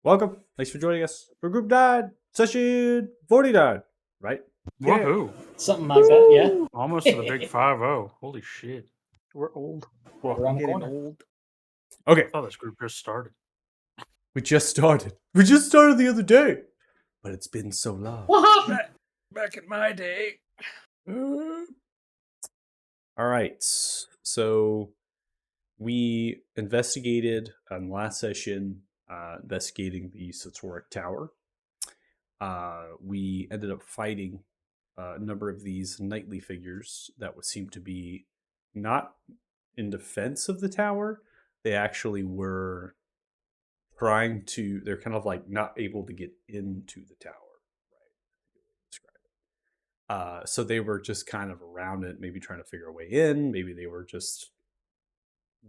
Welcome. Thanks for joining us for Group 9, Session 49, right? Yeah. Woohoo! Something like that, yeah. Almost to the big 5-0. Holy shit. We're old. Around We're the getting corner. old. Okay, I thought this group just started. we just started. We just started the other day. But it's been so long. What happened? Back in my day. All right. So we investigated on last session, investigating the Satoric Tower. We ended up fighting a number of these knightly figures that would seem to be not in defense of the tower. They actually were they're kind of like not able to get into the tower, right? Describe it. So they were just kind of around it, maybe trying to figure a way in. Maybe they were just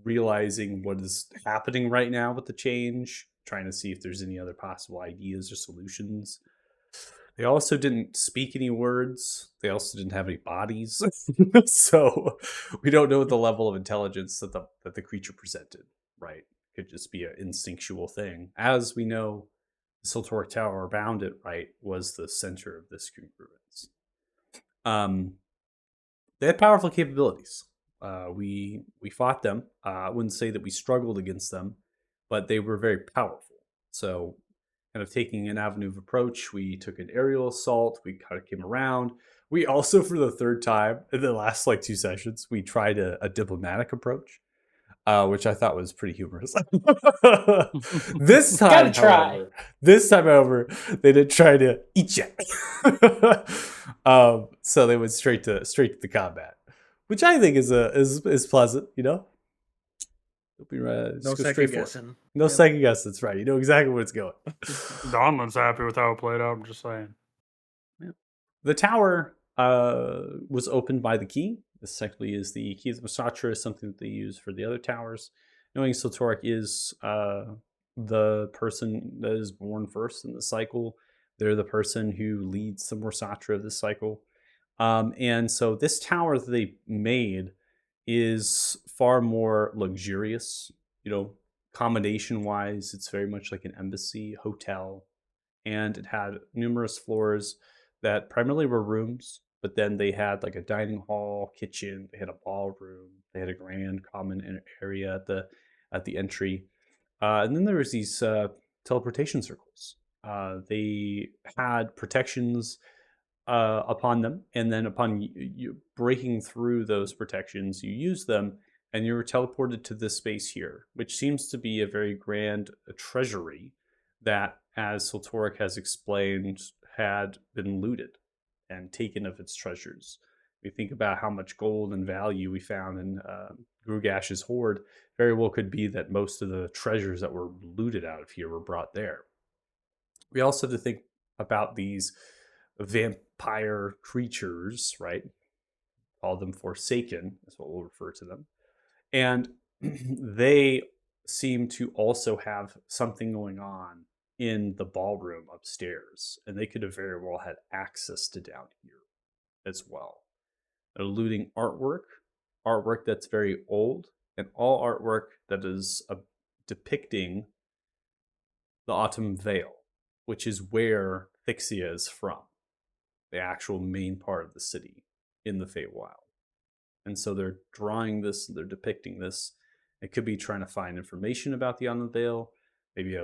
realizing what is happening right now with the change, trying to see if there's any other possible ideas or solutions. They also didn't speak any words. They also didn't have any bodies. So we don't know the level of intelligence that the creature presented, right? Could just be an instinctual thing. As we know, the Siltoric Tower around it, right, was the center of this group of ruins. They had powerful capabilities. We fought them. I wouldn't say that we struggled against them, but they were very powerful. So kind of taking an avenue of approach, we took an aerial assault. We kind of came around. We also, for the third time in the last like 2 sessions, we tried a diplomatic approach, which I thought was pretty humorous. This time, Gotta try. however, they didn't try to eat you. So they went straight to the combat, which I think is pleasant. You know, No second guessing. No second guess. That's right. You know exactly where it's going. Donlan's happy with how it played out. I'm just saying. The tower was opened by the key. This technically is the key of the Masatra, is something that they use for the other towers. Knowing Siltoric is the person that is born first in the cycle. They're the person who leads the Morsatra of this cycle. And so this tower that they made is far more luxurious, you know, accommodation wise. It's very much like an embassy hotel, and it had numerous floors that primarily were rooms, but then they had like a dining hall, kitchen, they had a ballroom, they had a grand common area at the entry. And then there was these teleportation circles. They had protections upon them, and then upon you breaking through those protections, you use them, and you were teleported to this space here, which seems to be a very grand treasury that, as Siltoric has explained, had been looted and taken of its treasures. We think about how much gold and value we found in Grugash's hoard. Very well could be that most of the treasures that were looted out of here were brought there. We also have to think about these vampire creatures, right? Call them Forsaken, is what we'll refer to them. And they seem to also have something going on in the ballroom upstairs, and they could have very well had access to down here as well. They're looting artwork that's very old, and all artwork that is depicting the Autumn Vale, which is where Thixia is from, the actual main part of the city in the Feywild. And so they're drawing this, they're depicting this. It could be trying to find information about the Autumn Vale, maybe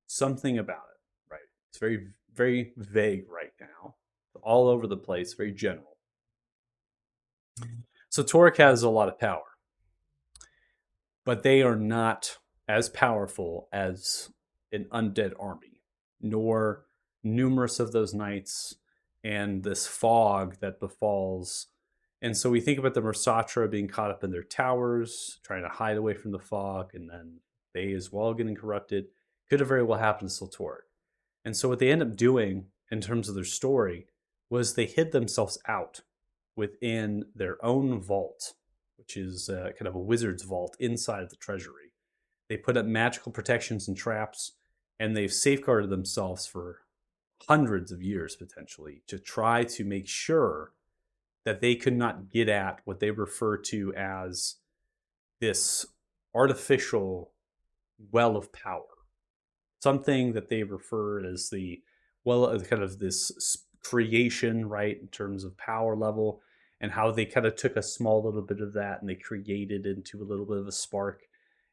something about it, right? It's very, very vague right now, all over the place, very general. So Torek has a lot of power, but they are not as powerful as an undead army, nor numerous of those knights and this fog that befalls. And so we think about the Mersatra being caught up in their towers, trying to hide away from the fog, and then they as well getting corrupted. Could have very well happened to Siltoric. And so what they end up doing in terms of their story was they hid themselves out within their own vault, which is kind of a wizard's vault inside of the treasury. They put up magical protections and traps, and they've safeguarded themselves for hundreds of years potentially to try to make sure that they could not get at what they refer to as this artificial well of power something that they referred as kind of this creation, right, in terms of power level, and how they kind of took a small little bit of that and they created into a little bit of a spark.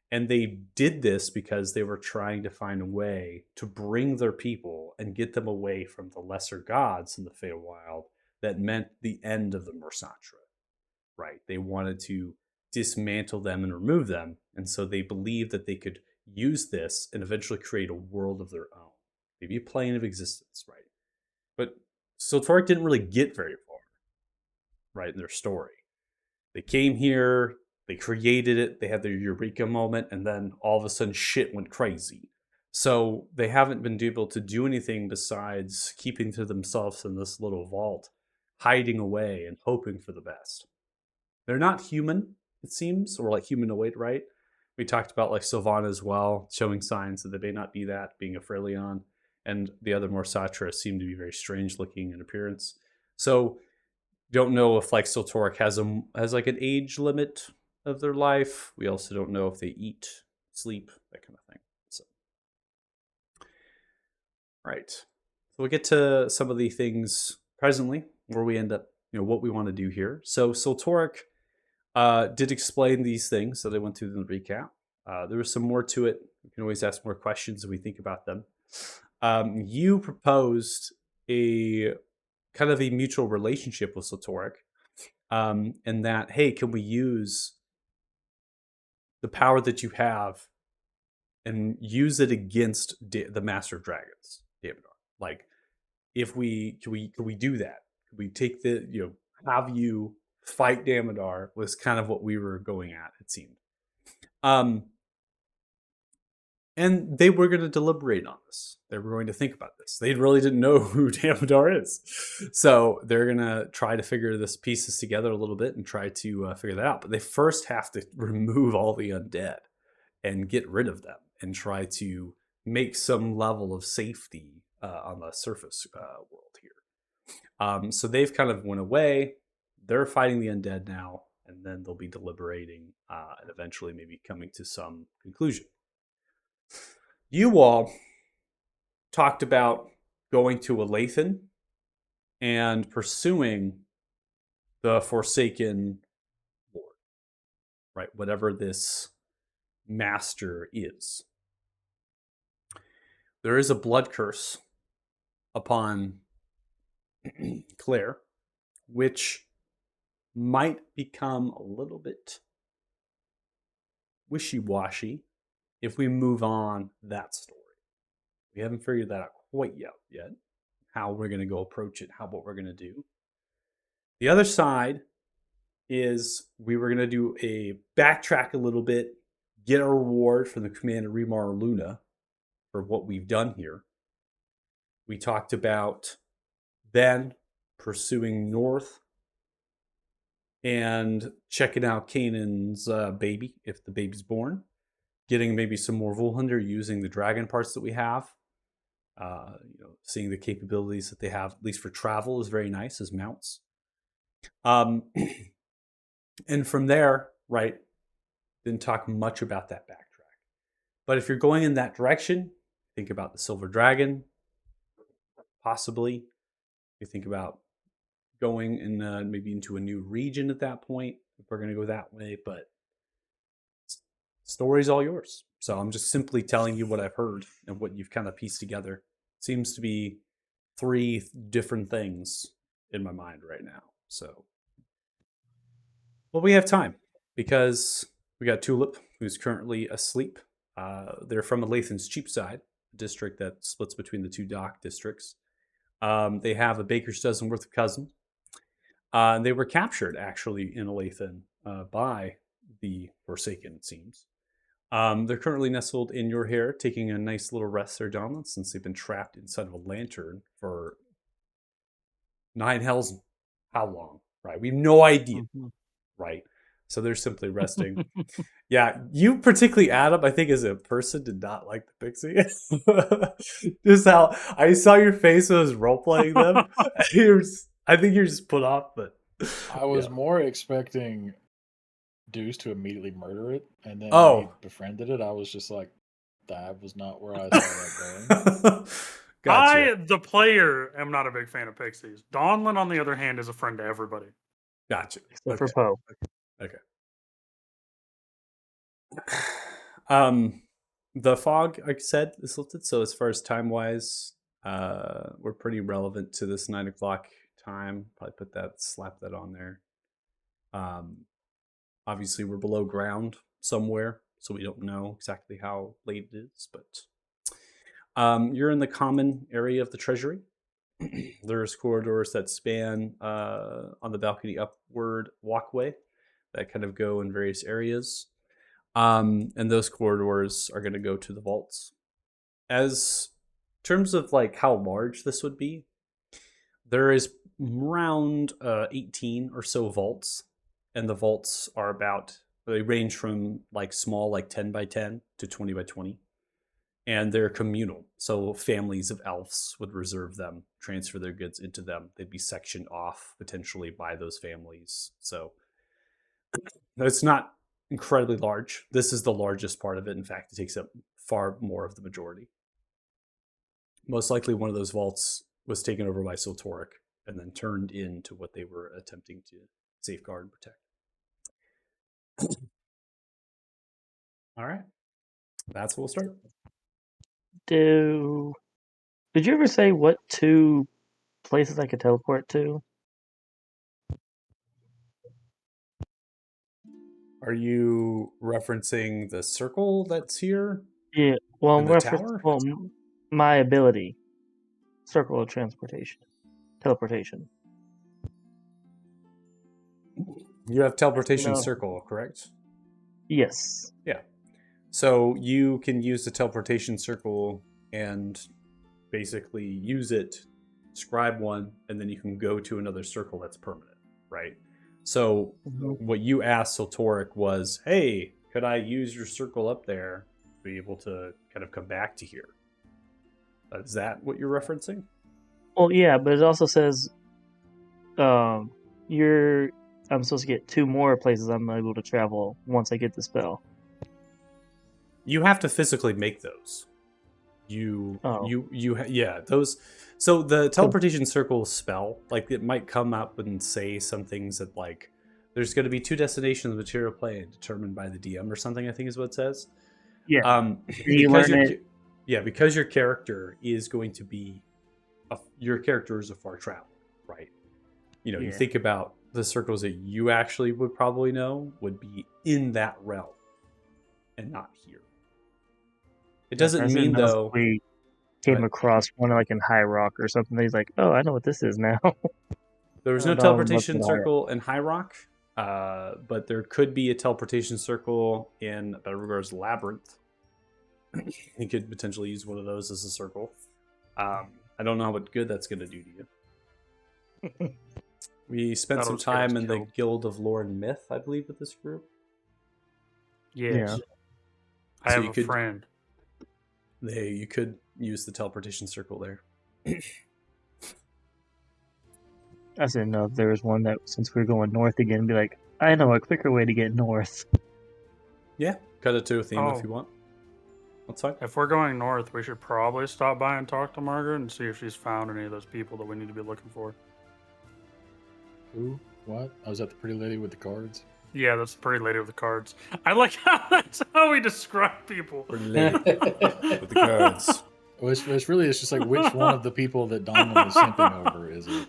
And they did this because they were trying to find a way to bring their people and get them away from the lesser gods in the Feywild that meant the end of the Mursatra, right? They wanted to dismantle them and remove them. And so they believed that they could use this and eventually create a world of their own, maybe a plane of existence, right? But Siltoric didn't really get very far, right, in their story. They came here, they created it, they had their eureka moment, and then all of a sudden shit went crazy. So they haven't been able to do anything besides keeping to themselves in this little vault, hiding away and hoping for the best. They're not human, it seems, or like humanoid, right? We talked about like Sylvana as well, showing signs that they may not be that, being a Freljord, and the other Mursatra seem to be very strange looking in appearance. So don't know if like Siltoric has like an age limit of their life. We also don't know if they eat, sleep, that kind of thing. So, all right. So we'll get to some of the things presently where we end up, what we want to do here. So Siltoric did explain these things that I went through in the recap. There was some more to it. We can always ask more questions as we think about them. You proposed a kind of a mutual relationship with Siltoric, and that, hey, can we use the power that you have and use it against the Master of Dragons, Damodar? Like, if can we do that? Can we take have you fight Damodar? Was kind of what we were going at, it seemed. And they were going to deliberate on this. They were going to think about this. They really didn't know who Damodar is. So they're going to try to figure this pieces together a little bit and try to figure that out. But they first have to remove all the undead and get rid of them and try to make some level of safety on the surface world here. So they've kind of went away. They're fighting the undead now, and then they'll be deliberating and eventually maybe coming to some conclusion. You all talked about going to Alathan and pursuing the Forsaken Lord, right? Whatever this master is. There is a blood curse upon Claire, which might become a little bit wishy-washy if we move on that story. We haven't figured that out quite yet, how we're going to go approach it, what we're going to do. The other side is we were going to do a backtrack a little bit, get a reward from the Commander Remar Luna for what we've done here. We talked about then pursuing north and checking out Kanan's baby, if the baby's born. Getting maybe some more Volhunter using the dragon parts that we have. Seeing the capabilities that they have, at least for travel, is very nice as mounts. And from there, right, didn't talk much about that backtrack. But if you're going in that direction, think about the Silver Dragon, possibly. You think about going in maybe into a new region at that point, if we're going to go that way, but story's all yours. So I'm just simply telling you what I've heard and what you've kind of pieced together. Seems to be 3 different things in my mind right now. So, well, we have time because we got Tulip, who's currently asleep. They're from Alathan's Cheapside, a district that splits between the 2 dock districts. They have a baker's dozen worth of cousin. They were captured, actually, in Alathan by the Forsaken, it seems. They're currently nestled in your hair, taking a nice little rest there, Donald, since they've been trapped inside of a lantern for 9 hells. How long? Right? We have no idea. Right? So they're simply resting. Yeah, you particularly, Adam, I think as a person, did not like the pixie. Just how I saw your face when I was role-playing them. I think you're just put off, but I was more expecting Deuce to immediately murder it, and then when he befriended it, I was just like, That was not where I saw that going. Gotcha. I, the player, am not a big fan of pixies. Donlin, on the other hand, is a friend to everybody. Gotcha. Except for Poe. Okay. The fog, like I said, is lifted. So as far as time wise, we're pretty relevant to this 9 o'clock time. Probably slap that on there. Obviously we're below ground somewhere, so we don't know exactly how late it is, but you're in the common area of the treasury. There's corridors that span on the balcony upward walkway that kind of go in various areas. And those corridors are going to go to the vaults. As terms of like how large this would be, there is around 18 or so vaults, and the vaults are they range from like small, like 10 by 10 to 20 by 20. And they're communal. So families of elves would reserve them, transfer their goods into them. They'd be sectioned off potentially by those families. So it's not incredibly large. This is the largest part of it. In fact, it takes up far more of the majority. Most likely one of those vaults was taken over by Siltoric and then turned into what they were attempting to safeguard and protect. All right. That's where we'll start. Did you ever say what 2 places I could teleport to? Are you referencing the circle that's here? Yeah, well, And the tower? My ability. Circle of teleportation. You have teleportation No. circle, correct? Yes. Yeah. So you can use the teleportation circle and basically use it, scribe one, and then you can go to another circle that's permanent, right? So what you asked Siltoric was, hey, could I use your circle up there to be able to kind of come back to here? Is that what you're referencing? Well, yeah, but it also says I'm supposed to get 2 more places I'm able to travel once I get the spell. You have to physically make those. Those. So the teleportation circle spell, like it might come up and say some things that like there's going to be 2 destinations of the material plane determined by the DM or something. I think is what it says. Yeah. Because your character is going to be your character is a far traveler, right? You think about the circles that you actually would probably know would be in that realm and not here. It doesn't mean though we came across one like in High Rock or something. He's like, oh, I know what this is now. There was no teleportation circle in High Rock, but there could be a teleportation circle in Beauregard's Labyrinth. You could potentially use one of those as a circle. I don't know how much good that's going to do to you. We spent some time in the Guild of Lore and Myth, I believe, with this group. Yes. Yeah. I have a friend. You could use the teleportation circle there. I didn't know if there was one that, since we were going north again, be like, I know a quicker way to get north. Yeah, cut it to a theme if you want. That's fine. If we're going north, we should probably stop by and talk to Margaret and see if she's found any of those people that we need to be looking for. Who? What? Oh, was that the pretty lady with the cards? Yeah, that's the pretty lady with the cards. I like how that's how we describe people. Pretty lady with the cards. It's just like which one of the people that Donlin is simping over is it?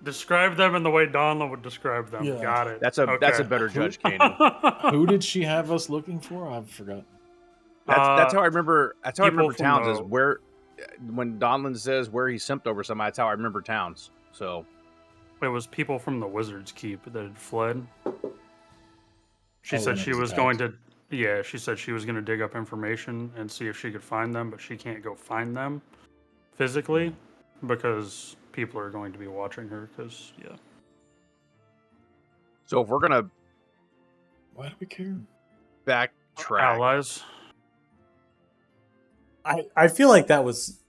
Describe them in the way Donlin would describe them. Yeah. Got it. That's a better judge, Kanan. Who did she have us looking for? I forgot. That's how I remember. That's how I remember towns. the- Is where when Donlin says where he simped over somebody. That's how I remember towns. So It was people from the Wizard's Keep that had fled. She Oh, said when it she was was attacked. going to. Yeah, she said she was going to dig up information and see if she could find them, but she can't go find them physically because people are going to be watching her. Because so if we're gonna Why do we care? backtrack, allies. I feel like that was,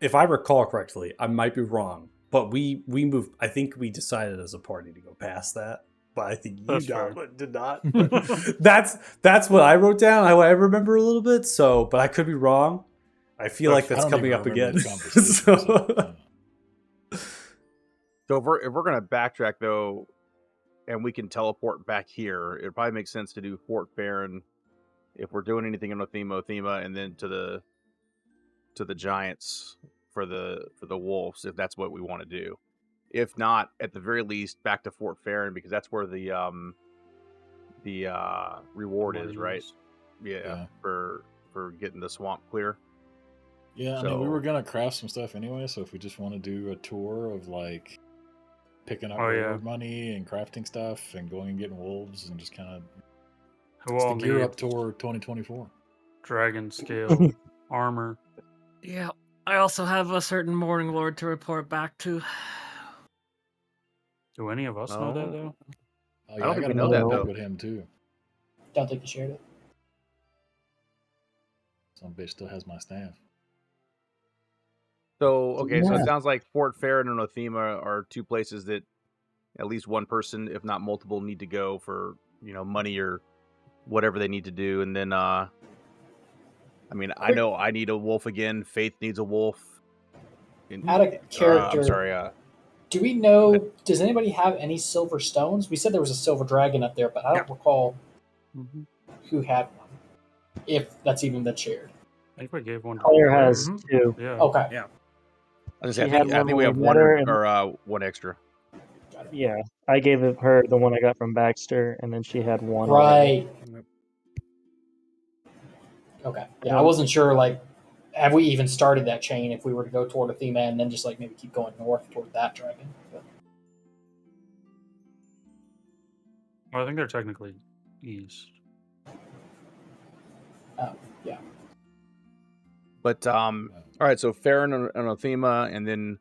if I recall correctly, I might be wrong, but we moved. I think we decided as a party to go past that but I think you That's fair. did not. That's what I wrote down. How I remember a little bit. So, but I could be wrong. I feel like I that's don't coming even up remember again. the conversation, So- So if we're gonna backtrack though, and we can teleport back here, it probably makes sense to do Fort Farron if we're doing anything in Othema, and then to the giants for the wolves, if that's what we want to do. If not, at the very least, back to Fort Farron because that's where the reward is, right? Yeah, for getting the swamp clear. Yeah, I mean, we So- were gonna craft some stuff anyway. So if we just want to do a tour of like picking up Oh, yeah. reward money and crafting stuff and going and getting wolves and just kind of Who it's the all gear up needs tour 2024. dragon scale armor? Yeah. I also have a certain Morning Lord to report back to. Do any of us know that No. though? Oh, I don't think got we know that, another though. with him too. Don't think you shared it. Some bitch still has my staff. So okay, so Yeah. it sounds like Fort Farron and Othema are two places that at least one person, if not multiple, need to go for money or whatever they need to do. And then I mean, I Quick- know I need a wolf again. Faith needs a wolf. Out of character, I'm sorry. do we know? Does anybody have any silver stones? We said there was a silver dragon up there, but I don't recall Mm-hmm. who had one. If that's even been shared. I think we gave one. to Claire Claire. has Mhm. 2. Yeah. Okay. Yeah. I was She gonna say, had I one think we when have we one met her, or one extra. Got it. Yeah, I gave her the one I got from Baxter, and then she had one. already. Right. Okay. Yeah, I Um, wasn't sure. Like, have we even started that chain? If we were to go toward Athena and then just like maybe keep going north toward that dragon. But, Well, I think they're technically east. yeah. But all right, so Farron and Othema, and then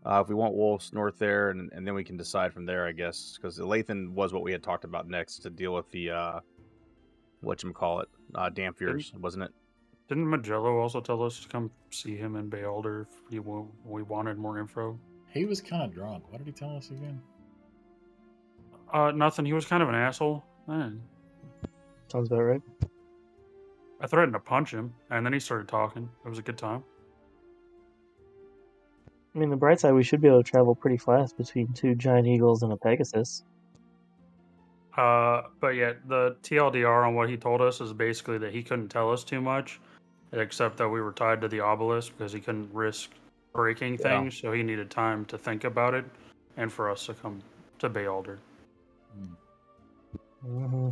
if we want wolves north there, and then we can decide from there, I guess, because Lathan was what we had talked about next to deal with the whatchamacallit, Dampiers, wasn't it? Didn't Magello also tell us to come see him in Bayalder if we wanted more info? He was kind of drunk. What did he tell us again? Nothing. He was kind of an asshole. Sounds about right. I threatened to punch him, and then he started talking. It was a good time. I mean, the bright side, we should be able to travel pretty fast between 2 giant eagles and a Pegasus. But yeah, the TLDR on what he told us is basically that he couldn't tell us too much, except that we were tied to the obelisk because he couldn't risk breaking Yeah. things, so he needed time to think about it, and for us to come to Bayalder. Hmm.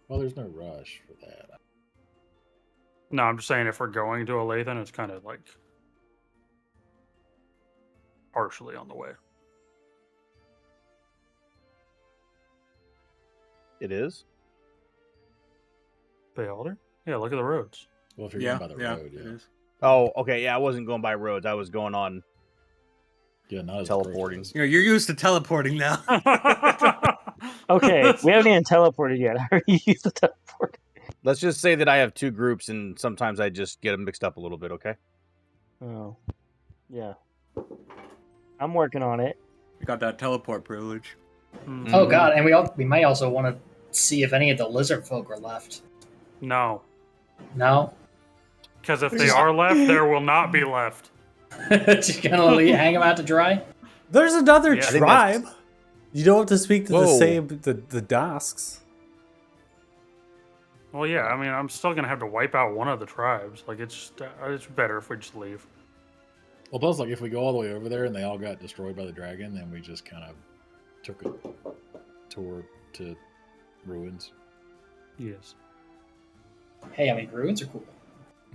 Well, there's no rush for that. No, I'm just saying if we're going to Alathan, it's kind of like partially on the way. It is. Bayalder? Yeah, look at the roads. Well, if you're Yeah. going by the Yeah. road, It yeah. is. Oh, okay. Yeah, I wasn't going by roads. I was going on. Yeah, not as Teleporting. gross. You know, you're used to teleporting now. Okay, we haven't even teleported yet. I already used the teleport. Let's just say that I have two groups, and sometimes I just get them mixed up a little bit. Okay. Oh, yeah. I'm working on it. You got that teleport privilege. Mhm. Oh god, and we may also want to see if any of the lizard folk are left. No, No, because if We're they just- are left, there will not be left. just gonna hang them out to dry. There's another Yeah. I think tribe. You don't have to speak to the Whoa. same the Dasks. Well, yeah, I mean, I'm still gonna have to wipe out one of the tribes. Like, it's better if we just leave. Well, plus, like, if we go all the way over there and they all got destroyed by the dragon, then we just kind of took a tour to ruins. Yes. Hey, I mean, ruins are cool.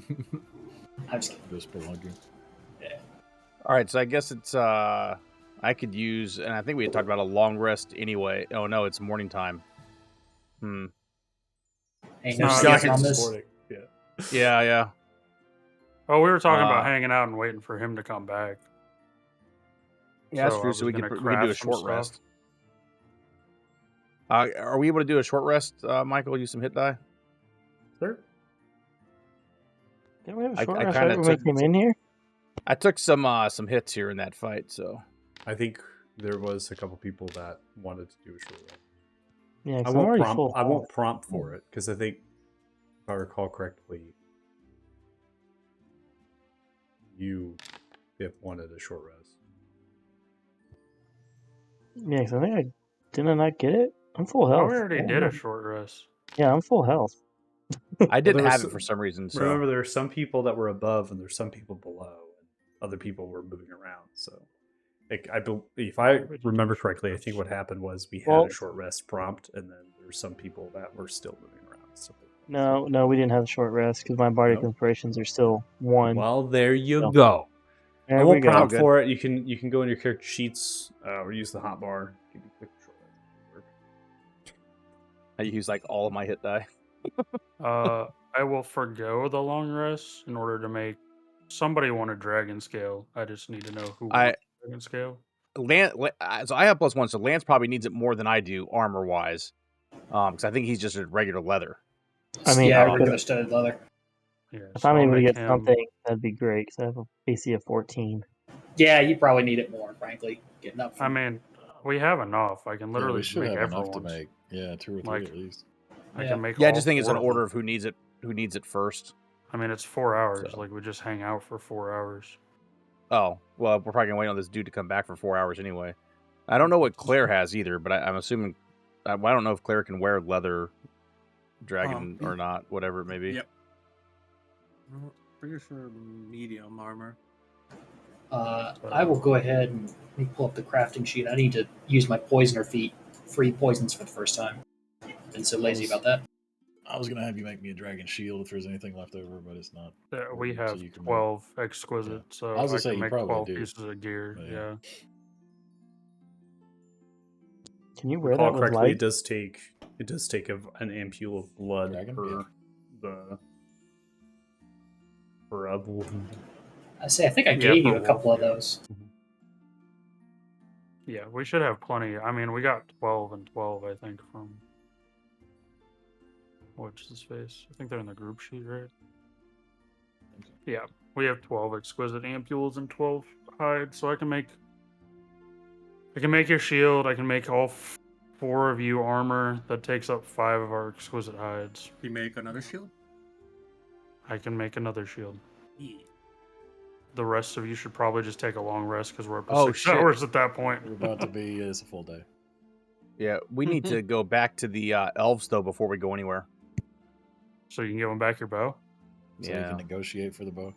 I'm just kidding. Go spelunking. All right. So I guess it's I could use, and I think we had talked about a long rest anyway. Oh no, it's morning time. Ain't No, no I secret guess on this this. morning. Yeah. Yeah. Oh, we were talking about Uh, hanging out and waiting for him to come back. Yeah, that's So I true. was So we gonna could do a craft some short stuff. rest. Are we able to do a short rest, Michael? Use some hit die. Sure. Didn't we have I- a short I rest kinda right when we took- came in here? I took some hits here in that fight, so I think there was a couple people that wanted to do a short rest. Yeah, I 'cause I'm won't already prompt. full. I won't health. prompt for it because I think, if I recall correctly, you if wanted a short rest. Yeah, 'cause I think I didn't I get it. I'm full Oh, health. we already Yeah, did a I'm- short rest. Yeah, I'm full health. I didn't there was have it s- for some reason. So Remember, there are some people that were above, and there's some people below, and other people were moving around. So, like, if I We did remember short correctly, I think rest. what happened was we had Well- a short rest prompt, and then there were some people that were still moving around. So, No, we didn't have a short rest because my bardic Nope. inspirations are still 1. well, there you So, go. there I we won't go. prompt Good. for it. You can go in your character sheets or use the hotbar. Give you a quick short rest. I use like all of my hit die. I will forgo the long rest in order to make somebody want a dragon scale. I just need to know who I- wants a dragon scale. So I have +1, so Lance probably needs it more than I do armor wise, because I think he's just a regular leather. I mean, yeah, I regular could, studded leather. Yeah, if so I'm I'll able to make get him- something, that'd be great because I have a AC of 14. Yeah, you probably need it more, frankly. Getting up. I mean, we have enough. I can Yeah, literally we just should make have enough to everyone's. make 2 or 3 Like- at least. I Yeah. can make. Yeah, I all just think it's 4 an of them. order of who needs it first. I mean, it's 4 hours. So. Like we just hang out for 4 hours. Oh, well, we're probably gonna wait on this dude to come back for 4 hours anyway. I don't know what Claire has either, but I'm assuming I don't know if Claire can wear leather dragon or not, whatever it may be. Yep. Well, pretty sure medium armor. I will go ahead and let me pull up the crafting sheet. I need to use my poisoner feat, free poisons for the first time. Been so lazy about that. I was gonna have you make me a dragon shield if there's anything left over, but it's not. We So have you can make- 12 exquisite, so I was gonna I say can you make probably 12 do. pieces of gear. But Yeah. yeah. Can you wear Recall that with correctly, light? it does take an ampule of blood Dragon? per Yeah. the for a wound. I think I Yeah, gave you for a couple wolf, of yeah. those. Yeah, we should have plenty. I mean, we got 12 and 12, I think, from what's his face. I think they're in the group sheet, right? Yeah, we have 12 exquisite ampules and 12 hides, so I can make your shield. I can make all 4 of you armor. That takes up 5 of our exquisite hides. You make another shield? I can make another shield. Yeah. The rest of you should probably just take a long rest because we're up to Oh, 6 shit. hours at that point. We're about to be. It's a full day. Yeah, we need to go back to the elves though before we go anywhere. So you can give them back your bow. So we Yeah. can negotiate for the bow.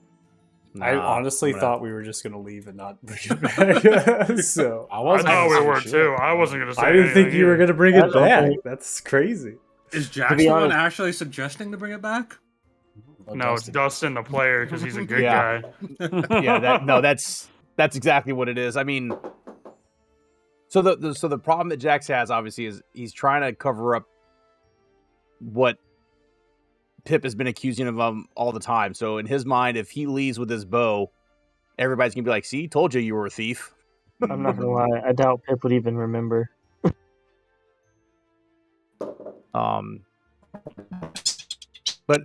I Nah, honestly I'm gonna- thought we were just gonna leave and not bring it back. So I wasn't thought gonna we say were shit. too. I wasn't going to say I didn't think anything you were either. gonna bring I it don't back. think- That's crazy. Is Jax be the one honest- actually suggesting to bring it back? Oh, No, it's Dustin, the player, because he's a good Yeah. guy. Yeah, that's exactly what it is. I mean, so the problem that Jax has obviously is he's trying to cover up what Pip has been accusing of him all the time. So in his mind, if he leaves with his bow, everybody's gonna be like, "See, told you you were a thief." I'm not gonna lie. I doubt Pip would even remember. But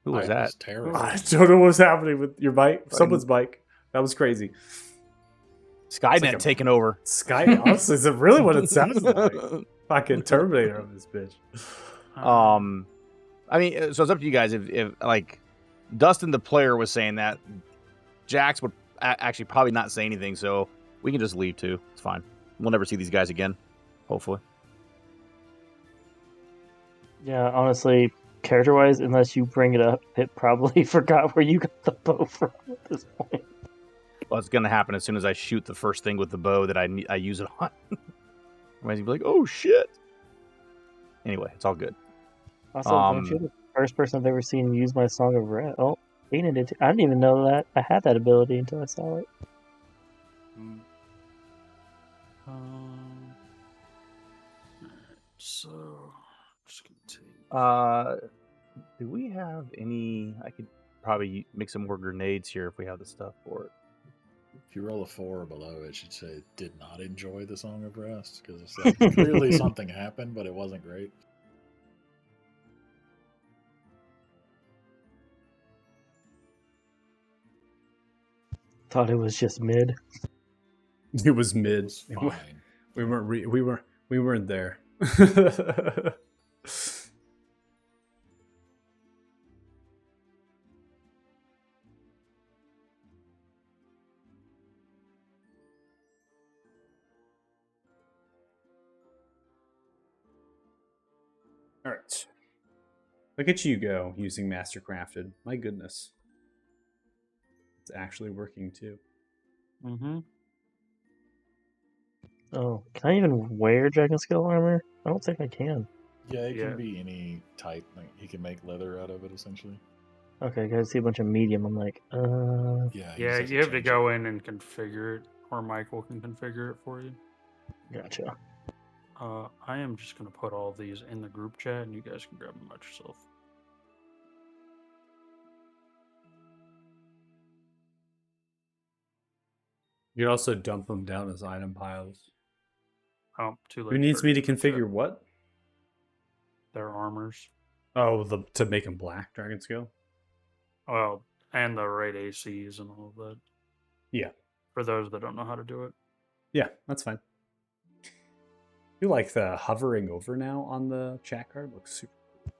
who was I that? terrible. I don't know what's happening with your bike. Fucking- Someone's bike. That was crazy. Skynet like a- taking over. Sky. Honestly, is it really what it sounds like? Fucking Terminator of this bitch. I mean, so it's up to you guys. If like Dustin, the player, was saying that, Jax would actually probably not say anything, so we can just leave too. It's fine. We'll never see these guys again, hopefully. Yeah, honestly, character-wise, unless you bring it up, Pip probably forgot where you got the bow from at this point. Well, it's gonna happen as soon as I shoot the first thing with the bow that I use it on. Everybody's gonna be like, "Oh shit!" Anyway, it's all good. Also, don't you the first person I've ever seen use my Song of Rest? Oh, Dana did too. I didn't even know that I had that ability until I saw it. So, just gonna take. Do we have any? I could probably make some more grenades here if we have the stuff for it. If you roll a 4 or below, it should say "did not enjoy the Song of Rest" because it's like clearly something happened, but it wasn't great. Thought it was just mid. It was mid. It's fine. We We weren't there. All right. Look at you go using Mastercrafted. My goodness. It's actually working too. Mm-hmm. Oh, can I even wear dragon scale armor? I don't think I can. Yeah, it Yeah. can be any type. Like, he can make leather out of it, essentially. Okay, I see a bunch of medium. I'm like, Yeah, Yeah, just you have to change go in and configure it, or Michael can configure it for you. gotcha. I am just gonna put all these in the group chat, and you guys can grab them out yourself. You can also dump them down as item piles. Oh, too late. Who needs me to start group chat. configure what? Their armors? Oh, to make them black dragon scale? Well, and the right ACs and all of that. Yeah. For those that don't know how to do it. Yeah, that's fine. You like the hovering over now on the chat card? Looks super cool.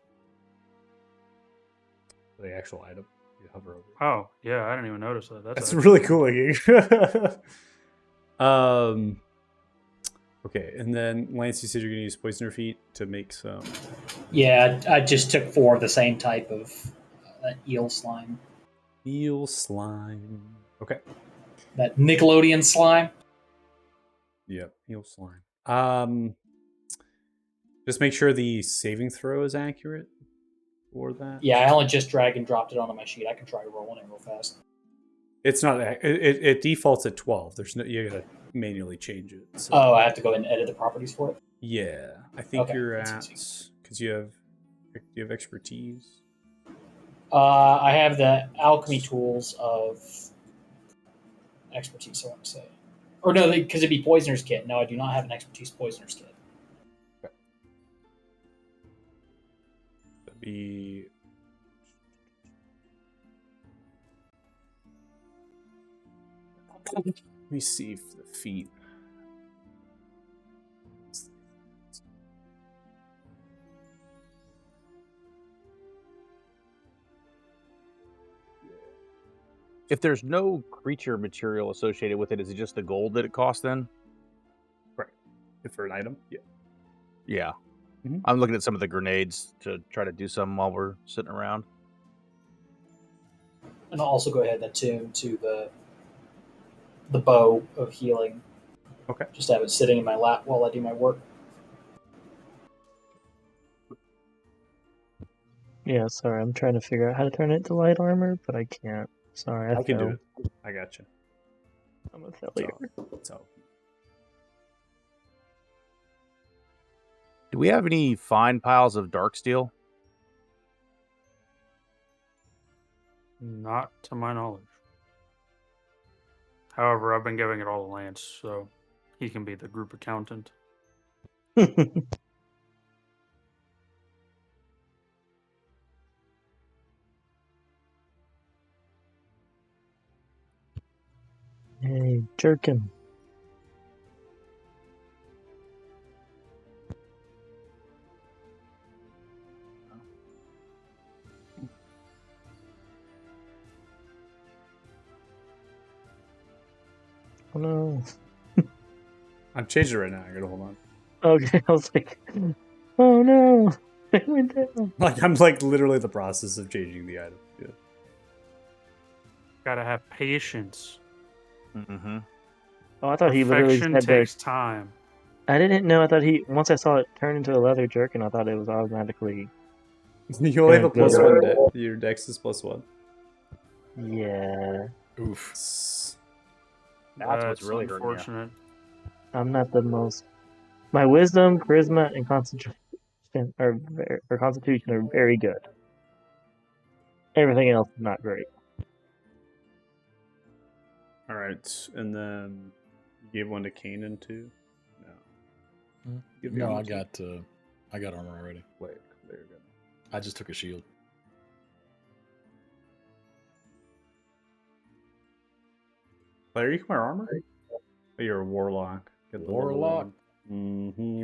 The actual item. You hover over. Oh, yeah, I didn't even notice that. That's actually really pretty cool looking. Okay, and then Lance, you said you're gonna use poisoner feet to make some. Yeah, I just took 4 of the same type of eel slime. Eel slime. Okay. That Nickelodeon slime. Yep, eel slime. Just make sure the saving throw is accurate for that. Yeah, I only just drag and dropped it onto my sheet. I can try rolling it real fast. It's not. It defaults at 12. There's no. You gotta manually change it. So. Oh, I have to go ahead and edit the properties for it? Yeah, I think Okay, you're that's at easy. because you have expertise. I have the alchemy tools of expertise, I want to say. Or no, because it'd be poisoner's kit. No, I do not have an expertise poisoner's kit. That'd be. Let me see if the feet. If there's no creature material associated with it, is it just the gold that it costs then? Right. If for an item, yeah. Yeah. Mhm. I'm looking at some of the grenades to try to do some while we're sitting around. And I'll also go ahead and attune to the bow of healing. Okay. Just have it sitting in my lap while I do my work. Yeah, sorry, I'm trying to figure out how to turn it to light armor, but I can't. Sorry, I can do failed. it. I got you. I'm a failure. So. Do we have any fine piles of dark steel? Not to my knowledge. However, I've been giving it all to Lance, so he can be the group accountant. Hey, jerkin. Oh no. I'm changing it right now. I gotta hold on. Okay, I was like, oh no. It went down. Like I'm like literally the process of changing the item. Yeah. Gotta have patience. Mm-hmm. Oh, I thought he literally Perfection said that. takes time. I didn't know. I thought once I saw it turn into a leather jerkin, I thought it was automatically. You only have a Gonna plus go- 1 dex. Your dex is +1. Yeah. Oof. That's what's really hurting you. unfortunate. I'm not the most. My wisdom, charisma, and constitution are very good. Everything else is not great. All right, and then you gave one to Kanan too. No. Give the No, armor I to- got armor already. Wait, there you go. I just took a shield. Claire, you can wear armor? Oh, you're a warlock. Get the level Warlock. one. Mm-hmm.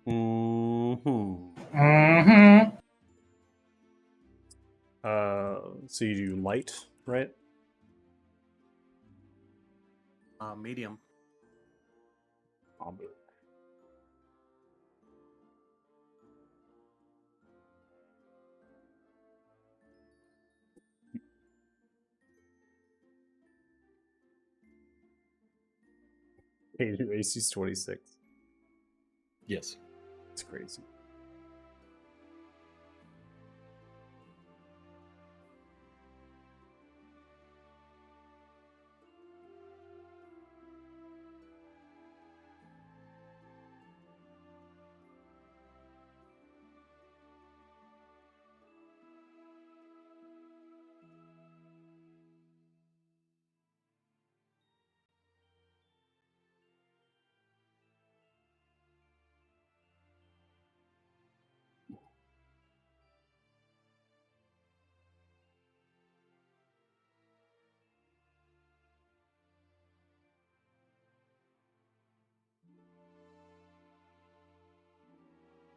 Mm-hmm. Mm-hmm. So you do light, right? Medium. Amber. Hey, your AC's 26. Yes. It's crazy.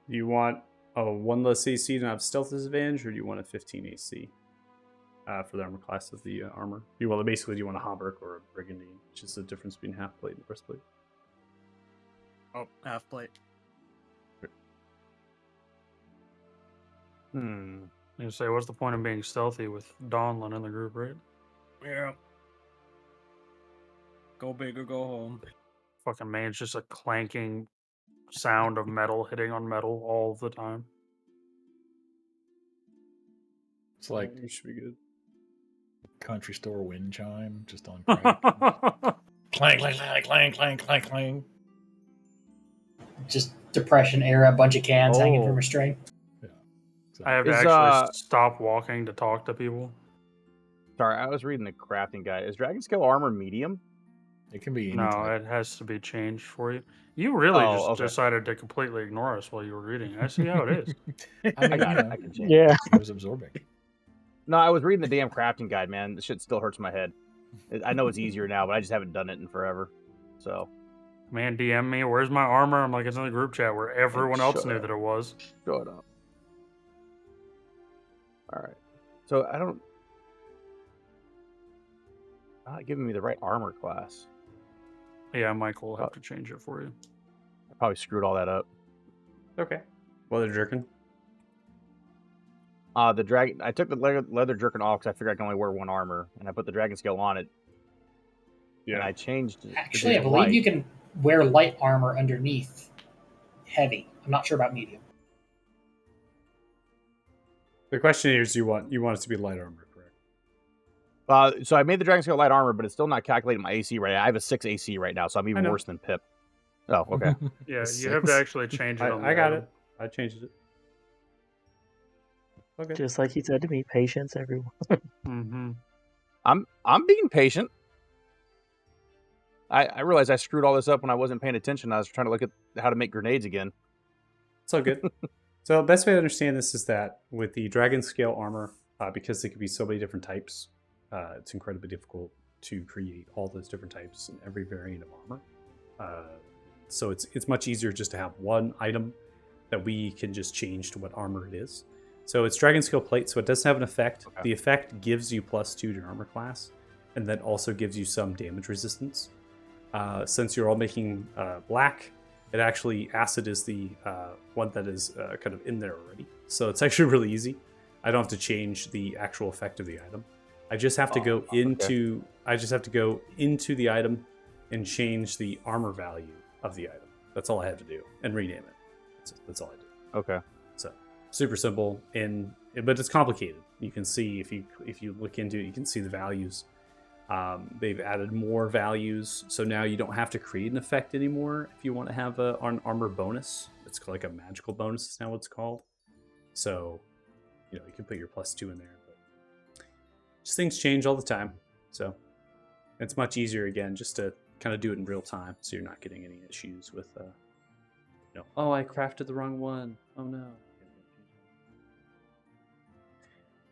Do you want a 1 less AC to have stealth disadvantage, or do you want a 15 AC for the armor class of the armor? Do you want a hauberk or a brigandine, which is the difference between half plate and breastplate. Oh, half plate. You say, what's the point of being stealthy with Donlin in the group, right? Yeah. Go big or go home. Fucking man, it's just a clanking sound of metal hitting on metal all the time. It's like You should be good. country store wind chime just on crack. Clang, clang, clang, clang, clang, clang, clang. Just Depression era, a bunch of cans hanging from Oh. a string. I have to Is, actually stop walking to talk to people. Sorry, I was reading the crafting guide. Is dragon scale armor medium? It can be any No, type. it has to be changed for you. You really Oh, just okay. decided to completely ignore us while you were reading. I see how it is. I mean, I got you it. know, I can change. Yeah. I was absorbing. No, I was reading the damn crafting guide, man. The shit still hurts my head. I know it's easier now, but I just haven't done it in forever. So Man, DM me, where's my armor? I'm like, it's in the group chat where everyone else shut knew up. that it was. shut up. All right. So not giving me the right armor class. Yeah, Michael will have to change it for you. I probably screwed all that up. Okay. Leather jerkin. The dragon. I took the leather jerkin off because I figured I can only wear one armor, and I put the dragon scale on it. And I changed it. Actually, I believe you can wear light armor underneath heavy. I'm not sure about medium. The question is, you want it to be light armor, correct? So I made the dragon scale light armor, but it's still not calculating my AC right. I have a 6 AC right now, so I'm even know. worse than Pip. Oh, okay. Yeah, The you have to six. actually change it on the I got item. it. I changed it. Okay. Just like he said to me, patience, everyone. Mm-hmm. I'm being patient. I realized I screwed all this up when I wasn't paying attention. I was trying to look at how to make grenades again. It's all good. So the best way to understand this is that with the dragon scale armor, because there could be so many different types, it's incredibly difficult to create all those different types in every variant of armor. So it's much easier just to have one item that we can just change to what armor it is. So it's dragon scale plate, so it doesn't have an effect. Okay. The effect gives you +2 to your armor class, and then also gives you some damage resistance. Since you're all making black, it actually acid is the one that is kind of in there already. So it's actually really easy. I don't have to change the actual effect of the item. I just have to go into the item and change the armor value of the item. That's all I have to do, and rename it. That's all I do. Okay. So super simple, but it's complicated. You can see if you look into it, you can see the values. They've added more values, so now you don't have to create an effect anymore if you want to have an armor bonus. It's like a magical bonus is now what it's called. So, you can put your +2 in there, but just things change all the time. So it's much easier again just to kind of do it in real time, so you're not getting any issues with, oh, I crafted the wrong one. Oh no.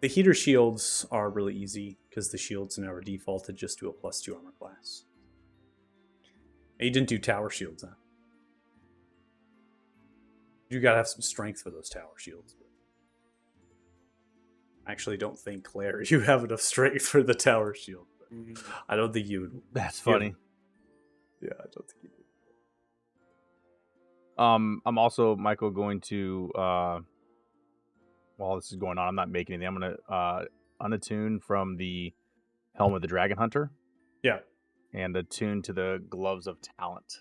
The heater shields are really easy because the shields now are defaulted just to a +2 armor class. And you didn't do tower shields, huh? You gotta have some strength for those tower shields. I actually don't think, Claire, you have enough strength for the tower shield. I don't think you would. That's funny. Yeah, I don't think you do. I'm also, Michael, going to while this is going on, I'm not making anything. I'm gonna unattune from the Helm of the Dragon Hunter. Yeah. And attune to the Gloves of Talent.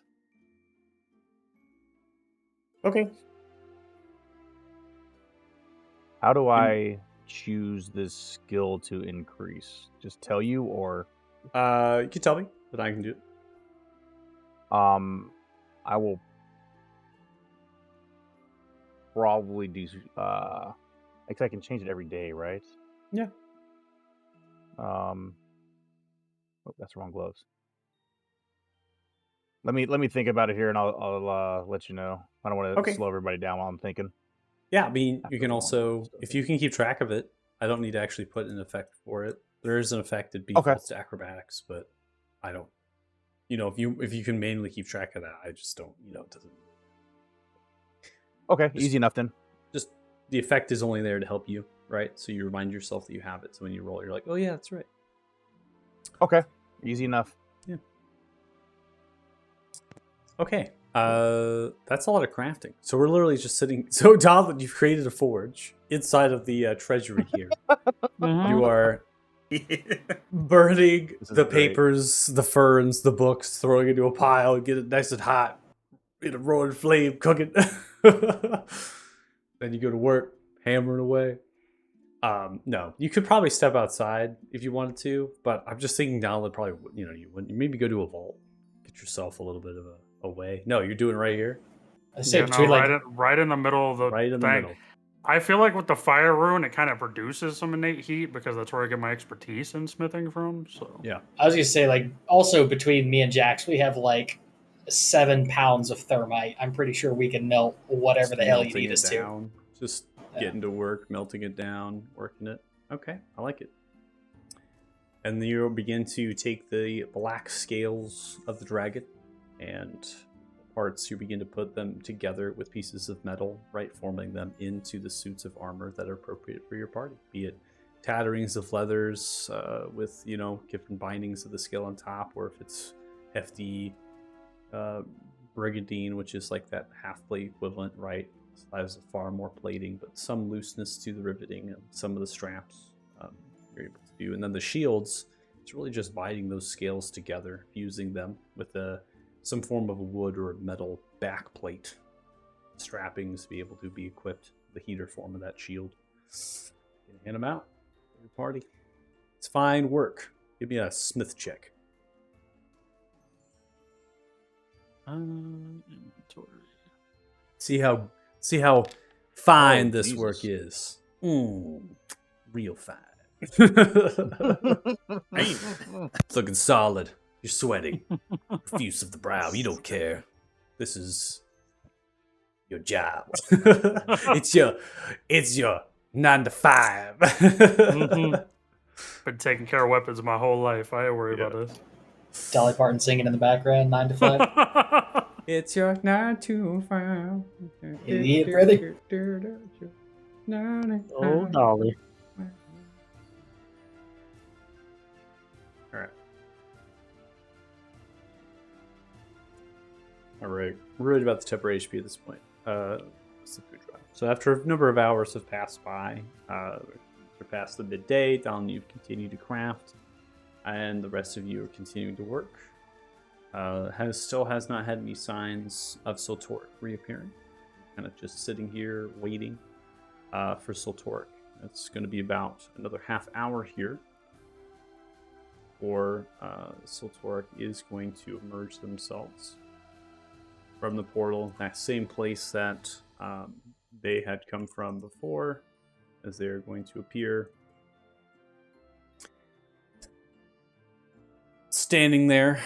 Okay. How do I choose this skill to increase? Just tell you, or You can tell me, but I can do it. I will probably do. I can change it every day, right? Yeah. Oh, that's the wrong gloves. Let me think about it here, and I'll let you know. I don't want to Okay. slow everybody down while I'm thinking. Yeah, I mean, After you can the long also, rest of if it. you can keep track of it, I don't need to actually put an effect for it. There is an effect that Okay. defaults to acrobatics, but I don't. If you can manually keep track of that, I just don't. It doesn't. Okay, Just- easy enough then. Just the effect is only there to help you, right? So you remind yourself that you have it. So when you roll, you're like, oh yeah, that's right. Okay, easy enough. Okay. That's a lot of crafting. So we're literally just sitting. So Donald, you've created a forge inside of the treasury here. Mhm. You are burning This is the great. papers, the ferns, the books, throwing it into a pile, get it nice and hot in a roaring flame, cook it. Then you go to work, hammering away. No, you could probably step outside if you wanted to, but I'm just thinking Donald probably, you wouldn't. Maybe go to a vault, get yourself a little bit of a way. No, you're doing it right here, I say Yeah, between no, right in the middle of the right in the thing. middle. I feel like with the fire rune, it kind of produces some innate heat because that's where I get my expertise in smithing from. So Yeah. I was gonna say, like, also between me and Jax, we have like 7 pounds of thermite. I'm pretty sure we can melt whatever Just the hell you melting need it us to. down. Just Yeah. getting to work, melting it down, working it. Okay, I like it. And then you'll begin to take the black scales of the dragon and parts. You begin to put them together with pieces of metal, right, forming them into the suits of armor that are appropriate for your party. Be it tatterings of leathers with different bindings of the scale on top, or if it's hefty brigadine, which is like that half plate equivalent, right? Has far more plating, but some looseness to the riveting and some of the straps you're able to do. And then the shields, it's really just binding those scales together, fusing them with some form of a wood or a metal back plate strappings to be able to be equipped, the heater form of that shield. You can hand them out to your party. It's fine work. Give me a smith check. inventory. See how fine Oh, this Jesus. work is. Real fine. It's looking solid. You're sweating. Profuse of the brow. You don't care. This is your job. it's your 9 to 5. Mhm. Been taking care of weapons my whole life. I ain't worried about Dolly Parton singing in the background, 9 to 5. this. It's your 9 to 5. Idiot, brother. Oh, Dolly. All right, we're worried about the temporary HP at this point. What's the food drive? So after a number of hours have passed by, surpassed the midday, Donald, you've continued to craft, and the rest of you are continuing to work. Still has not had any signs of Soltoric reappearing. Kind of just sitting here waiting for Soltoric. It's going to be about another half hour here, or Soltoric is going to emerge themselves from the portal, that same place that they had come from before, as they're going to appear. Standing there,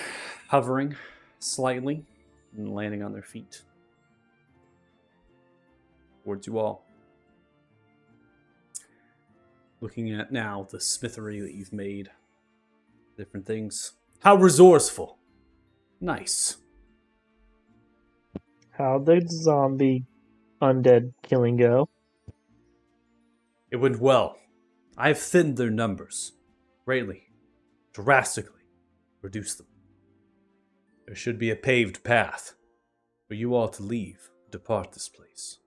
hovering slightly, and landing on their feet. Towards you all. Looking at now the smithery that you've made. Different things. How resourceful. Nice. How the zombie undead killing go? It went well. I have thinned their numbers greatly, drastically reduced them. There should be a paved path for you all to leave, depart this place,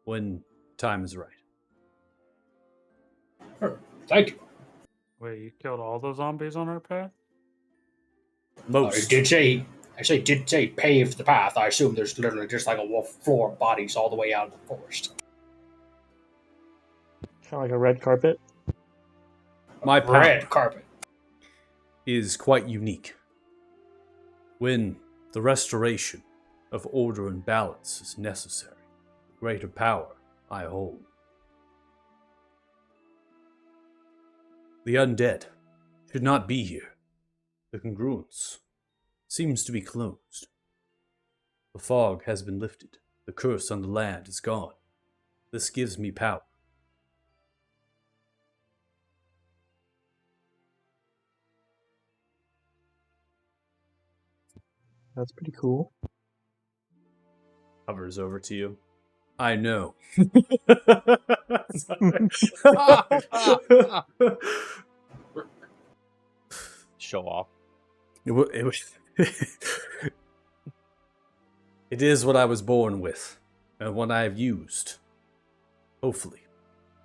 when time is right. Thank you. Wait, you killed all those zombies on our path? Most. It did say pave the path. I assume there's literally just like a floor of bodies all the way out of the forest. Kind of like a red carpet. My path Red carpet. is quite unique. When the restoration of order and balance is necessary, the greater power I hold. The undead should not be here. The congruence seems to be closed. The fog has been lifted. The curse on the land is gone. This gives me power. That's pretty cool. Hovers over to you. I know. Show off. It is what I was born with, and what I have used. Hopefully,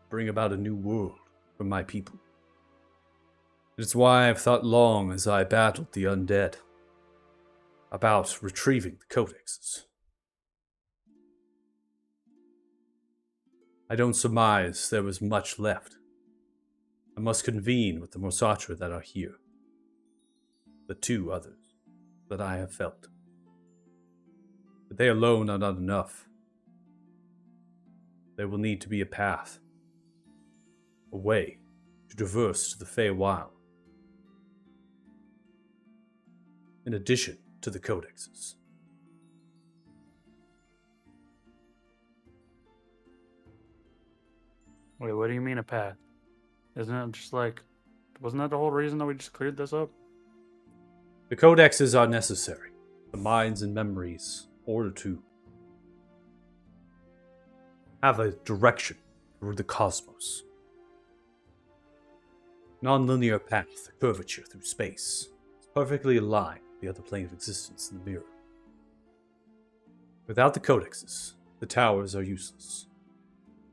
bring about a new world for my people. It's why I've thought long as I battled the undead about retrieving the codexes. I don't surmise there was much left. I must convene with the Mosatra that are here. The two others that I have felt. But they alone are not enough. There will need to be a path. A way to traverse to the Feywild. In addition to the codexes. Wait, what do you mean a path? Isn't it just like... Wasn't that the whole reason that we just cleared this up? The codexes are necessary. The minds and memories, in order to have a direction through the cosmos. Non-linear path, curvature through space. It's perfectly aligned with the other plane of existence in the mirror. Without the codexes, the towers are useless.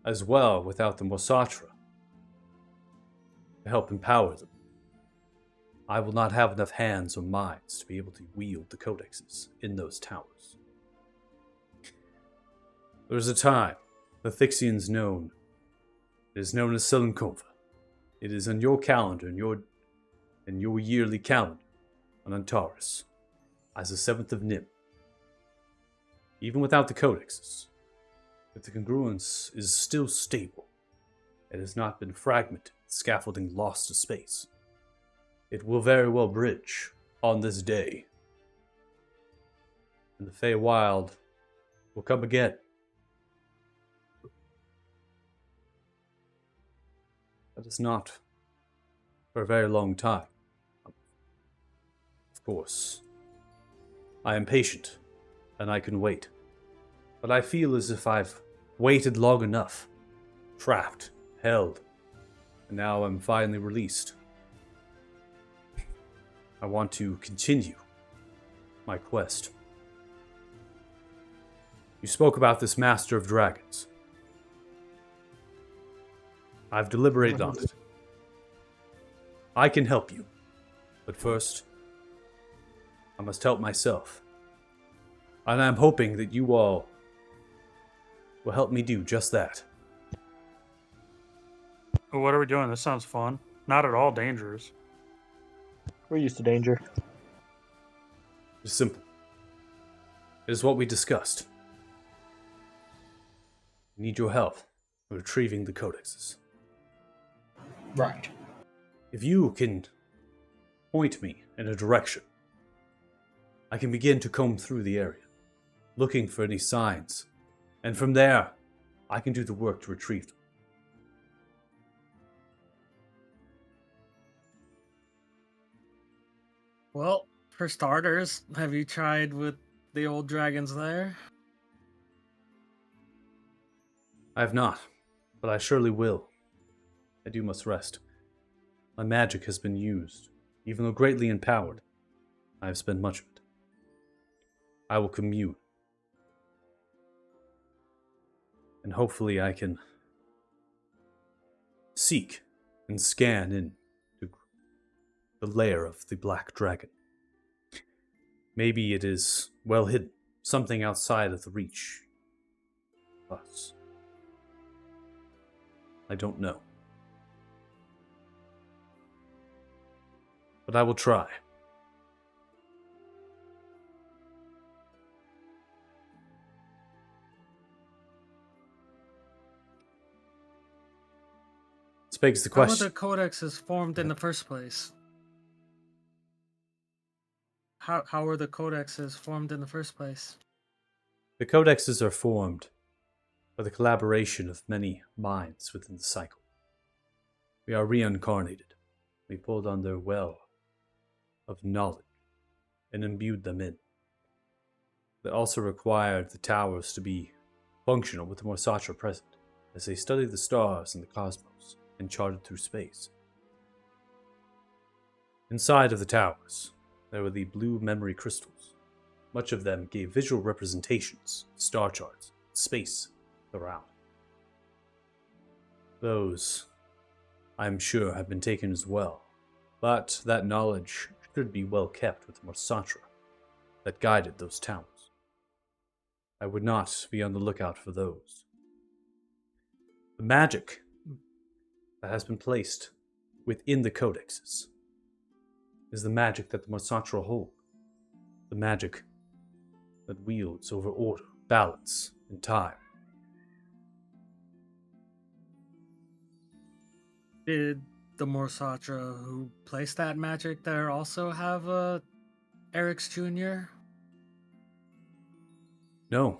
As well, without the Mosatra to help empower them, I will not have enough hands or minds to be able to wield the codexes in those towers. There was a time the Thixians known. It is known as Selenkova. It is on your calendar, in your yearly calendar, on Antares, as the 7th of Nim. Even without the codexes, if the congruence is still stable, it has not been fragmented, scaffolding lost to space, it will very well bridge on this day. And the Feywild will come again. That is not for a very long time. Of course, I am patient, and I can wait. But I feel as if I've waited long enough. Trapped, held, and now I'm finally released. I want to continue my quest. You spoke about this Master of Dragons. I've deliberated on it. I can help you, but first, I must help myself. And I'm hoping that you all will help me do just that. Well, what are we doing? This sounds fun. Not at all dangerous. We're used to danger. It's simple. It is what we discussed. I need your help in retrieving the codexes. Right. If you can point me in a direction, I can begin to comb through the area, looking for any signs, and from there, I can do the work to retrieve them. Well, for starters, have you tried with the old dragons there? I have not, but I surely will. I do must rest. My magic has been used, even though greatly empowered. I have spent much of it. I will commune. And hopefully I can seek and scan in to the lair of the Black Dragon. Maybe it is well hidden, something outside of the reach of us. I don't know. But I will try. This begs the How were question. the codexes formed in the first place? How were the codexes formed in the first place? The codexes are formed by the collaboration of many minds within the cycle. We are reincarnated. We pulled on their well of knowledge and imbued them in. They also required the towers to be functional with the Morsatra present, as they studied the stars and the cosmos and charted through space. Inside of the towers, there were the blue memory crystals. Much of them gave visual representations of star charts, space around. Those, I am sure, have been taken as well, but that knowledge should be well kept with the Morsatra that guided those towers. I would not be on the lookout for those. The magic that has been placed within the codexes is the magic that the Morsatra hold, the magic that wields over order, balance, and time. Did the Morsatra who placed that magic there also have a Eric's Jr.? No,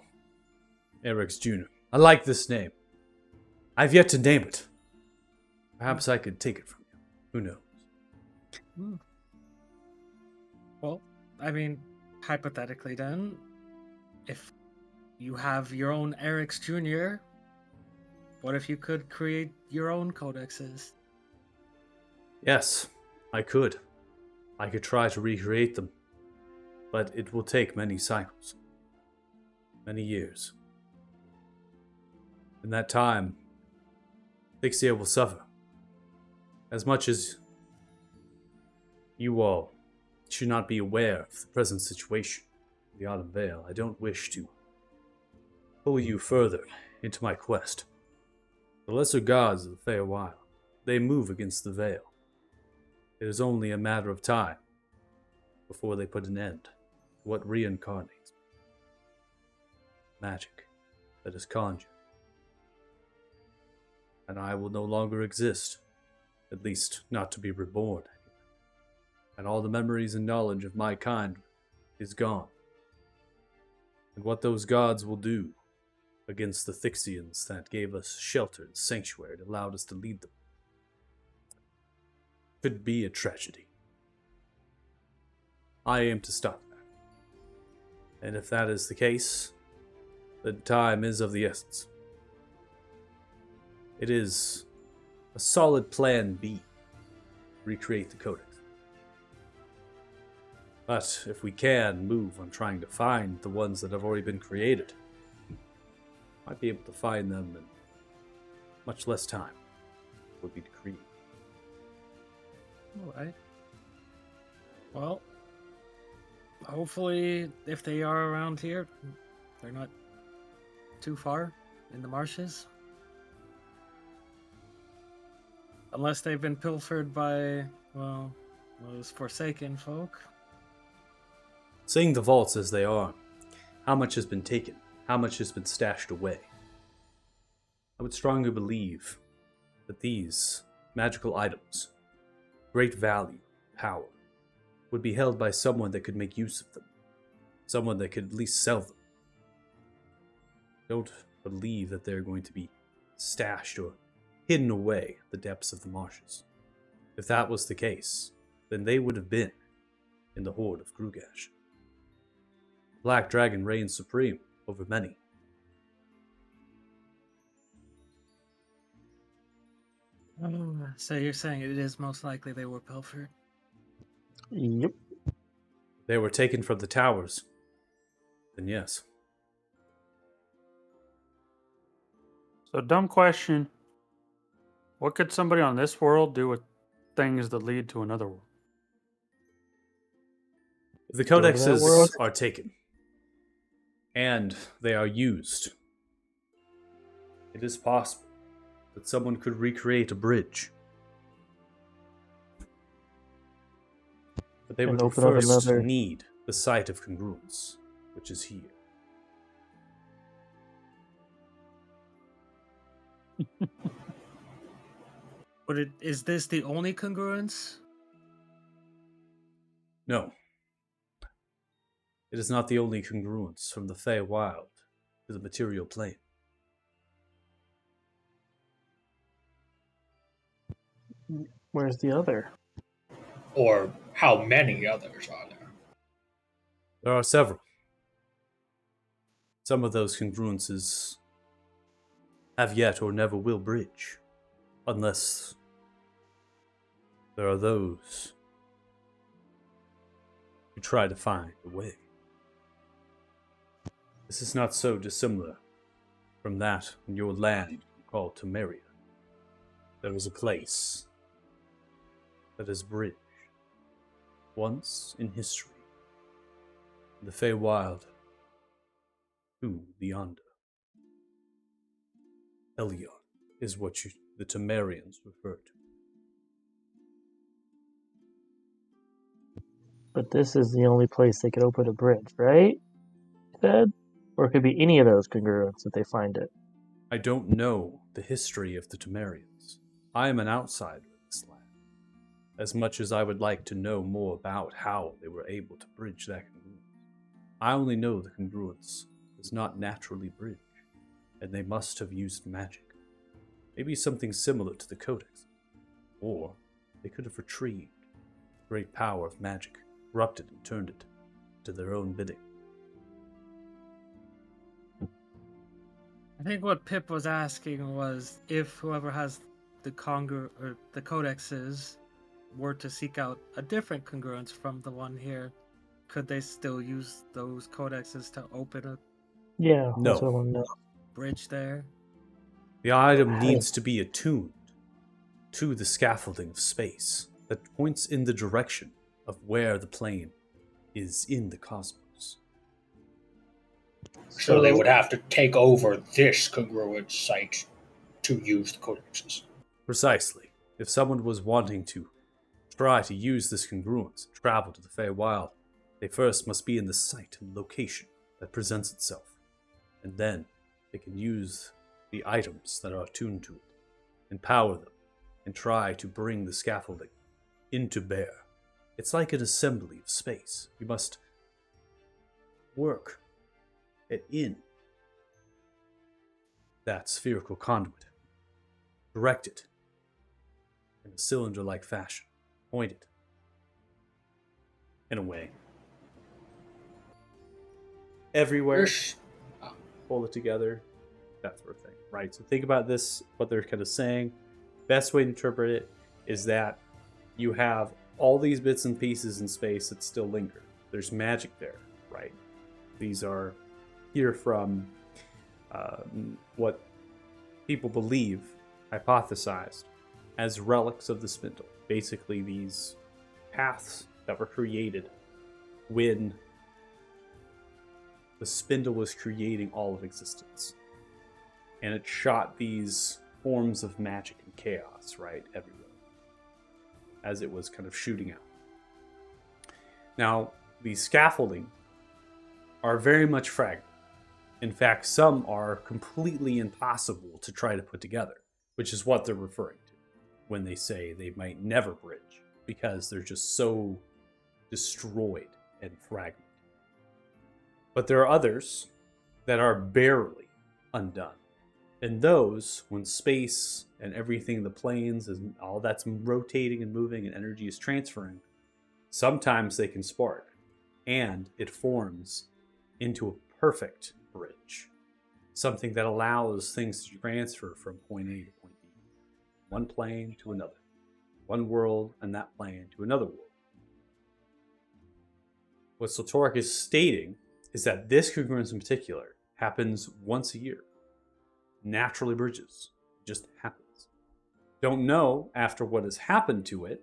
Eric's Jr. I like this name. I've yet to name it. Perhaps I could take it from you. Who knows? Well, I mean, hypothetically then, if you have your own Eric's Jr., what if you could create your own codexes? Yes, I could. I could try to recreate them. But it will take many cycles. Many years. In that time, Thixia will suffer. As much as you all should not be aware of the present situation in the Autumn Vale, I don't wish to pull you further into my quest. The lesser gods of the Feywild, they move against the Vale. It is only a matter of time before they put an end to what reincarnates. Magic that is conjured. And I will no longer exist, at least not to be reborn. And all the memories and knowledge of my kind is gone. And what those gods will do against the Thixians that gave us shelter and sanctuary and allowed us to lead them could be a tragedy. I aim to stop that. And if that is the case, then time is of the essence. It is a solid plan B to recreate the Codex. But if we can move on trying to find the ones that have already been created, might be able to find them in much less time would be decreed. Alright. Well, hopefully, if they are around here, they're not too far in the marshes. Unless they've been pilfered by, well, those Forsaken folk. Seeing the vaults as they are, how much has been taken, how much has been stashed away, I would strongly believe that these magical items, great value, power, would be held by someone that could make use of them, someone that could at least sell them. Don't believe that they're going to be stashed or hidden away at the depths of the marshes. If that was the case, then they would have been in the Horde of Grugash. Black Dragon reigns supreme over many. So you're saying it is most likely they were pilfered? Yep. They were taken from the towers. Then yes. So, dumb question. What could somebody on this world do with things that lead to another world? If the Go to that codexes world. are taken and they are used, it is possible that someone could recreate a bridge. But they And would open up first another- need the site of congruence, which is here. But is this the only congruence? No. It is not the only congruence from the Feywild to the material plane. Where's the other? Or how many others are there? There are several. Some of those congruences have yet or never will bridge, unless there are those who try to find a way. This is not so dissimilar from that in your land called Temeria. There is a place that is bridged once in history, the Feywild to the Yonder. Elion is what the Temerians refer to. But this is the only place they could open a bridge, right? Said? Or it could be any of those congruents if they find it. I don't know the history of the Temerians. I am an outsider of this land, as much as I would like to know more about how they were able to bridge that congruence. I only know the congruence does not naturally bridge, and they must have used magic. Maybe something similar to the Codex. Or they could have retrieved the great power of magic, corrupted and turned it to their own bidding. I think what Pip was asking was if whoever has the codexes were to seek out a different congruence from the one here, could they still use those codexes to open a Yeah, No. that's what I want to know. bridge there? The item needs to be attuned to the scaffolding of space that points in the direction of where the plane is in the cosmos. So they would have to take over this congruent site to use the codexes. Precisely. If someone was wanting to try to use this congruence and travel to the Feywild, they first must be in the site and location that presents itself. And then they can use the items that are attuned to it, empower them, and try to bring the scaffolding into bear. It's like an assembly of space. You must work it in that spherical conduit, direct it in a cylinder-like fashion, point it in a way. Everywhere, pull it together, that sort of thing, right? So think about this, what they're kind of saying. Best way to interpret it is that you have all these bits and pieces in space that still linger. There's magic there, right? These are here from what people believe, hypothesized, as relics of the spindle. Basically, these paths that were created when the spindle was creating all of existence. And it shot these forms of magic and chaos, right, everywhere, as it was kind of shooting out. Now, the scaffolding are very much fragmented. In fact, some are completely impossible to try to put together, which is what they're referring to when they say they might never bridge, because they're just so destroyed and fragmented. But there are others that are barely undone. And those, when space and everything, the planes, and all that's rotating and moving and energy is transferring, sometimes they can spark. And it forms into a perfect bridge. Something that allows things to transfer from point A to point B. one plane to another, one world and that plane to another world. What Sotorik is stating is that this congruence in particular happens once a year. Naturally bridges. It just happens. Don't know after what has happened to it,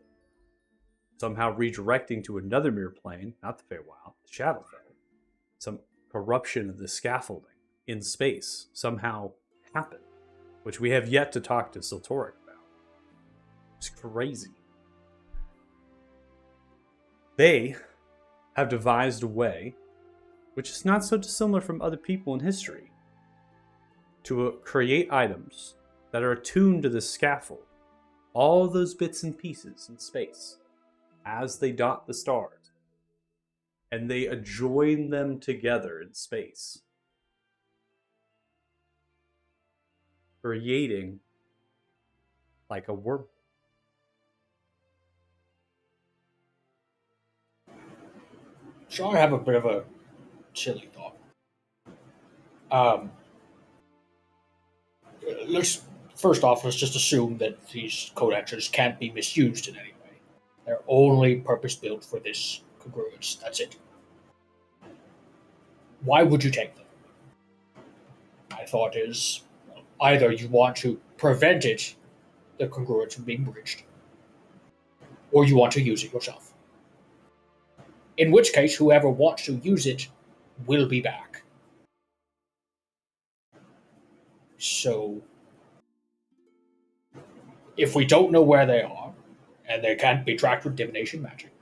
somehow redirecting to another mirror plane, not the Feywild, the Shadowfell, some corruption of the scaffolding in space somehow happened, which we have yet to talk to Sotorik about. It's crazy. They have devised a way, which is not so dissimilar from other people in history, to create items that are attuned to the scaffold, all those bits and pieces in space, as they dot the stars, and they join them together in space, creating like a worm. So I have a bit of a silly thought. Let's just assume that these codexes can't be misused in any way. They're only purpose built for this congruence. That's it. Why would you take them? My thought is, either you want to prevent it, the congruence from being breached, or you want to use it yourself. In which case, whoever wants to use it will be back. So, if we don't know where they are, and they can't be tracked with divination magic,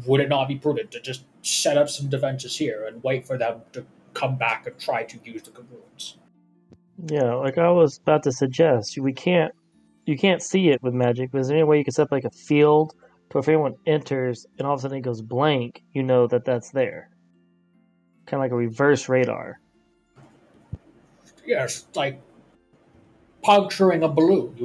would it not be prudent to just set up some defenses here and wait for them to come back and try to use the congruence? Yeah, like I was about to suggest, you can't see it with magic, but is there any way you can set up like a field to where if anyone enters and all of a sudden it goes blank, you know that that's there? Kind of like a reverse radar. Yes, like puncturing a balloon.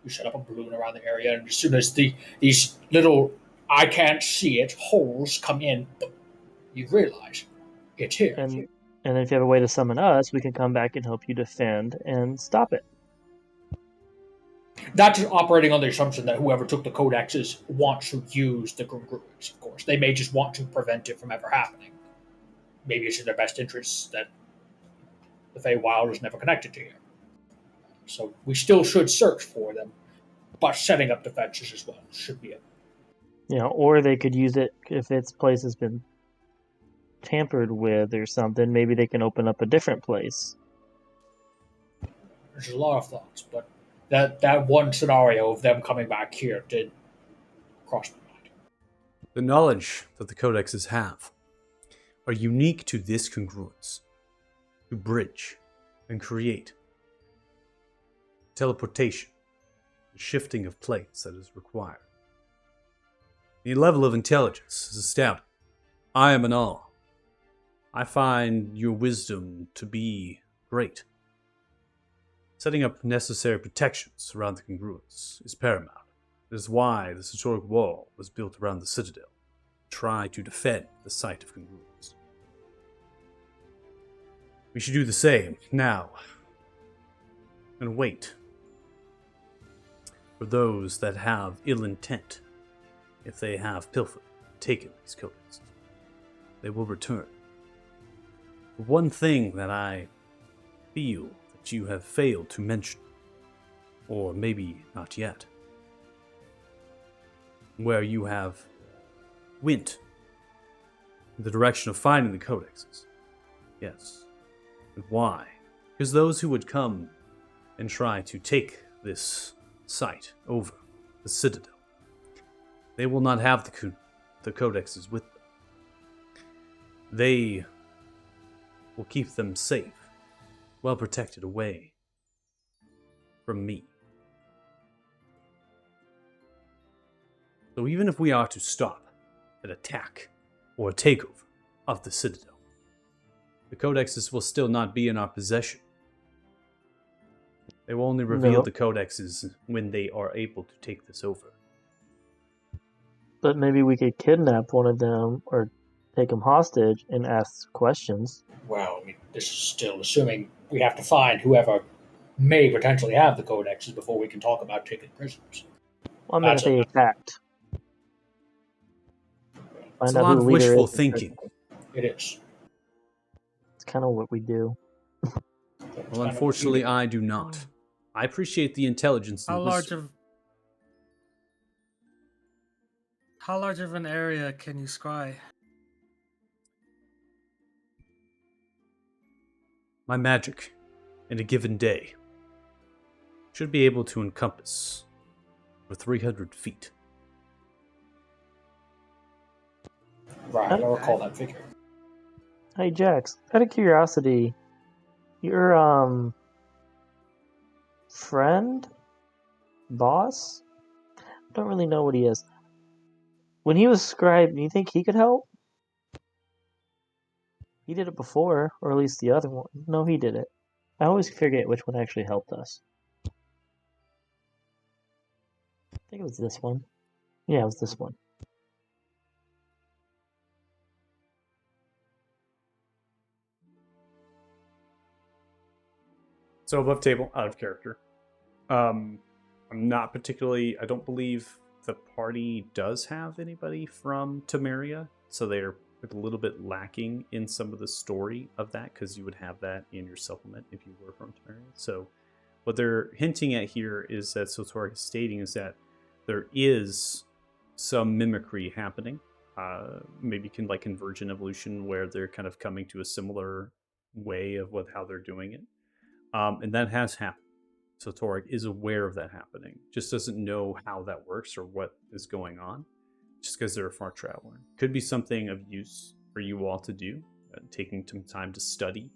You set up a balloon around the area, and as soon as these little I can't see it holes come in, you realize it's here. And then if you have a way to summon us, we can come back and help you defend and stop it. That's operating on the assumption that whoever took the codexes wants to use the congruence, of course. They may just want to prevent it from ever happening. Maybe it's in their best interests that the Feywild is never connected to here. So we still should search for them, but setting up defenses as well should be it. You know, or they could use it if its place has been tampered with or something. Maybe they can open up a different place. There's a lot of thoughts, but that one scenario of them coming back here did cross my mind. The knowledge that the codexes have are unique to this congruence, to bridge and create teleportation, the shifting of plates that is required. The level of intelligence is astounding. I am in awe. I find your wisdom to be great. Setting up necessary protections around the congruence is paramount. It is why the Sotorik Wall was built around the Citadel, to try to defend the site of congruence. We should do the same now, and wait for those that have ill intent. If they have pilfered, taken these codexes, they will return. One thing that I feel that you have failed to mention, or maybe not yet, where you have went in the direction of finding the codexes. Yes. And why? Because those who would come and try to take this site over, the Citadel, they will not have the codexes with them. They will keep them safe, well protected away from me. So even if we are to stop an attack or a takeover of the Citadel, the codexes will still not be in our possession. They will only reveal the codexes when they are able to take this over. But maybe we could kidnap one of them or take them hostage and ask questions. Well, I mean, this is still assuming we have to find whoever may potentially have the codexes before we can talk about taking prisoners. Well, I mean, That's if they a- attacked. It's Find a out lot who of the leader wishful is. thinking. It is. It's kind of what we do. It's Well, kind of what we unfortunately, do. I do not. I appreciate the intelligence. How and large wisdom. of an area can you scry? My magic, in a given day, should be able to encompass over 300 feet. Right, I don't recall that figure. Hey, Jax, out of curiosity, your friend, boss, don't really know what he is. When he was scribe, do you think he could help? He did it before, or at least the other one. No, he did it. I always forget which one actually helped us. I think it was this one. Yeah, it was this one. So above table, out of character. I'm not particularly. I don't believe the party does have anybody from Temeria, so they're a little bit lacking in some of the story of that, because you would have that in your supplement if you were from Temeria. So what they're hinting at here is that Sotoric is stating is that there is some mimicry happening. Maybe like Convergent Evolution, where they're kind of coming to a similar way of how they're doing it. And that has happened. So Torek is aware of that happening, just doesn't know how that works or what is going on, just because they're a far traveler. Could be something of use for you all to do, taking some time to study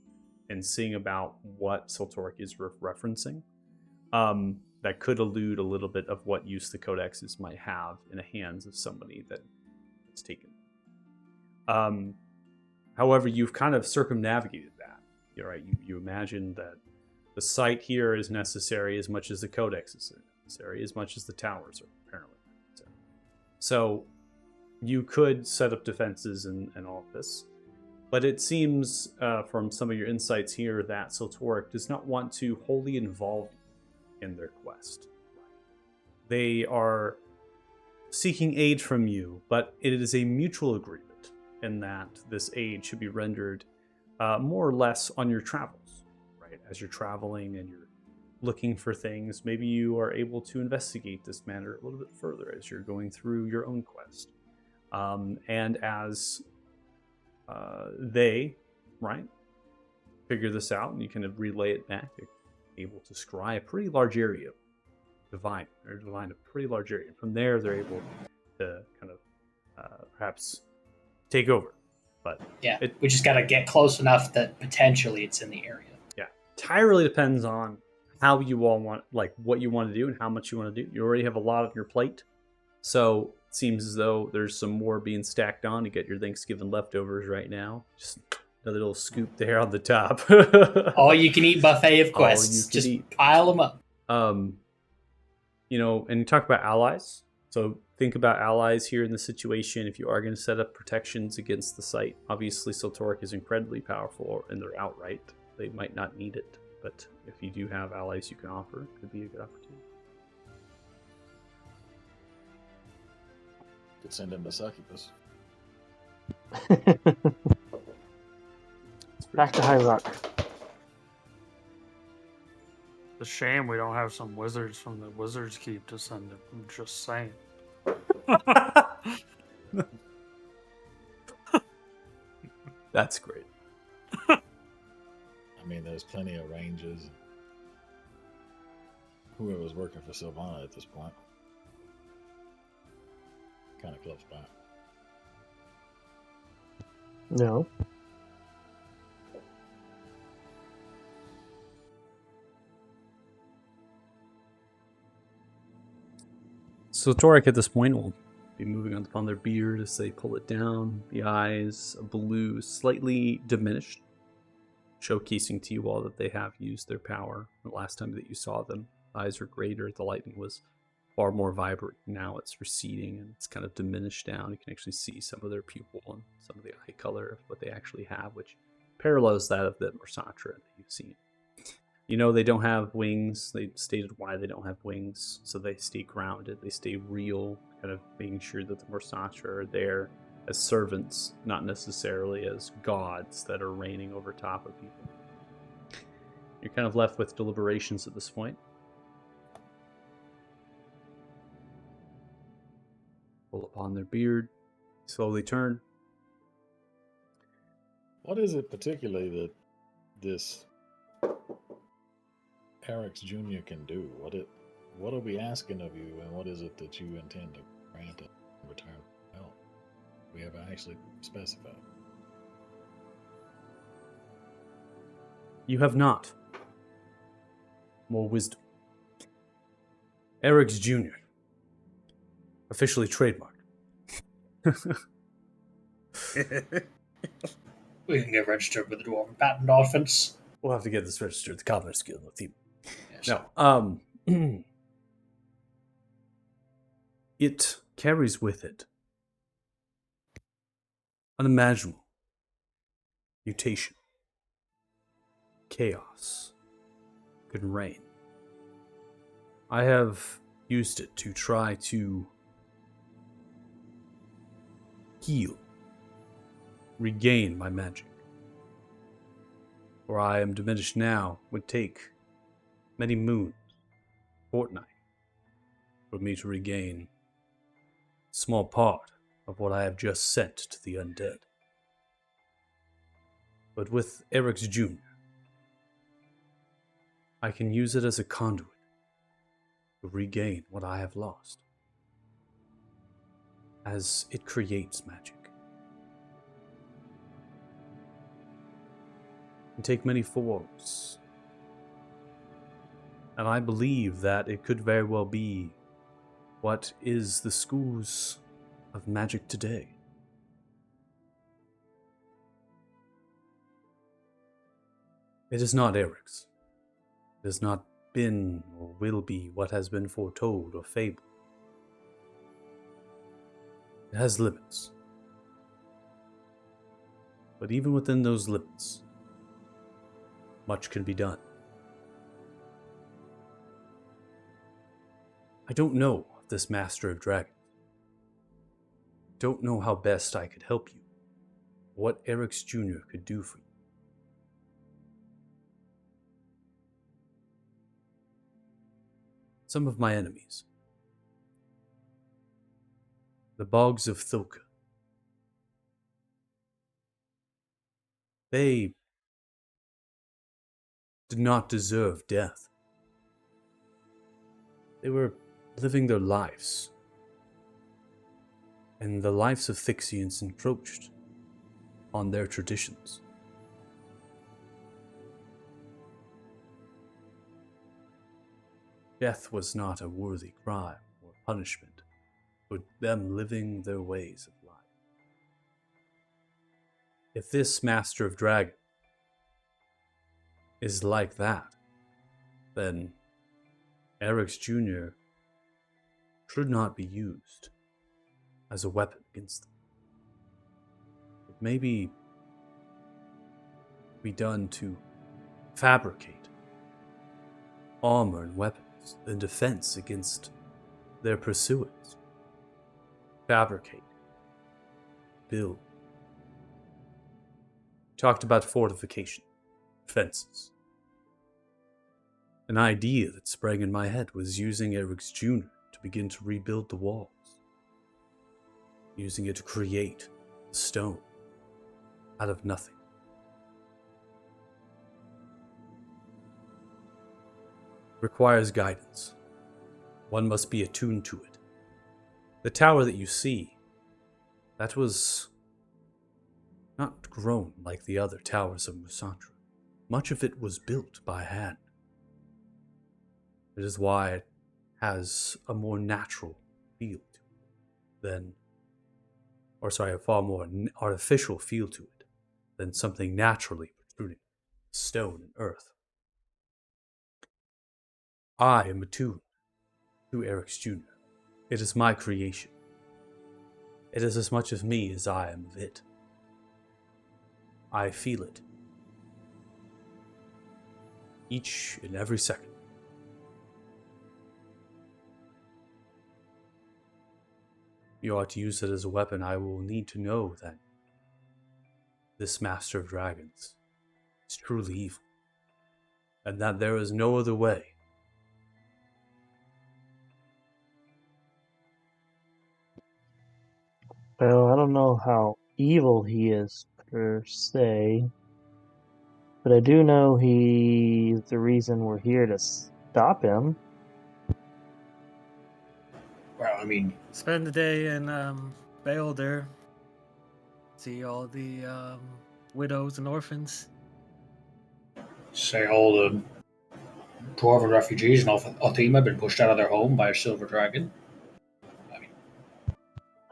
and seeing about what Soltoric is referencing. That could allude a little bit of what use the codexes might have in the hands of somebody that's taken. However, you've kind of circumnavigated that. You're right. You imagine that the site here is necessary as much as the codexes are necessary, as much as the towers are apparently necessary. So you could set up defenses and all of this. But it seems from some of your insights here that Soltoric does not want to wholly involve you in their quest. They are seeking aid from you, but it is a mutual agreement in that this aid should be rendered more or less on your travels. As you're traveling and you're looking for things, maybe you are able to investigate this matter a little bit further as you're going through your own quest. And as they, figure this out and you kind of relay it back, you're able to scry a pretty large area, divine a pretty large area. And from there, they're able to kind of perhaps take over. But yeah, we just got to get close enough that potentially it's in the area. Entirely depends on how you all want, what you want to do and how much you want to do. You already have a lot on your plate, so it seems as though there's some more being stacked on to get your Thanksgiving leftovers right now. Just another little scoop there on the top. All you can eat buffet of quests. Just pile them up. And you talk about allies. So think about allies here in the situation. If you are going to set up protections against the site, obviously Soltoric is incredibly powerful and they're outright. They might not need it, but if you do have allies you can offer, it could be a good opportunity. Could send him to Succubus. Back to High Rock. It's a shame we don't have some wizards from the Wizards Keep to send him. I'm just saying. That's great. I mean, there's plenty of ranges. Whoever's working for Sylvana at this point. Kind of close by. No. So Torek at this point will be moving upon their beard as they pull it down. The eyes, a blue, slightly diminished, showcasing to you all that they have used their power. The last time that you saw them, eyes were greater. The lightning was far more vibrant. Now it's receding and it's kind of diminished down. You can actually see some of their pupil and some of the eye color of what they actually have, which parallels that of the Morsatra that you've seen. You know they don't have wings. They stated why they don't have wings, so they stay grounded. They stay real, kind of making sure that the Mursatra are there as servants, not necessarily as gods that are reigning over top of people. You're kind of left with deliberations at this point. Pull upon their beard, slowly turn. What is it particularly that this Eric's Jr. can do? What are we asking of you, and what is it that you intend to grant in return for help? We haven't actually specified. You have not. More wisdom. Eric's Jr. Officially trademarked. We can get registered with the Dwarven Patent Office. We'll have to get this registered at the Commoners Guild of Theme. Yes. No. It carries with it unimaginable mutation, chaos, could reign. I have used it to try to heal, regain my magic. For I am diminished now, would take many moons, fortnight, for me to regain a small part of what I have just sent to the undead. But with Eric's Jr., I can use it as a conduit to regain what I have lost, as it creates magic. It can take many forms, and I believe that it could very well be what is the schools of magic today. It is not Eric's. It has not been or will be what has been foretold or fabled. It has limits. But even within those limits, much can be done. I don't know this Master of Dragons. Don't know how best I could help you. What Eric's Jr. could do for you. Some of my enemies. The Bogs of Thilka. They did not deserve death. They were living their lives, and the lives of Thixians encroached on their traditions. Death was not a worthy crime or punishment for them living their ways of life. If this Master of Dragon is like that, then Eric's Jr. should not be used as a weapon against them. It may be done to fabricate armor and weapons in defense against their pursuers. Fabricate. Build. Talked about fortification, fences. An idea that sprang in my head was using Eric's Jr. to begin to rebuild the walls. Using it to create stone out of nothing. Requires guidance. One must be attuned to it. The tower that you see, that was not grown like the other towers of Mursatra. Much of it was built by hand. It is why it has a more natural feel to it than, a far more artificial feel to it than something naturally protruding, stone and earth. I am attuned to Eric's Jr. It is my creation. It is as much of me as I am of it. I feel it. each and every second. If you are to use it as a weapon, I will need to know that this Master of Dragons is truly evil, and that there is no other way. Well, I don't know how evil he is per se, but I do know he's the reason we're here to stop him. Well, I mean, Spend the day in Beolder. See all the widows and orphans. say all the dwarven refugees in Althema have been pushed out of their home by a silver dragon.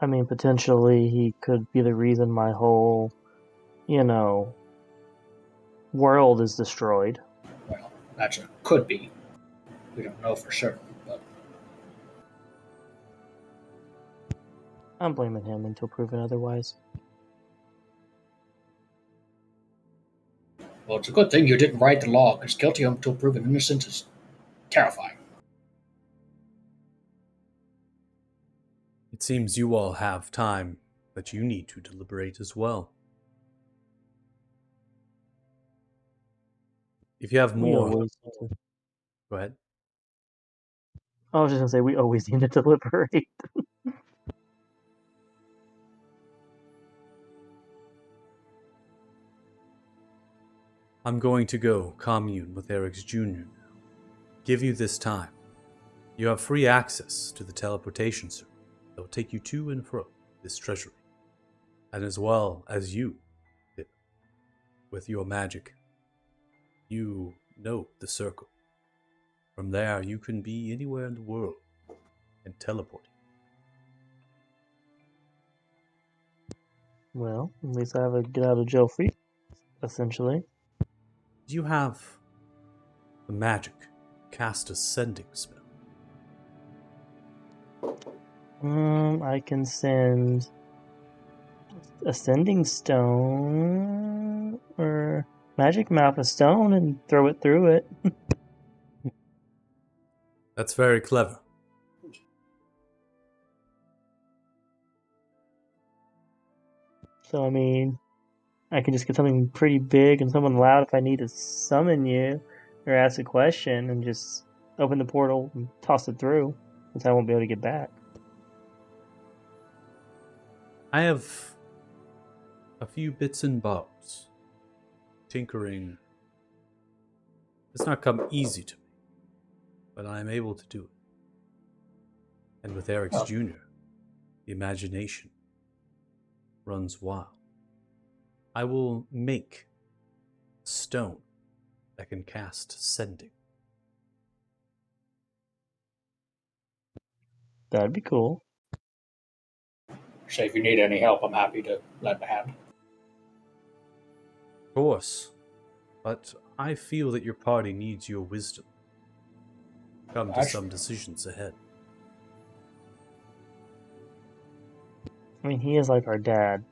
I mean, potentially he could be the reason my whole, world is destroyed. Well, that's a could be. We don't know for certain, but I'm blaming him until proven otherwise. well, it's a good thing you didn't write the law, because guilty until proven innocent is terrifying. It seems you all have time that you need to deliberate as well. If you have We more, always need to- go ahead. I was just gonna say we always need to deliberate. I'm going to go commune with Eric's Jr. now. Give you this time. You have free access to the teleportation circle that will take you to and from this treasury. And as well as you, with your magic, you know the circle. From there, you can be anywhere in the world and teleport. Well, at least I have a get out of jail free, essentially. Do you have the magic cast a sending spell? I can send a sending stone or magic map a stone and throw it through it. That's very clever. So I mean, I can just get something pretty big and someone loud if I need to summon you or ask a question and just open the portal and toss it through, since I won't be able to get back. I have a few bits and bobs. Tinkering does not come easy to me, but I am able to do it. And with Eric's Jr., the imagination runs wild. I will make a stone that can cast sending. That'd be cool. Say if you need any help, I'm happy to lend a hand. Of course, but I feel that your party needs your wisdom. Come to some decisions ahead. I mean, he is like our dad.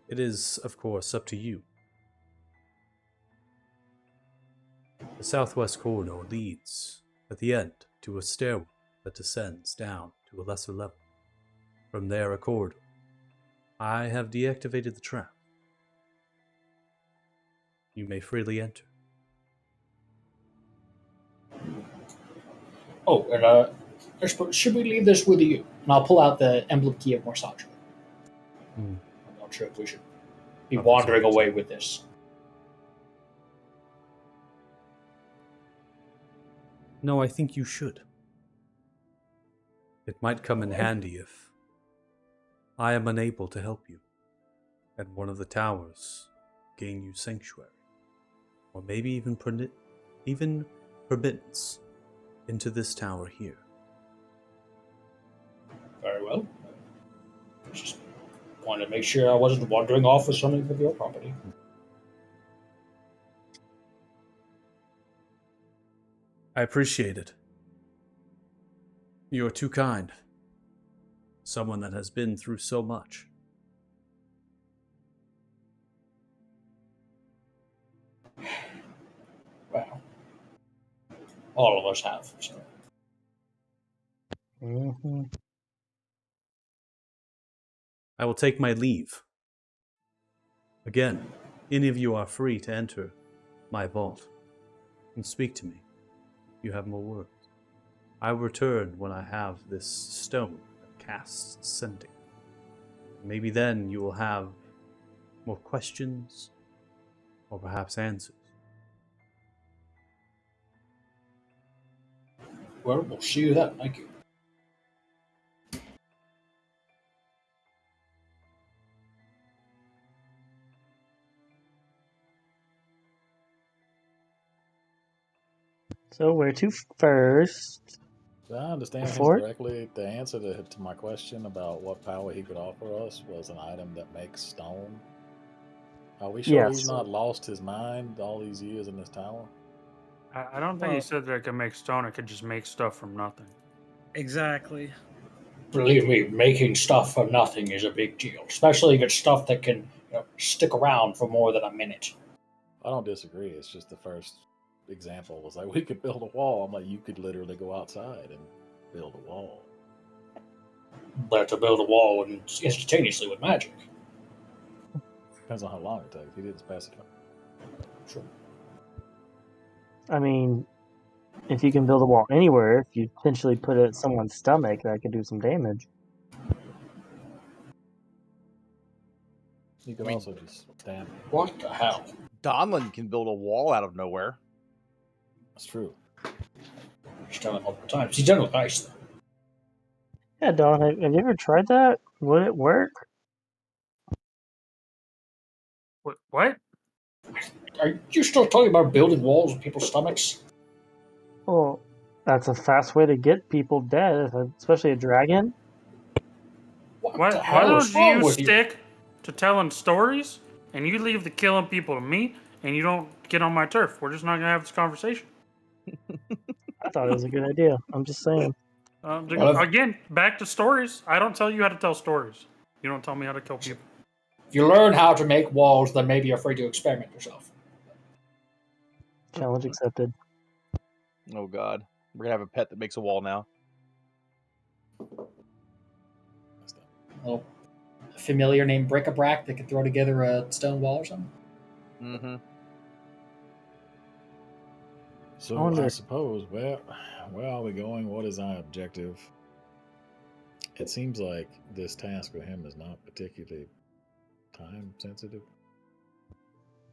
It is, of course, up to you. The southwest corridor leads, at the end, to a stairwell that descends down to a lesser level. From there, a corridor. I have deactivated the trap. You may freely enter. Oh, and should we leave this with you? And I'll pull out the emblem key of Morsatra. I'm not sure if we should be wandering away with this. No, I think you should. It might come in handy if I am unable to help you, and one of the towers gain you sanctuary, or maybe even permittance into this tower here. Very well. Just wanted to make sure I wasn't wandering off with something of your property. I appreciate it. You're too kind. Someone that has been through so much. All of us have. So. Hmm. I will take my leave. Again, any of you are free to enter my vault and speak to me if you have more words. I will return when I have this stone that casts sending. Maybe then you will have more questions or perhaps answers. Well, we'll see you then. Thank you. So where to first? Do I understand him Before? correctly? The answer to my question about what power he could offer us was an item that makes stone. Are we sure he's Yes. not lost his mind all these years in this tower? I don't think he Well- said that it could make stone. It could just make stuff from nothing. Exactly. Believe me, making stuff for nothing is a big deal, especially if it's stuff that can stick around for more than a minute. I don't disagree. It's just the first example was like we could build a wall. I'm like, you could literally go outside and build a wall. But to build a wall instantaneously with magic. Depends on how long it takes. He didn't specify. Sure. I mean, if you can build a wall anywhere, if you potentially put it at someone's stomach, that could do some damage. You could I mean- also just stamp. What the hell? Donlin can build a wall out of nowhere. That's true. He's done it multiple times. He's done it with ice, though. Yeah, Don, have you ever tried that? Would it work? What? Are you still talking about building walls with people's stomachs? Well, that's a fast way to get people dead, especially a dragon. What Why the hell don't is wrong you with you? stick to telling stories and you leave the killing people to me and you don't get on my turf? We're just not gonna have this conversation. I thought it was a good idea. I'm just saying. Well, Again, back to stories. I don't tell you how to tell stories. You don't tell me how to kill people. If you learn how to make walls, then maybe you're free to experiment yourself. Challenge accepted. Oh God, we're gonna have a pet that makes a wall now. Well, a familiar named Bric-a-Brac that can throw together a stone wall or something. Mm-hmm. So I wonder- I suppose where are we going? What is our objective? It seems like this task for him is not particularly time sensitive.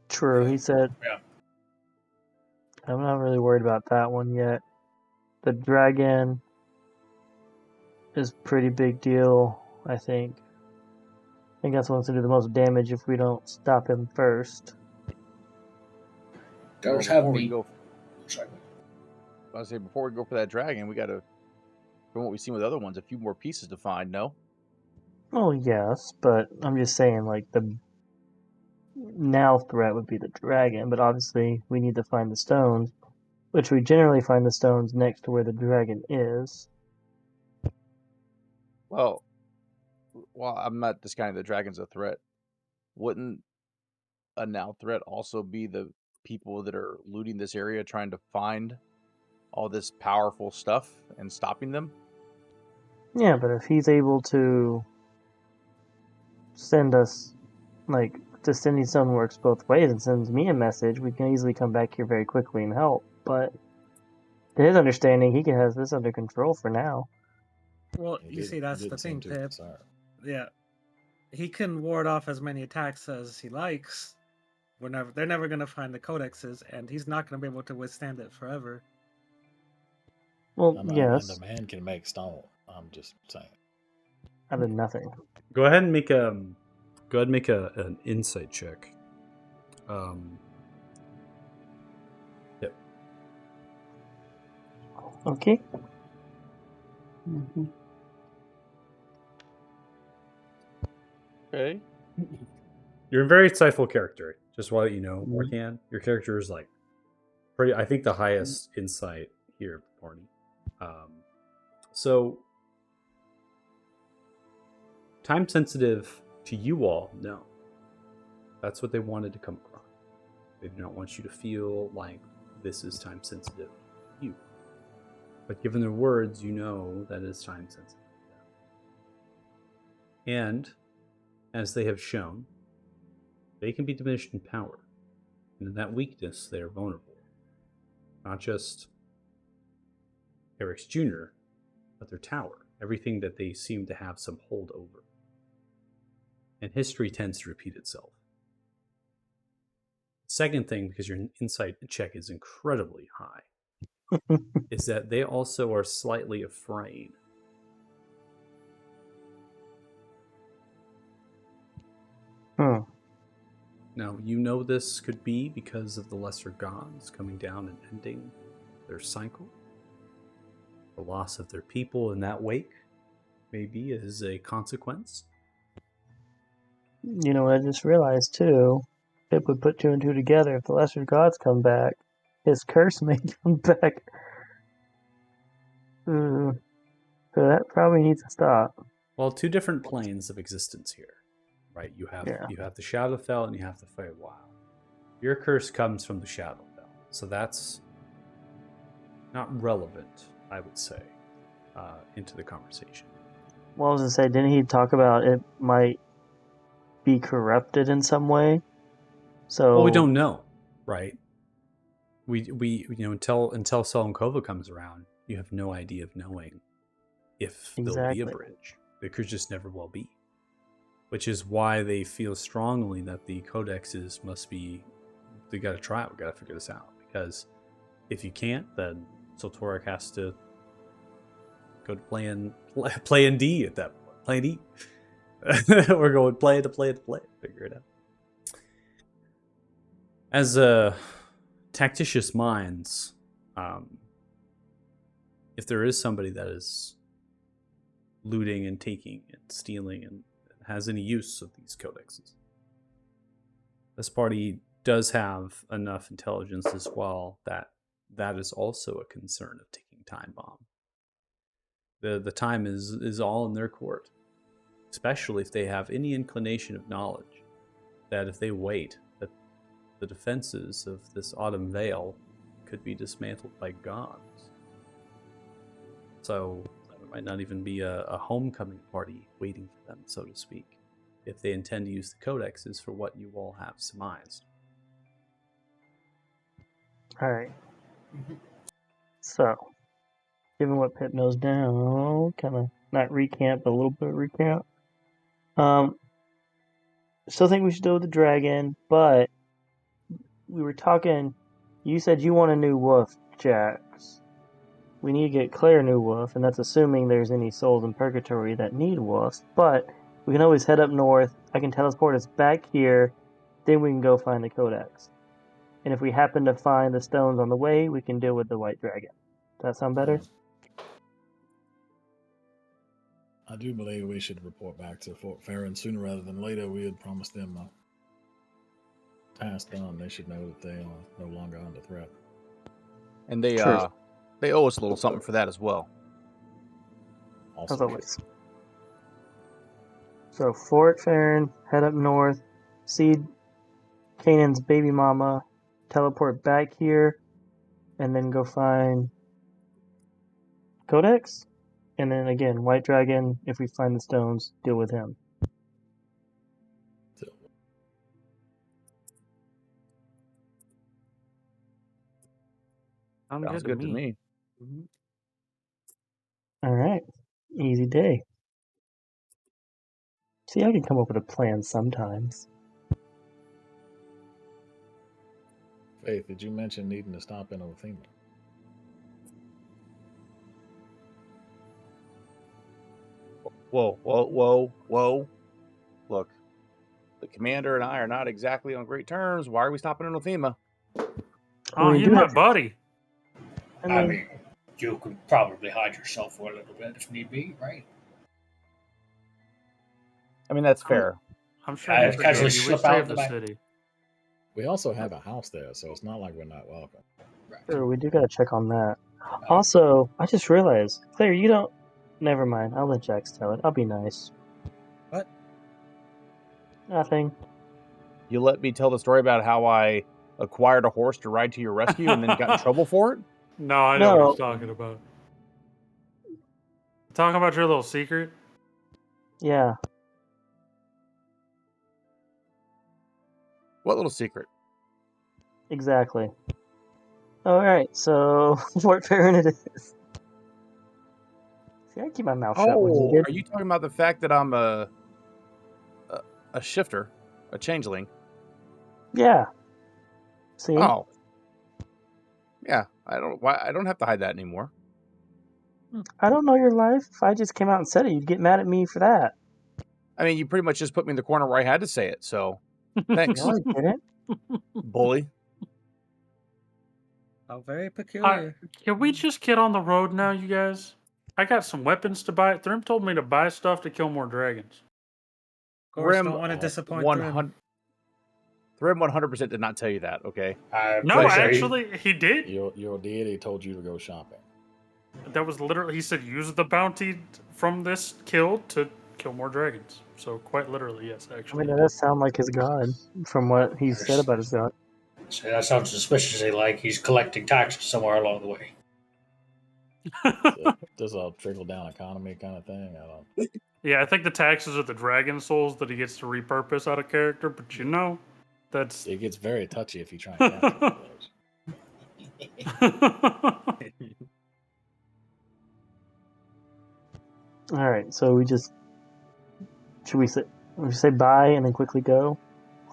True, he said. Yeah. I'm not really worried about that one yet. The dragon is a pretty big deal, I think. I think that's what's going to do the most damage if we don't stop him first. Does have before me. we go, Sorry. I was say before we go for that dragon, we got to, from what we've seen with other ones, a few more pieces to find. No. Oh, yes, but I'm just saying, like, the now threat would be the dragon, but obviously we need to find the stones, which we generally find the stones next to where the dragon is. Well, I'm not discounting the dragon's a threat. Wouldn't a now threat also be the people that are looting this area, trying to find all this powerful stuff and stopping them? Yeah, but if he's able to send us, like, the sending stone works both ways and sends me a message, we can easily come back here very quickly and help. But to his understanding, he has this under control for now. Well, He you see, that's the didn't thing, seem too Pip. concerned. Yeah, he can ward off as many attacks as he likes. They're never gonna find the codexes, and he's not gonna be able to withstand it forever. Well, And yes, the man can make stone. I'm just saying. out of nothing. Go ahead and make an insight check. Yep. Okay. Mhm. Okay. You're a very insightful character. Just to let you know, Mhm. Orcan, your character is like pretty. I think the highest insight here, Barney. So time sensitive to you all, no. That's what they wanted to come across. They do not want you to feel like this is time sensitive to you. But given their words, you know that it's time sensitive. And, as they have shown, they can be diminished in power. And in that weakness, they are vulnerable. Not just Eric's Jr., but their tower. Everything that they seem to have some hold over. And history tends to repeat itself. Second thing, because your insight check is incredibly high, is that they also are slightly afraid. Now, you know this could be because of the lesser gods coming down and ending their cycle. The loss of their people in that wake, maybe, is a consequence. You know, I just realized too, Pip would put two and two together. If the lesser gods come back, his curse may come back. So that probably needs to stop. Well, two different planes of existence here, right? You have the Shadowfell and you have the Feywild. Your curse comes from the Shadowfell, so that's not relevant, I would say, into the conversation. Well, I was gonna say, didn't he talk about it might be corrupted in some way? So Well, we don't know, right? We until Selenkova comes around, you have no idea of knowing if there'll be a bridge. There could just never well be. Which is why they feel strongly that the codexes must be. They got to try it. We got to figure this out, because if you can't, then Soltoric has to go to plan D at that point. Plan D. We're going play to play. Figure it out. As tactitious minds, if there is somebody that is looting and taking and stealing and has any use of these codexes, this party does have enough intelligence as well that is also a concern of taking Time Bomb. The time is all in their court, especially if they have any inclination of knowledge that if they wait, that the defenses of this Autumn Vale could be dismantled by gods. So there might not even be a homecoming party waiting for them, so to speak, if they intend to use the codexes for what you all have surmised. Alright. So, given what Pip knows now, kind of not recant, but a little bit recant. Still think we should do with the dragon, but we were talking. You said you want a new wolf, Jax. We need to get Claire a new wolf, and that's assuming there's any souls in purgatory that need wolves. But we can always head up north. I can teleport us back here, then we can go find the codex. And if we happen to find the stones on the way, we can deal with the white dragon. Does that sound better? I do believe we should report back to Fort Farron sooner rather than later. We had promised them a task done. They should know that they are no longer under threat. And they owe us a little something for that as well. As always. So Fort Farron, head up north, see Kanan's baby mama, teleport back here, and then go find Codex. And then again, White Dragon, if we find the stones, deal with him. Sounds good to me. Mm-hmm. Alright. Easy day. See, I can come up with a plan sometimes. Faith, did you mention needing to stop in Othema? Whoa. Look, the commander and I are not exactly on great terms. Why are we stopping in Othema? Oh, he's my buddy. I mean, you could probably hide yourself for a little bit if need be, right? I mean, that's fair. I'm sure he's casually you slip stay out at the the back. city. We also have a house there, so it's not like we're not welcome. Sure, we do gotta check on that. Also, I just realized, Claire, you don't... Never mind, I'll let Jax tell it. I'll be nice. What? Nothing. You let me tell the story about how I acquired a horse to ride to your rescue and then got in trouble for it? No, I know what he's talking about. Talking about your little secret. Yeah. What little secret? Exactly. All right, so Fort Farron it is. See, I keep my mouth shut when you Are you talking about the fact that I'm a shifter, a changeling? Yeah. See? Oh, yeah. I don't have to hide that anymore. I don't know your life. If I just came out and said it, you'd get mad at me for that. I mean, you pretty much just put me in the corner where I had to say it. So, thanks, No, I didn't. bully. How very peculiar. Can we just get on the road now, you guys? I got some weapons to buy. Thrym told me to buy stuff to kill more dragons. Of course, Grim, don't want to disappoint 100. Thrym 100% did not tell you that. Okay. No, Pretty sure actually, he did. Your deity told you to go shopping. That was literally, he said, use the bounty from this kill to kill more dragons. So, quite literally, yes, I actually. mean, that does sound like his god from what he said about his god. So that sounds suspiciously like he's collecting taxes somewhere along the way. This is a trickle down economy kind of thing. I don't. Yeah, I think the taxes are the dragon souls that he gets to repurpose out of character, but you know, that's. It gets very touchy if you try and capture those. All right, so should we say bye and then quickly go,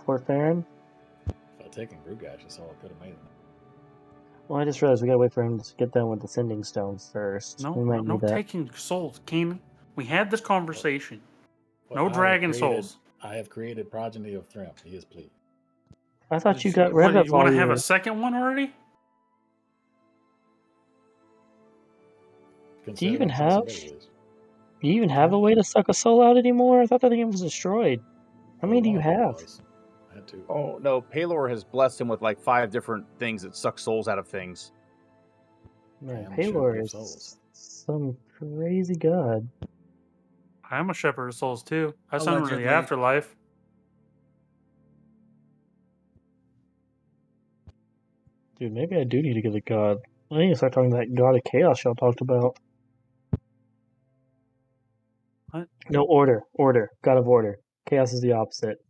Fort Farron? If I'd taken Grugash, that's all I could have made him. Well, I just realized we gotta wait for him to get done with the sending stones first. We might No need that. taking souls, Keenan. We had this conversation. But No I have dragon created- souls. I have created progeny of Thrym. He is pleased. I thought you got rid What, of you want all to have your. a second one already? Do you even Consider have? possibilities. Do you even have a way to suck a soul out anymore? I thought that thing was destroyed. How many do you One of them have? was. I had two. Oh no, Palor has blessed him with like 5 different things that suck souls out of things. Man, am a shepherd Palor of is souls. some crazy god. I'm a shepherd of souls too. I sent him to the Allegedly. afterlife. Dude, maybe I do need to get a god. I need to start talking to that god of chaos y'all talked about. What? No, order. God of order. Chaos is the opposite.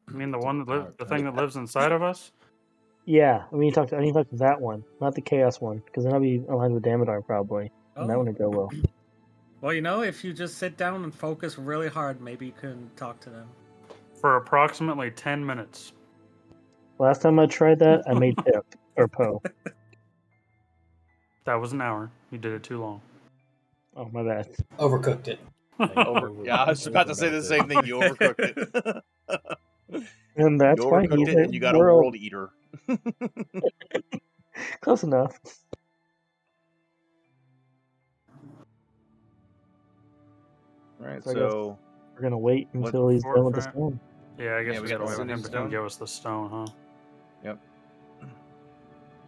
I mean, the thing that lives inside of us. Yeah, I need to talk to that one, not the chaos one, because then I'll be aligned with Damodar probably, and that Oh. wouldn't go well. Well, you know, if you just sit down and focus really hard, maybe you can talk to them. For approximately 10 minutes. Last time I tried that, I made Pip or Poe. That was an hour. You did it too long. Oh, my bad. Overcooked it. Yeah, I was about to say the same thing. You overcooked it. And that's You why overcooked he's it, and you got a world world eater. close enough. Right, So I guess so we're gonna wait What- until he's done with the Fort stone. Yeah, I guess Yeah, we we gotta got wait the on him to sending come stone. give us the stone, huh?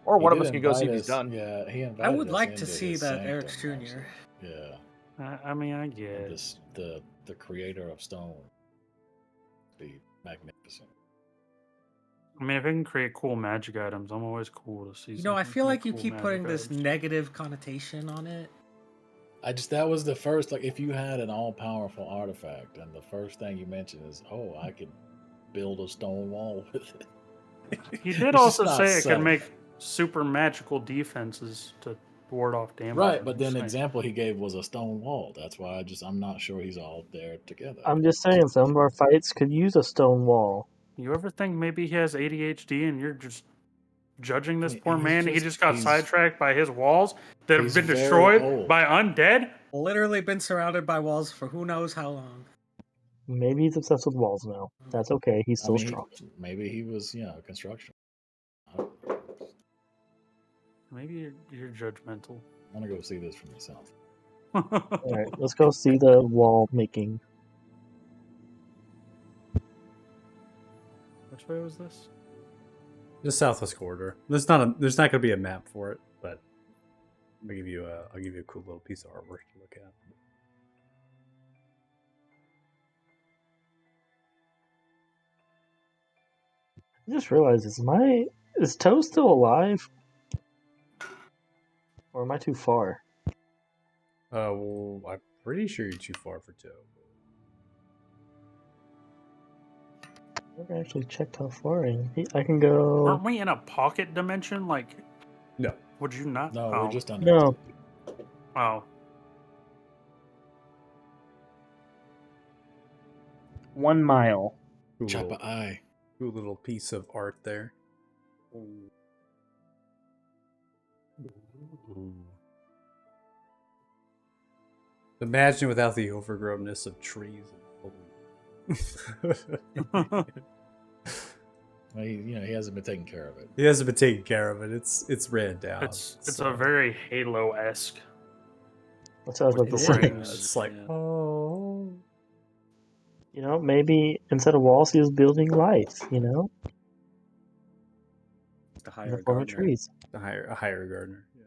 or He one of did us can go see if invite he's us- done. Yeah, he invited I would us like to into see his that Eric sanctum, Jr. actually. Yeah, I mean, I get it. this the creator of stone. Be magnificent. I mean, if I can create cool magic items, I'm always cool to see. You know, I something feel make like you cool keep magic putting this items. negative connotation on it. That was the first, like, if you had an all powerful artifact and the first thing you mention is, oh, I could build a stone wall with it. He did It's also just not say it could selling. make super magical defenses to ward off damage. Right, but then I'm the saying. example he gave was a stone wall. That's why I'm not sure he's all there together. I'm just saying, some of our fights could use a stone wall. You ever think maybe he has ADHD and you're just judging this I mean, poor he's man? He just- just got he's- sidetracked by his walls that have he's been very destroyed old. by undead? Literally been surrounded by walls for who knows how long. Maybe he's obsessed with walls now. That's okay. He's I still mean, strong. maybe he was, construction. I Maybe you're judgmental. want to go see this for myself. All right, let's go see the wall making. Which way was this? The Southwest Corridor. There's not going to be a map for it, but I'll give you a cool little piece of artwork to look at. I just realized, is Toe still alive? Or am I too far? Well, I'm pretty sure you're too far for Toe. I never actually checked how far in. I can go. Aren't we in a pocket dimension? Like, No. would you not? No, oh. we're just under. No. Oh. 1 mile. Cool Chopper little, eye. cool little piece of art there. Imagine without the overgrownness of trees. Well, he hasn't been taking care of it. He hasn't been taking care of it. It's ran down. It's a very Halo-esque. That's what I was about to The say. rings. It's like, Yeah. oh. You know, maybe instead of walls, he was building life. You know, The in higher the form of gardener. trees. A higher gardener. Yeah.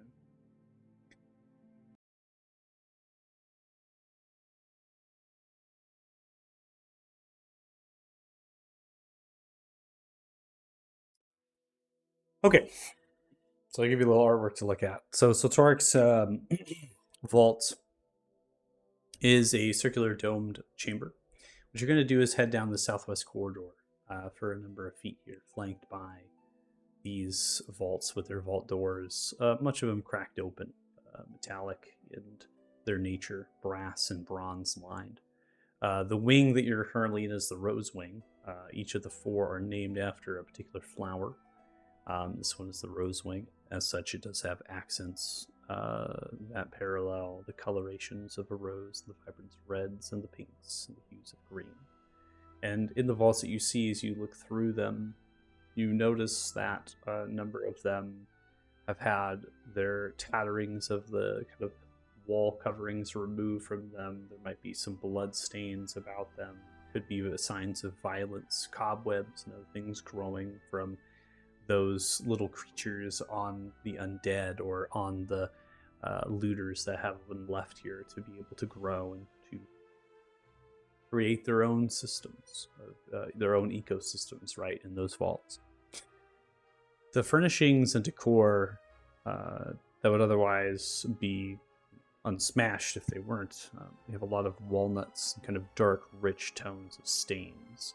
Okay. So I'll give you a little artwork to look at. So Torik's vault is a circular domed chamber. What you're going to do is head down the southwest corridor for a number of feet here, flanked by these vaults with their vault doors, much of them cracked open, metallic in their nature, brass and bronze lined. The wing that you're currently in is the Rose Wing. Each of the four are named after a particular flower. This one is the Rose Wing. As such, it does have accents that parallel the colorations of a rose, the vibrant reds and the pinks and the hues of green. And in the vaults that you see as you look through them, you notice that a number of them have had their tatterings of the kind of wall coverings removed from them. There might be some blood stains about them. Could be signs of violence, cobwebs, and other things growing from those little creatures on the undead or on the looters that have been left here to be able to grow and to create their own systems, their own ecosystems, right, in those vaults. The furnishings and decor that would otherwise be unsmashed if they weren't, they have a lot of walnuts and kind of dark, rich tones of stains.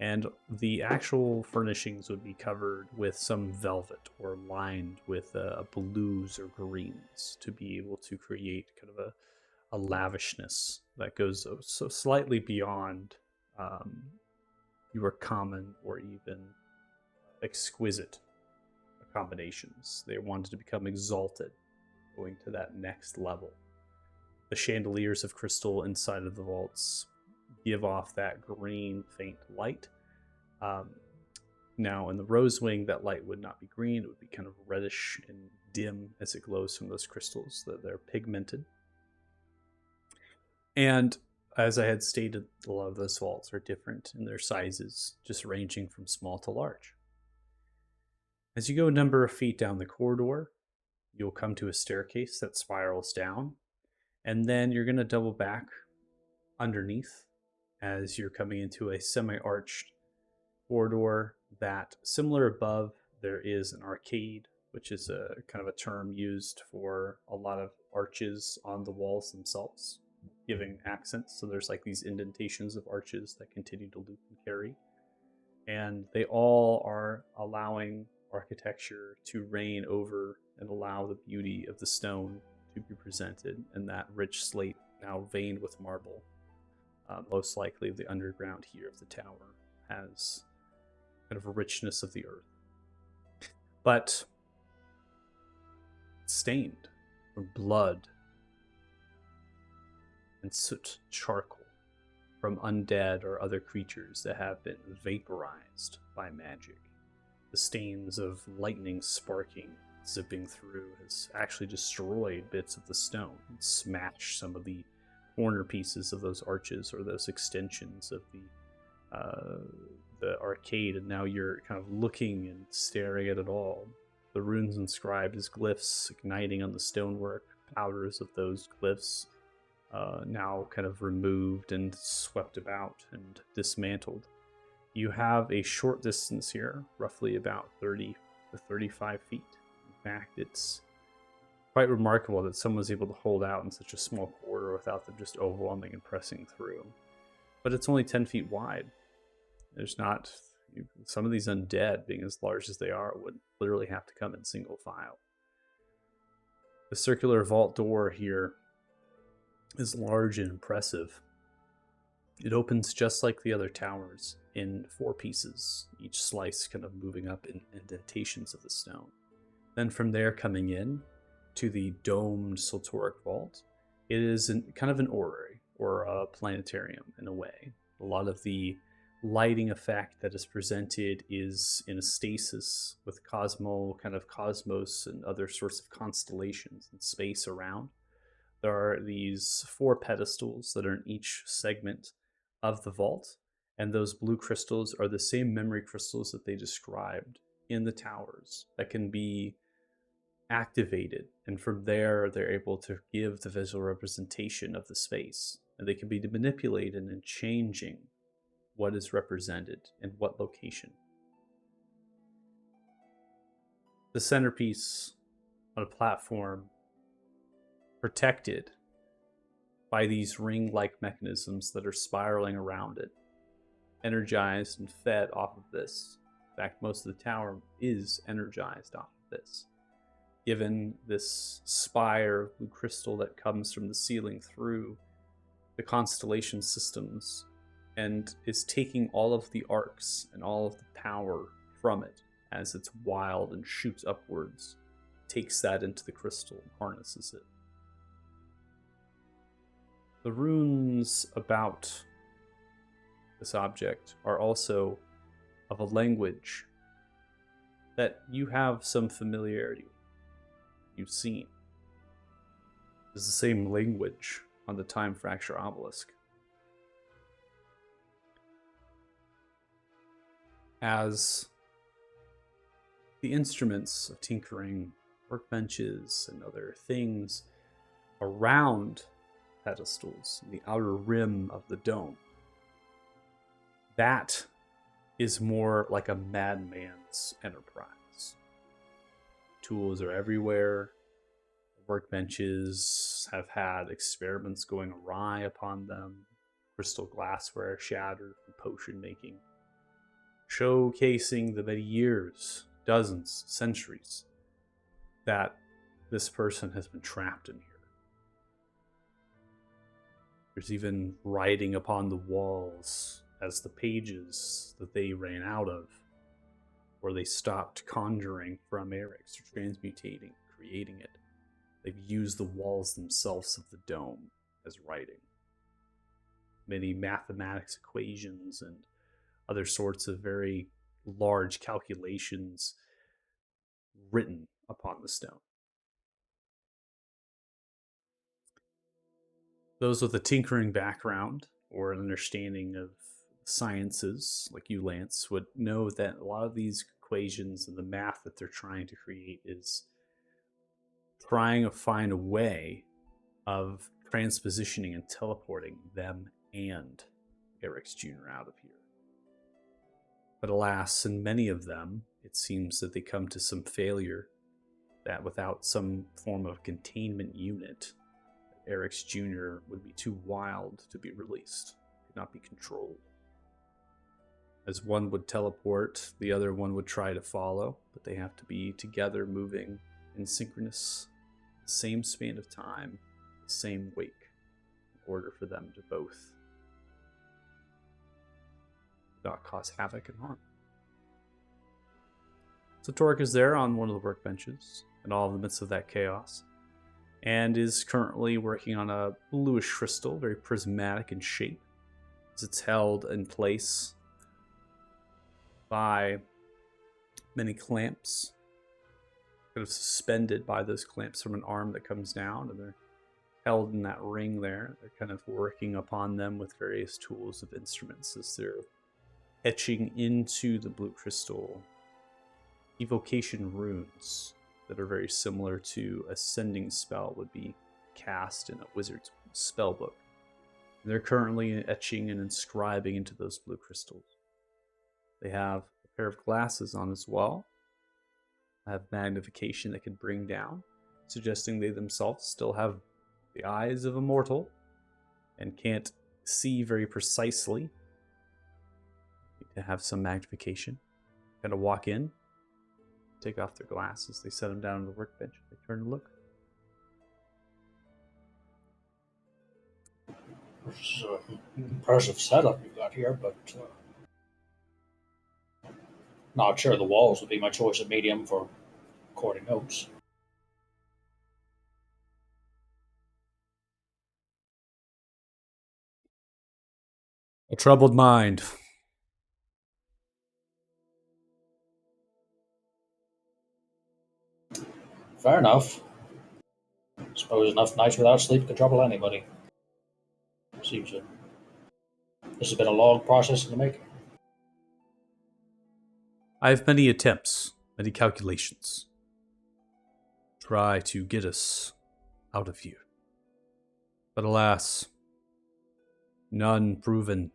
And the actual furnishings would be covered with some velvet or lined with blues or greens to be able to create kind of a lavishness that goes so slightly beyond your common or even exquisite combinations. They wanted to become exalted, going to that next level. The chandeliers of crystal inside of the vaults give off that green faint light. Now in the Rose Wing, that light would not be green. It would be kind of reddish and dim as it glows from those crystals. That they're pigmented. And as I had stated, a lot of those vaults are different in their sizes, just ranging from small to large. As you go a number of feet down the corridor, you'll come to a staircase that spirals down, and then you're going to double back underneath as you're coming into a semi-arched corridor that, similar above, there is an arcade, which is a kind of a term used for a lot of arches on the walls themselves, giving accents. So there's like these indentations of arches that continue to loop and carry. And they all are allowing architecture to reign over and allow the beauty of the stone to be presented in that rich slate now veined with marble. Most likely the underground here of the tower has kind of a richness of the earth. But stained from blood and soot charcoal from undead or other creatures that have been vaporized by magic. The stains of lightning sparking, zipping through, has actually destroyed bits of the stone and smashed some of the corner pieces of those arches or those extensions of the arcade, and now you're kind of looking and staring at it all. The runes inscribed as glyphs igniting on the stonework, powders of those glyphs now kind of removed and swept about and dismantled. You have a short distance here, roughly about 30 to 35 feet. In fact, it's quite remarkable that someone was able to hold out in such a small corridor without them just overwhelming and pressing through. But it's only 10 feet wide. There's not... Some of these undead, being as large as they are, would literally have to come in single file. The circular vault door here is large and impressive. It opens just like the other towers in 4 pieces, each slice kind of moving up in indentations of the stone. Then from there coming in to the domed Soltoric vault, it is kind of an orrery or a planetarium in a way. A lot of the lighting effect that is presented is in a stasis with cosmos and other sorts of constellations and space around. There are these 4 pedestals that are in each segment of the vault, and those blue crystals are the same memory crystals that they described in the towers that can be activated, and from there they're able to give the visual representation of the space, and they can be manipulated in changing what is represented and what location. The centerpiece on a platform protected by these ring-like mechanisms that are spiraling around it, energized and fed off of this. In fact, most of the tower is energized off of this. Given this spire of blue crystal that comes from the ceiling through the constellation systems and is taking all of the arcs and all of the power from it as it's wild and shoots upwards, takes that into the crystal and harnesses it. The runes about this object are also of a language that you have some familiarity with. You've seen. It's the same language on the Time Fracture obelisk. As the instruments of tinkering, workbenches, and other things around pedestals, the outer rim of the dome, that is more like a madman's enterprise. Tools are everywhere. Workbenches have had experiments going awry upon them. Crystal glassware shattered from potion making. Showcasing the many years, dozens, centuries that this person has been trapped in here. There's even writing upon the walls as the pages that they ran out of, or they stopped conjuring from Eric's, or transmutating, creating it. They've used the walls themselves of the dome as writing. Many mathematics equations and other sorts of very large calculations written upon the stone. Those with a tinkering background or an understanding of sciences, like you, Lance, would know that a lot of these equations and the math that they're trying to create is trying to find a way of transpositioning and teleporting them and Eric's Jr. out of here. But alas, in many of them, it seems that they come to some failure, that without some form of containment unit, Eric's Jr. would be too wild to be released, could not be controlled. As one would teleport, the other one would try to follow, but they have to be together, moving in synchronous, the same span of time, the same wake, in order for them to both not cause havoc and harm. So Torek is there on one of the workbenches in all of the midst of that chaos, and is currently working on a bluish crystal, very prismatic in shape, as it's held in place by many clamps, kind of suspended by those clamps from an arm that comes down, and they're held in that ring there. They're kind of working upon them with various tools of instruments as they're etching into the blue crystal evocation runes that are very similar to a sending spell would be cast in a wizard's spell book. And they're currently etching and inscribing into those blue crystals. They have a pair of glasses on as well. Have magnification that can bring down. suggesting they themselves still have the eyes of a mortal and can't see very precisely. Need to have some magnification. Kind of walk in, take off their glasses. They set them down on the workbench. They turn and look. It's an impressive setup you've got here, but not sure the walls would be my choice of medium for recording notes. A troubled mind. Fair enough. Suppose enough nights without sleep could trouble anybody. Seems that this has been a long process in the making. I have many attempts, many calculations. Try to get us out of here. But alas, none proven.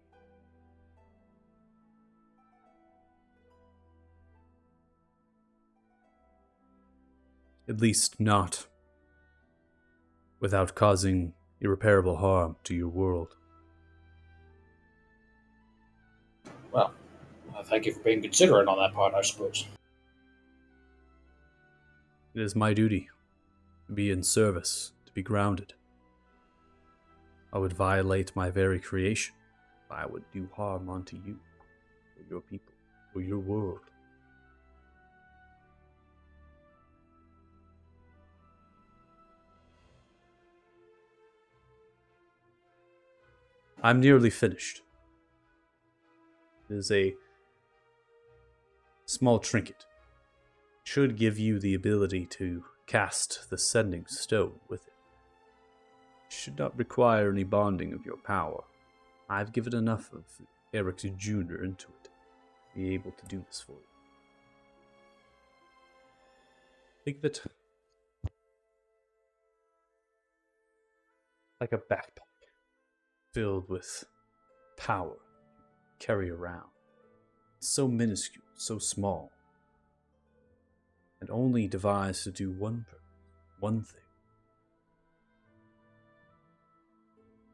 At least not without causing irreparable harm to your world. Well, thank you for being considerate on that part, I suppose. It is my duty to be in service, to be grounded. I would violate my very creation if I would do harm unto you, or your people, or your world. I'm nearly finished. It is a small trinket. It should give you the ability to cast the sending stone with it. It should not require any bonding of your power. I've given enough of Eric Jr. into it to be able to do this for you. Think of it like a backpack filled with power you carry around. So minuscule, so small, and only devised to do one purpose, one thing.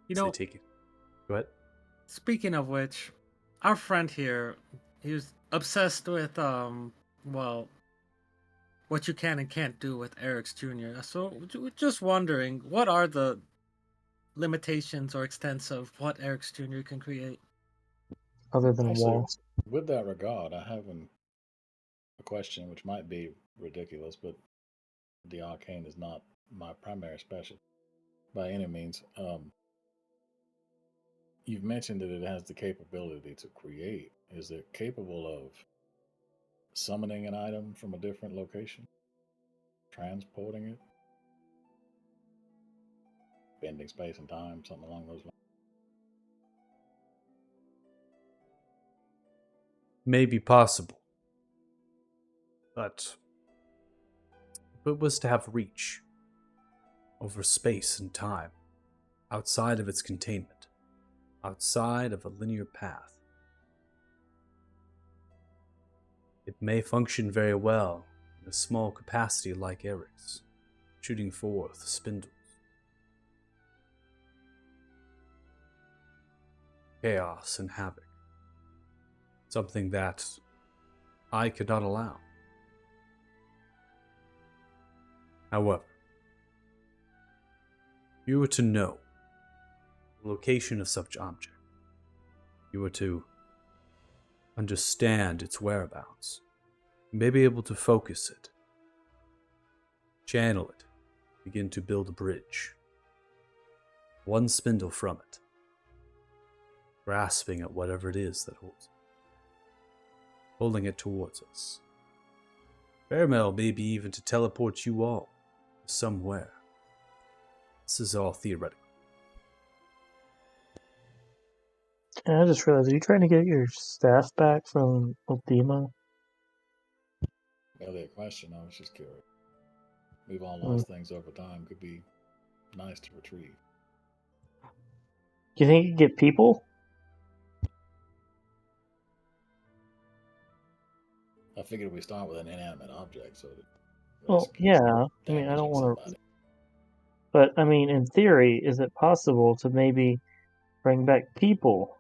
You So know, they take it. Go ahead. speaking of which, our friend here, he was obsessed with well, what you can and can't do with Eric's Jr. So we're just wondering, what are the limitations or extents of what Eric's Jr. can create? Other than Also, walls. with that regard, I have a question which might be ridiculous, but the arcane is not my primary specialty by any means. You've mentioned that it has the capability to create. Is it capable of summoning an item from a different location? Transporting it? Bending space and time, something along those lines? May be possible. But if it was to have reach over space and time, outside of its containment, outside of a linear path, it may function very well in a small capacity like Eric's, shooting forth spindles. Chaos and havoc. Something that I could not allow. However, if you were to know the location of such object, if you were to understand its whereabouts, you may be able to focus it, channel it, begin to build a bridge. One spindle from it, grasping at whatever it is that holds it, pulling it towards us. Fairmel maybe even to teleport you all somewhere. This is all theoretical. And I just realized, are you trying to get your staff back from Ultima? Merely a question, I was just curious. We've all lost things over time. Could be nice to retrieve. Do you think you can get people? I figured we start with an inanimate object, so that Well, risk yeah. I mean, I don't damaging want to. somebody. But I mean, in theory, is it possible to maybe bring back people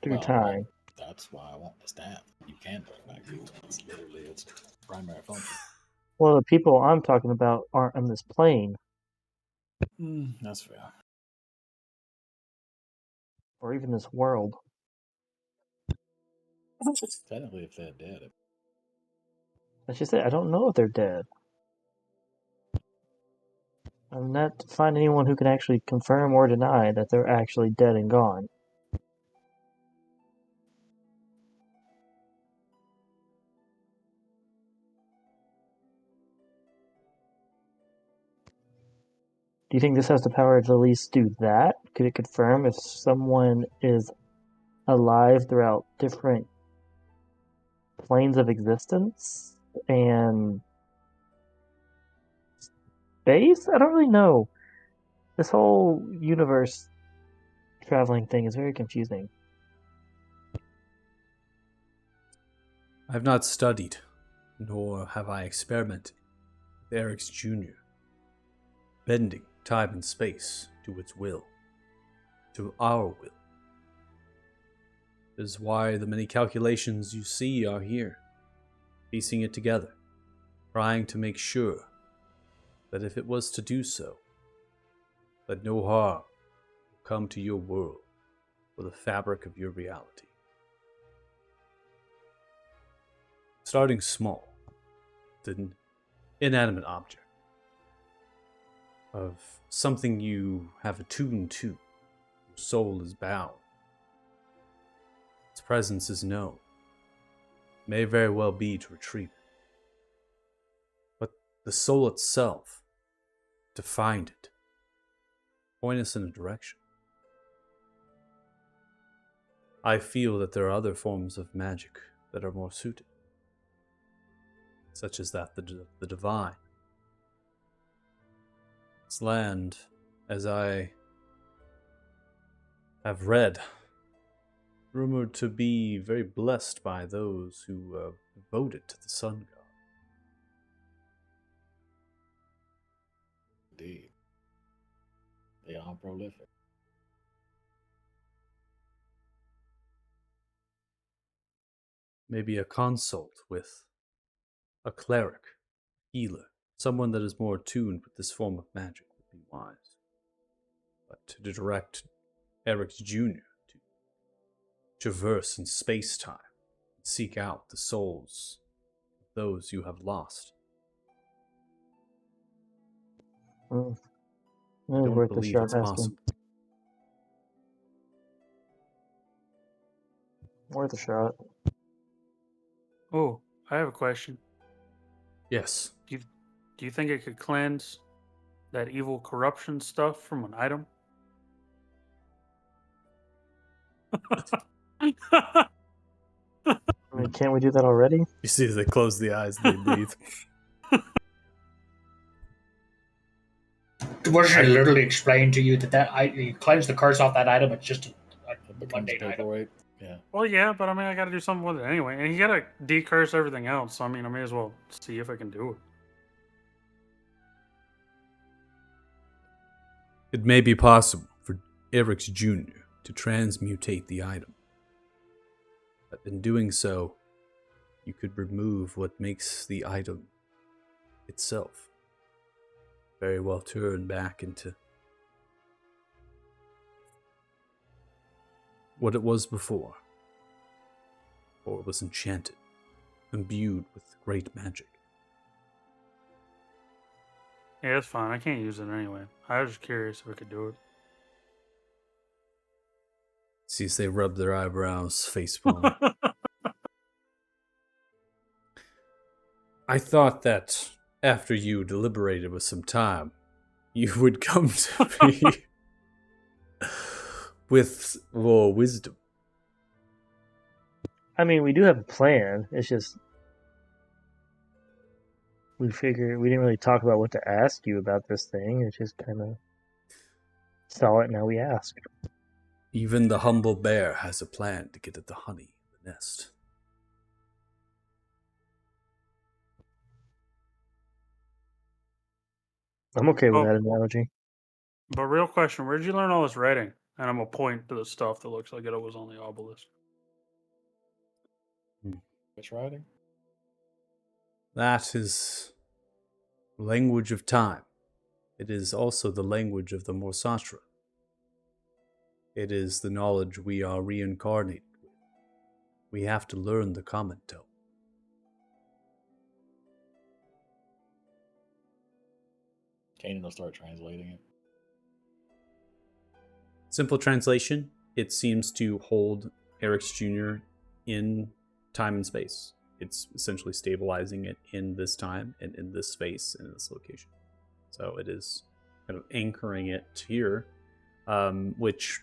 through Well, time? that's why I want the staff. You can bring back people. That's literally its primary function. Well, the people I'm talking about aren't on this plane, That's fair. or even this world. Technically, if they're dead, That's just it. I don't know if they're dead. I'm not to find anyone who can actually confirm or deny that they're actually dead and gone. Do you think this has the power to at least do that? Could it confirm if someone is alive throughout different planes of existence and space? I don't really know. This whole universe traveling thing is very confusing. I have not studied, nor have I experimented with Eric's Jr., bending time and space to its will, to our will. This is why the many calculations you see are here, piecing it together, trying to make sure that if it was to do so, that no harm will come to your world or the fabric of your reality. Starting small, with an inanimate object, of something you have attuned to, your soul is bound. Its presence is known, may very well be to retrieve it. But the soul itself, to find it, point us in a direction. I feel that there are other forms of magic that are more suited, such as that the divine. This land, as I have read, rumored to be very blessed by those who devoted to the sun god. indeed, they are prolific. Maybe a consult with a cleric, healer, someone that is more attuned with this form of magic would be wise. But to direct Eric Jr. to traverse in space-time and seek out the souls of those you have lost, It is don't worth a believe shot it's asking. possible. Worth a shot. Oh, I have a question. Yes. Do you think it could cleanse that evil corruption stuff from an item? I mean, can't we do that already? You see as they close the eyes, they breathe. Was it literally explained to you that you cleanse the curse off that item? It's just It a becomes mundane item. paperweight. Yeah. Well, yeah, but I mean, I got to do something with it anyway, and you got to decurse everything else. So I mean, I may as well see if I can do it. It may be possible for Eric's Jr. to transmutate the item. But in doing so, you could remove what makes the item itself very well turn back into what it was before. Or it was enchanted, imbued with great magic. Yeah, that's fine. I can't use it anyway. I was just curious if I could do it. See as they rub their eyebrows, facepalm. I thought that after you deliberated with some time, you would come to me with more wisdom. I mean, we do have a plan. It's just we figured we didn't really talk about what to ask you about this thing. It's just kind of saw it. Now we ask. Even the humble bear has a plan to get at the honey in the nest. I'm okay with Oh. that analogy. But real question, where'd you learn all this writing? And I'm gonna point to the stuff that looks like it was on the obelisk. Which writing? That is language of time. It is also the language of the Morsatra. It is the knowledge we are reincarnated with. We have to learn the common tone. Kanan will start translating it. Simple translation, it seems to hold Eric's Jr. in time and space. It's essentially stabilizing it in this time and in this space and in this location. So it is kind of anchoring it here, which,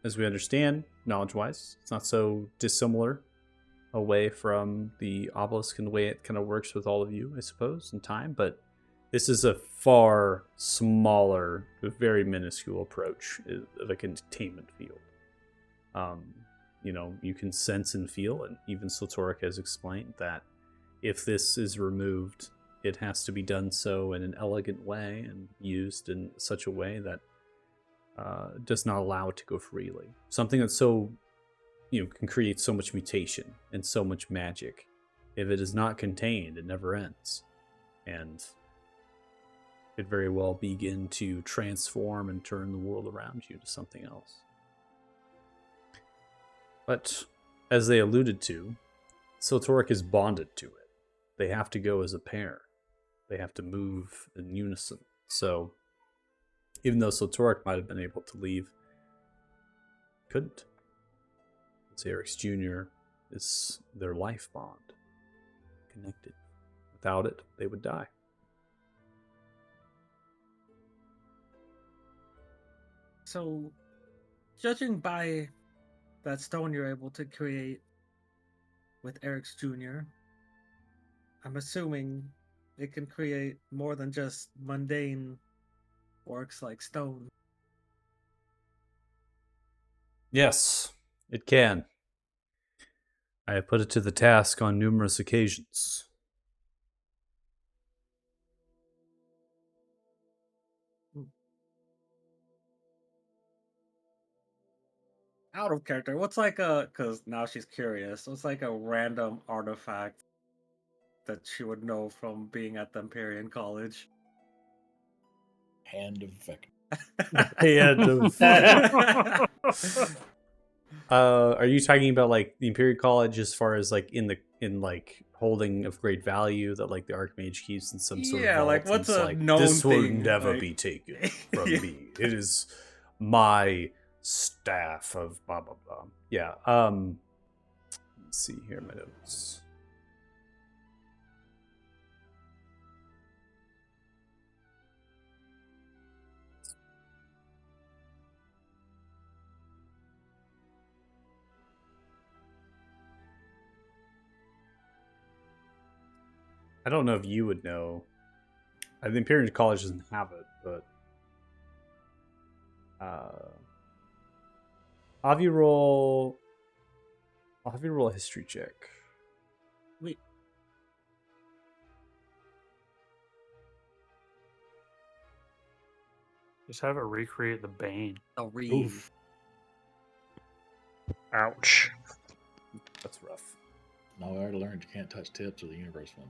as we understand, knowledge-wise, it's not so dissimilar away from the obelisk and the way it kind of works with all of you, I suppose, in time. But this is a far smaller, very minuscule approach of a containment field. You can sense and feel, and even Sotoric has explained that if this is removed, it has to be done so in an elegant way and used in such a way that does not allow it to go freely. Something that's so, can create so much mutation and so much magic. If it is not contained, it never ends. And could very well begin to transform and turn the world around you to something else. But, as they alluded to, Sotoric is bonded to it. They have to go as a pair. They have to move in unison. So, even though Sotoric might have been able to leave, couldn't. Eric's Jr. is their life bond. Connected. Without it, they would die. So, judging by that stone you're able to create with Eric's Jr., I'm assuming it can create more than just mundane works like stone. Yes, it can. I have put it to the task on numerous occasions. Out of character, what's like because now she's curious, what's like a random artifact that she would know from being at the Empyrean College? Hand of Vecna. Are you talking about like the Imperial College as far as like in holding of great value that like the Archmage keeps in some sort of vault? Like what's a known this will thing, never like... be taken from me. It is my staff of blah blah blah. Yeah. Let's see here, my notes. I don't know if you would know. The Imperial College doesn't have it, but I'll have you roll a history check. Wait. Just have it recreate the Bane. I'll read. Oof. Ouch. That's rough. No, I already learned you can't touch tips of the universe one.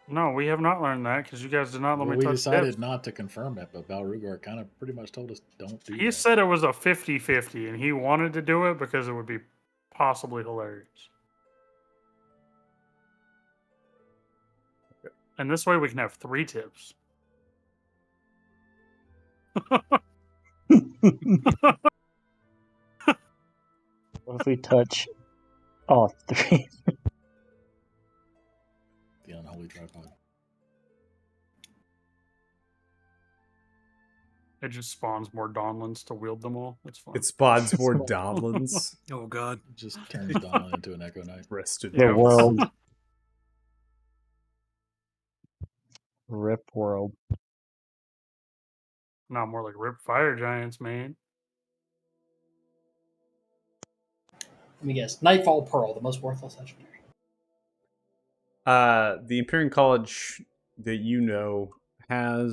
No, we have not learned that because you guys did not let Well, me we touch decided tips. not to confirm it, but Balrugar kind of pretty much told us don't do He that. said it was a 50-50, and he wanted to do it because it would be possibly hilarious. And this way we can have 3 tips. What if we touch all three? The unholy tripod. It just spawns more Dawnlands to wield them all. It's fun. It spawns more Dawnlands. Oh god. It just turns Donald into an Echo Knight. Rested. The world. Rip world. Not more like Rip Fire Giants, man. Let me guess. Nightfall Pearl, the most worthless legendary. The Imperial College that you know there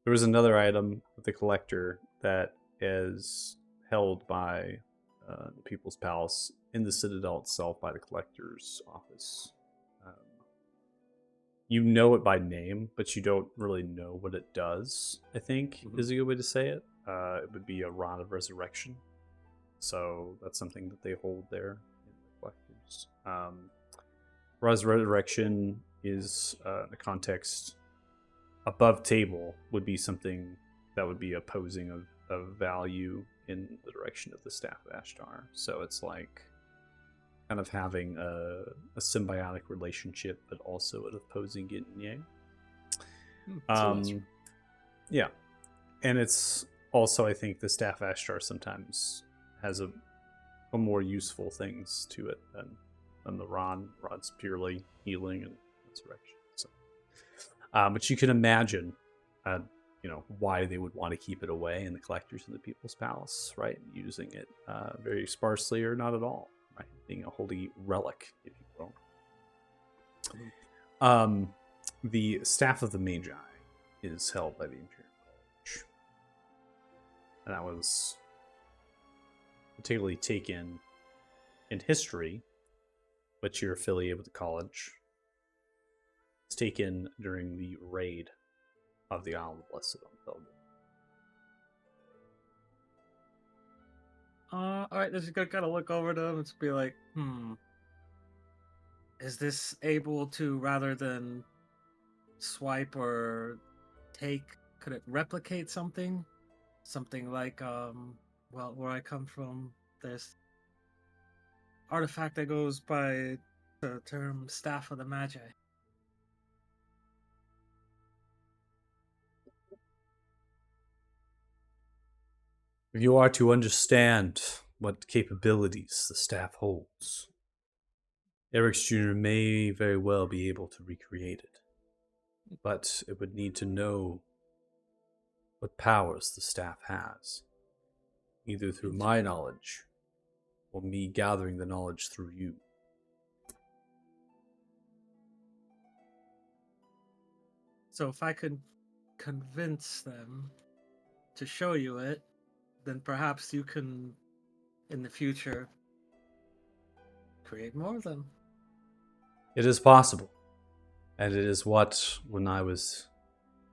was another item with the collector that is held by the People's Palace in the Citadel itself by the collector's office. You know it by name, but you don't really know what it does, I think, is a good way to say it. It would be a Rod of Resurrection. So that's something that they hold there in the collectors. Rod of Resurrection is the context above table would be something that would be opposing of value in the direction of the Staff of Ashtar. So it's like kind of having a symbiotic relationship, but also an opposing yin and yang. Yeah. And it's also, I think, the Staff of Ashtar sometimes has a more useful things to it than the Rod. Rod's purely healing and resurrection. So, but you can imagine, why they would want to keep it away in the collectors in the People's Palace, right? Using it very sparsely or not at all, right? Being a holy relic, if you will. The Staff of the Magi is held by the Imperial College. And that was particularly taken in history, but you're affiliated with the college. It's taken during the raid of the Isle of the Blessed on Felden. Alright, just gotta look over them and be like, is this able to, rather than swipe or take, could it replicate something? Something like, where I come from, there's artifact that goes by the term Staff of the Magi. If you are to understand what capabilities the staff holds, Eric's Jr. may very well be able to recreate it. But it would need to know what powers the staff has, either through my knowledge or me gathering the knowledge through you. So if I could convince them to show you it, then perhaps you can, in the future, create more of them. It is possible. And it is what, when I was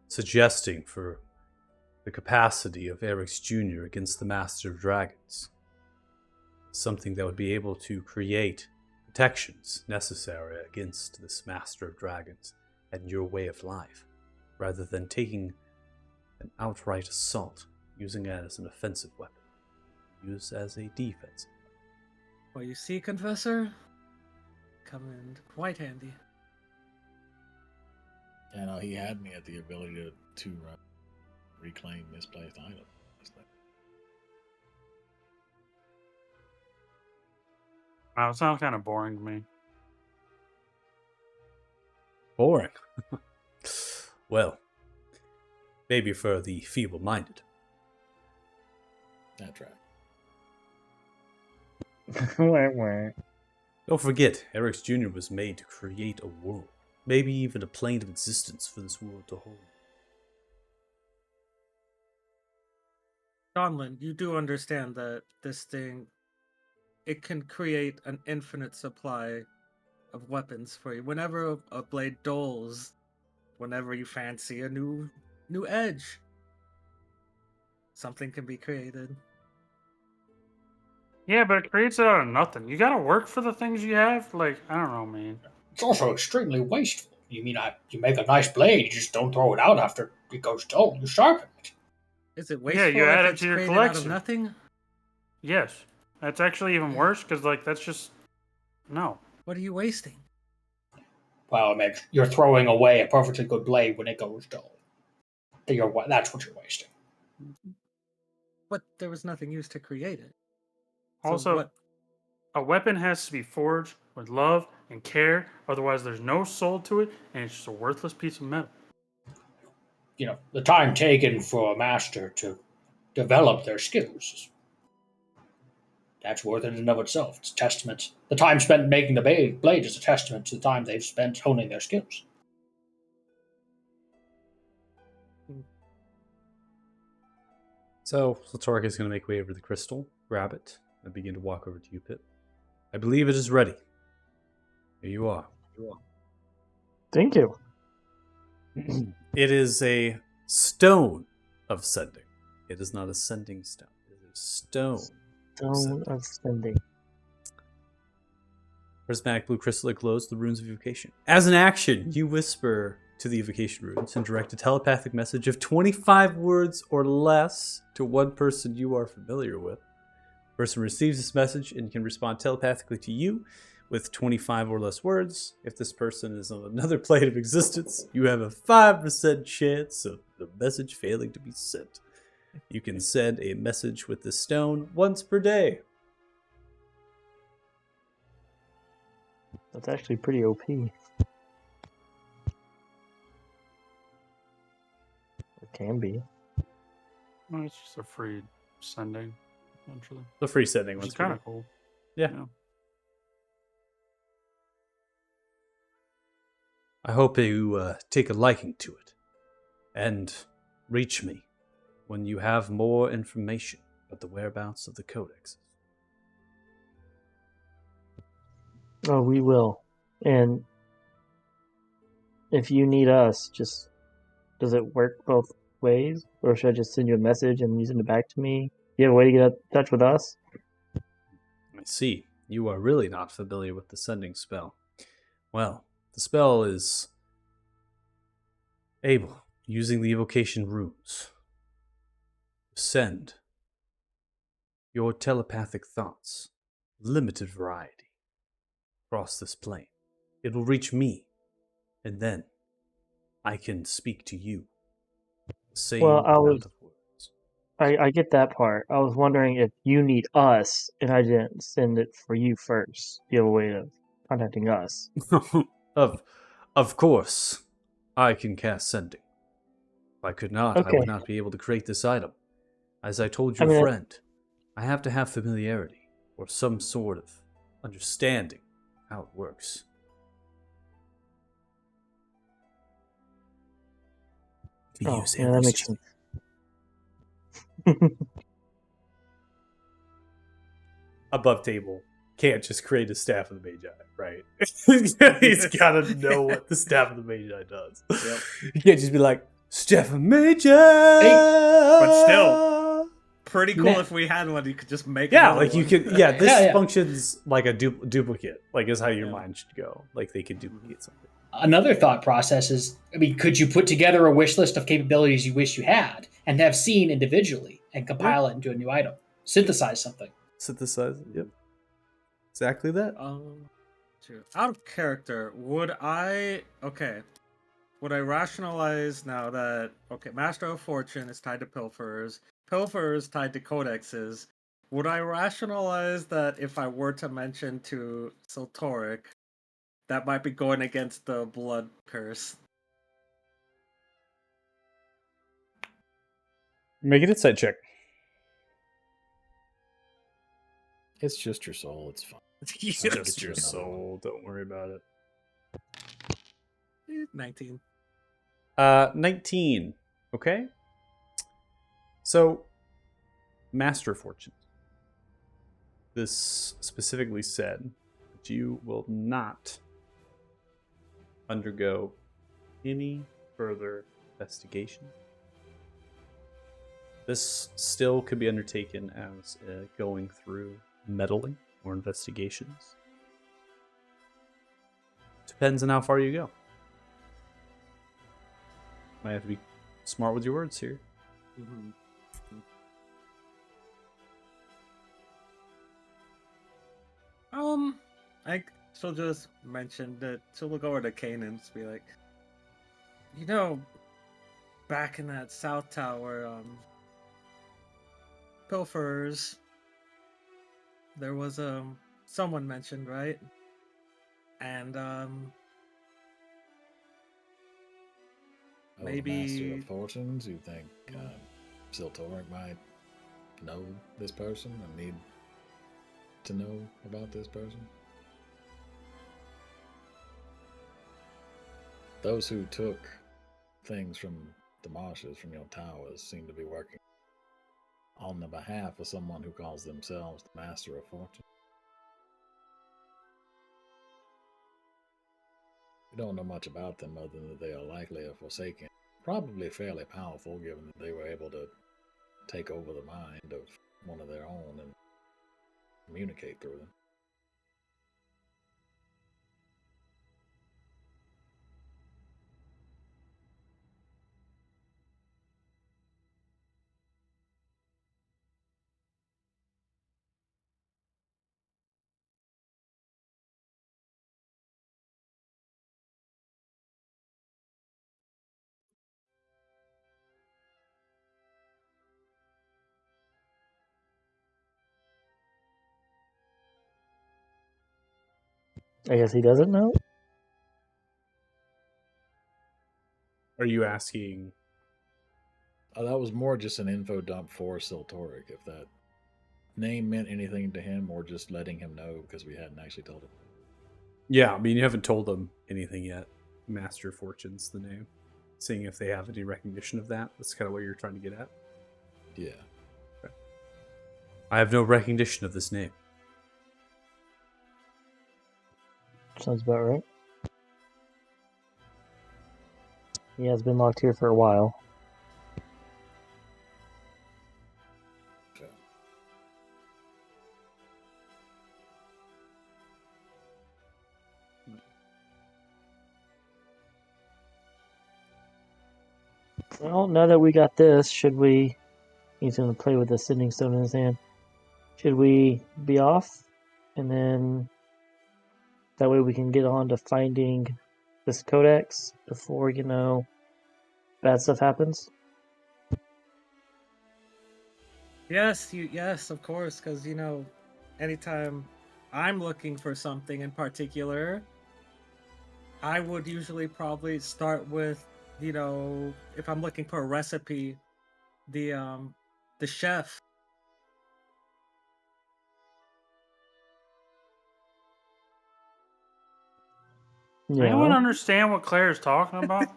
suggesting for the capacity of Eric's Jr. against the Master of Dragons, something that would be able to create protections necessary against this Master of Dragons and your way of life, rather than taking an outright assault, using it as an offensive weapon, used as a defensive. Well, you see, Confessor, come in quite handy. And he had me at the ability to reclaim misplaced items. Wow, it sounds kind of boring to me. Boring. Well, maybe for the feeble-minded. That's Wah. Don't forget, Eric's Jr. was made to create a world, maybe even a plane of existence for this world to hold. Donlin, you do understand that this thing, it can create an infinite supply of weapons for you. Whenever a blade dulls, whenever you fancy a new edge, something can be created. Yeah, but it creates it out of nothing. You gotta work for the things you have. Like, I don't know, man. It's also extremely wasteful. You mean you make a nice blade, you just don't throw it out after it goes dull. You sharpen it. Is it wasteful you add if it it's to your created out of collection. nothing? Yes. That's actually even worse, because, like, that's just... No. What are you wasting? Well, maybe you're throwing away a perfectly good blade when it goes dull. That's what you're wasting. But there was nothing used to create it. So Also, what? a weapon has to be forged with love and care, otherwise there's no soul to it, and it's just a worthless piece of metal. The time taken for a master to develop their skills, that's worth it in and of itself. It's a testament. The time spent making the blade is a testament to the time they've spent honing their skills. So Soltoric is going to make way over the crystal, grab it, and begin to walk over to you, Pip. I believe it is ready. Here you are. Thank you. It is a stone of sending. It is not a sending stone. It is a stone. Stone of sending. Prismatic blue crystal that glows the runes of evocation. As an action, you whisper to the evocation runes and direct a telepathic message of 25 words or less to one person you are familiar with. The person receives this message and can respond telepathically to you with 25 or less words. If this person is on another plane of existence, you have a 5% chance of the message failing to be sent. You can send a message with the stone once per day. That's actually pretty OP. It can be. Well, it's just a free sending, essentially. The free sending Which one's is kind pretty of cool. Yeah. I hope you take a liking to it and reach me when you have more information about the whereabouts of the codexes. Oh, we will. And if you need us, just does it work both ways? Or should I just send you a message and you send it back to me? Do you have a way to get in touch with us? I see. You are really not familiar with the sending spell. Well, the spell is able, using the evocation runes, to send your telepathic thoughts, limited variety, across this plane. It will reach me, and then I can speak to you. The same amount of words. I get that part. I was wondering if you need us and I didn't send it for you first. Do you have a way of contacting us? Of course, I can cast sending. If I could not, I Okay. would not be able to create this item. As I told your friend, I have to have familiarity or some sort of understanding how it works. Oh, yeah, that makes sense. Above table can't just create a staff of the Magi, right? He's got to know what the staff of the Magi does. Yep. You can't just be like, staff of Magi! But still, pretty cool Nah. if we had one. You could just make Yeah, another like you one. could. Yeah, this Yeah, yeah. functions like a duplicate. Like is how your Yeah. mind should go. Like they could duplicate something. Another thought process is, I mean, could you put together a wish list of capabilities you wish you had and have seen individually and compile it into a new item? Synthesize something. Synthesize. Yep. Exactly that. Shoot. Out of character, would I rationalize now that Master of Fortune is tied to Pilferers, Pilferers tied to Codexes? Would I rationalize that if I were to mention to Soltoric, that might be going against the blood curse? Make an insight check. It's just your soul. It's fine. It's I'll just get you your another soul. Don't worry about it. 19. 19. Okay. So, Master of Fortune. This specifically said that you will not undergo any further investigation. This still could be undertaken as going through meddling or investigations. Depends on how far you go. Might have to be smart with your words here. Mm-hmm. I she'll just mention that she'll look over to Kanan and be like, back in that South Tower, Pilferers, there was someone mentioned, right? And Oh, maybe- the Master of Fortunes. You think Siltoric might know this person and need to know about this person? Those who took things from the marshes, from your towers, seem to be working on the behalf of someone who calls themselves the Master of Fortune. We don't know much about them other than that they are likely a Forsaken. Probably fairly powerful, given that they were able to take over the mind of one of their own and communicate through them. I guess he doesn't know. Are you asking? That was more just an info dump for Siltoric, if that name meant anything to him, or just letting him know because we hadn't actually told him. Yeah, I mean, you haven't told them anything yet. Master Fortune's the name. Seeing if they have any recognition of that. That's kind of what you're trying to get at. Yeah. Okay. I have no recognition of this name. Sounds about right. He has been locked here for a while. Okay. Well, now that we got this, should we... He's going to play with the sending stone in his hand. Should we be off? And then... That way we can get on to finding this codex before, bad stuff happens? Yes, of course, because anytime I'm looking for something in particular, I would usually probably start with, if I'm looking for a recipe, the chef. Anyone understand what Claire's talking about?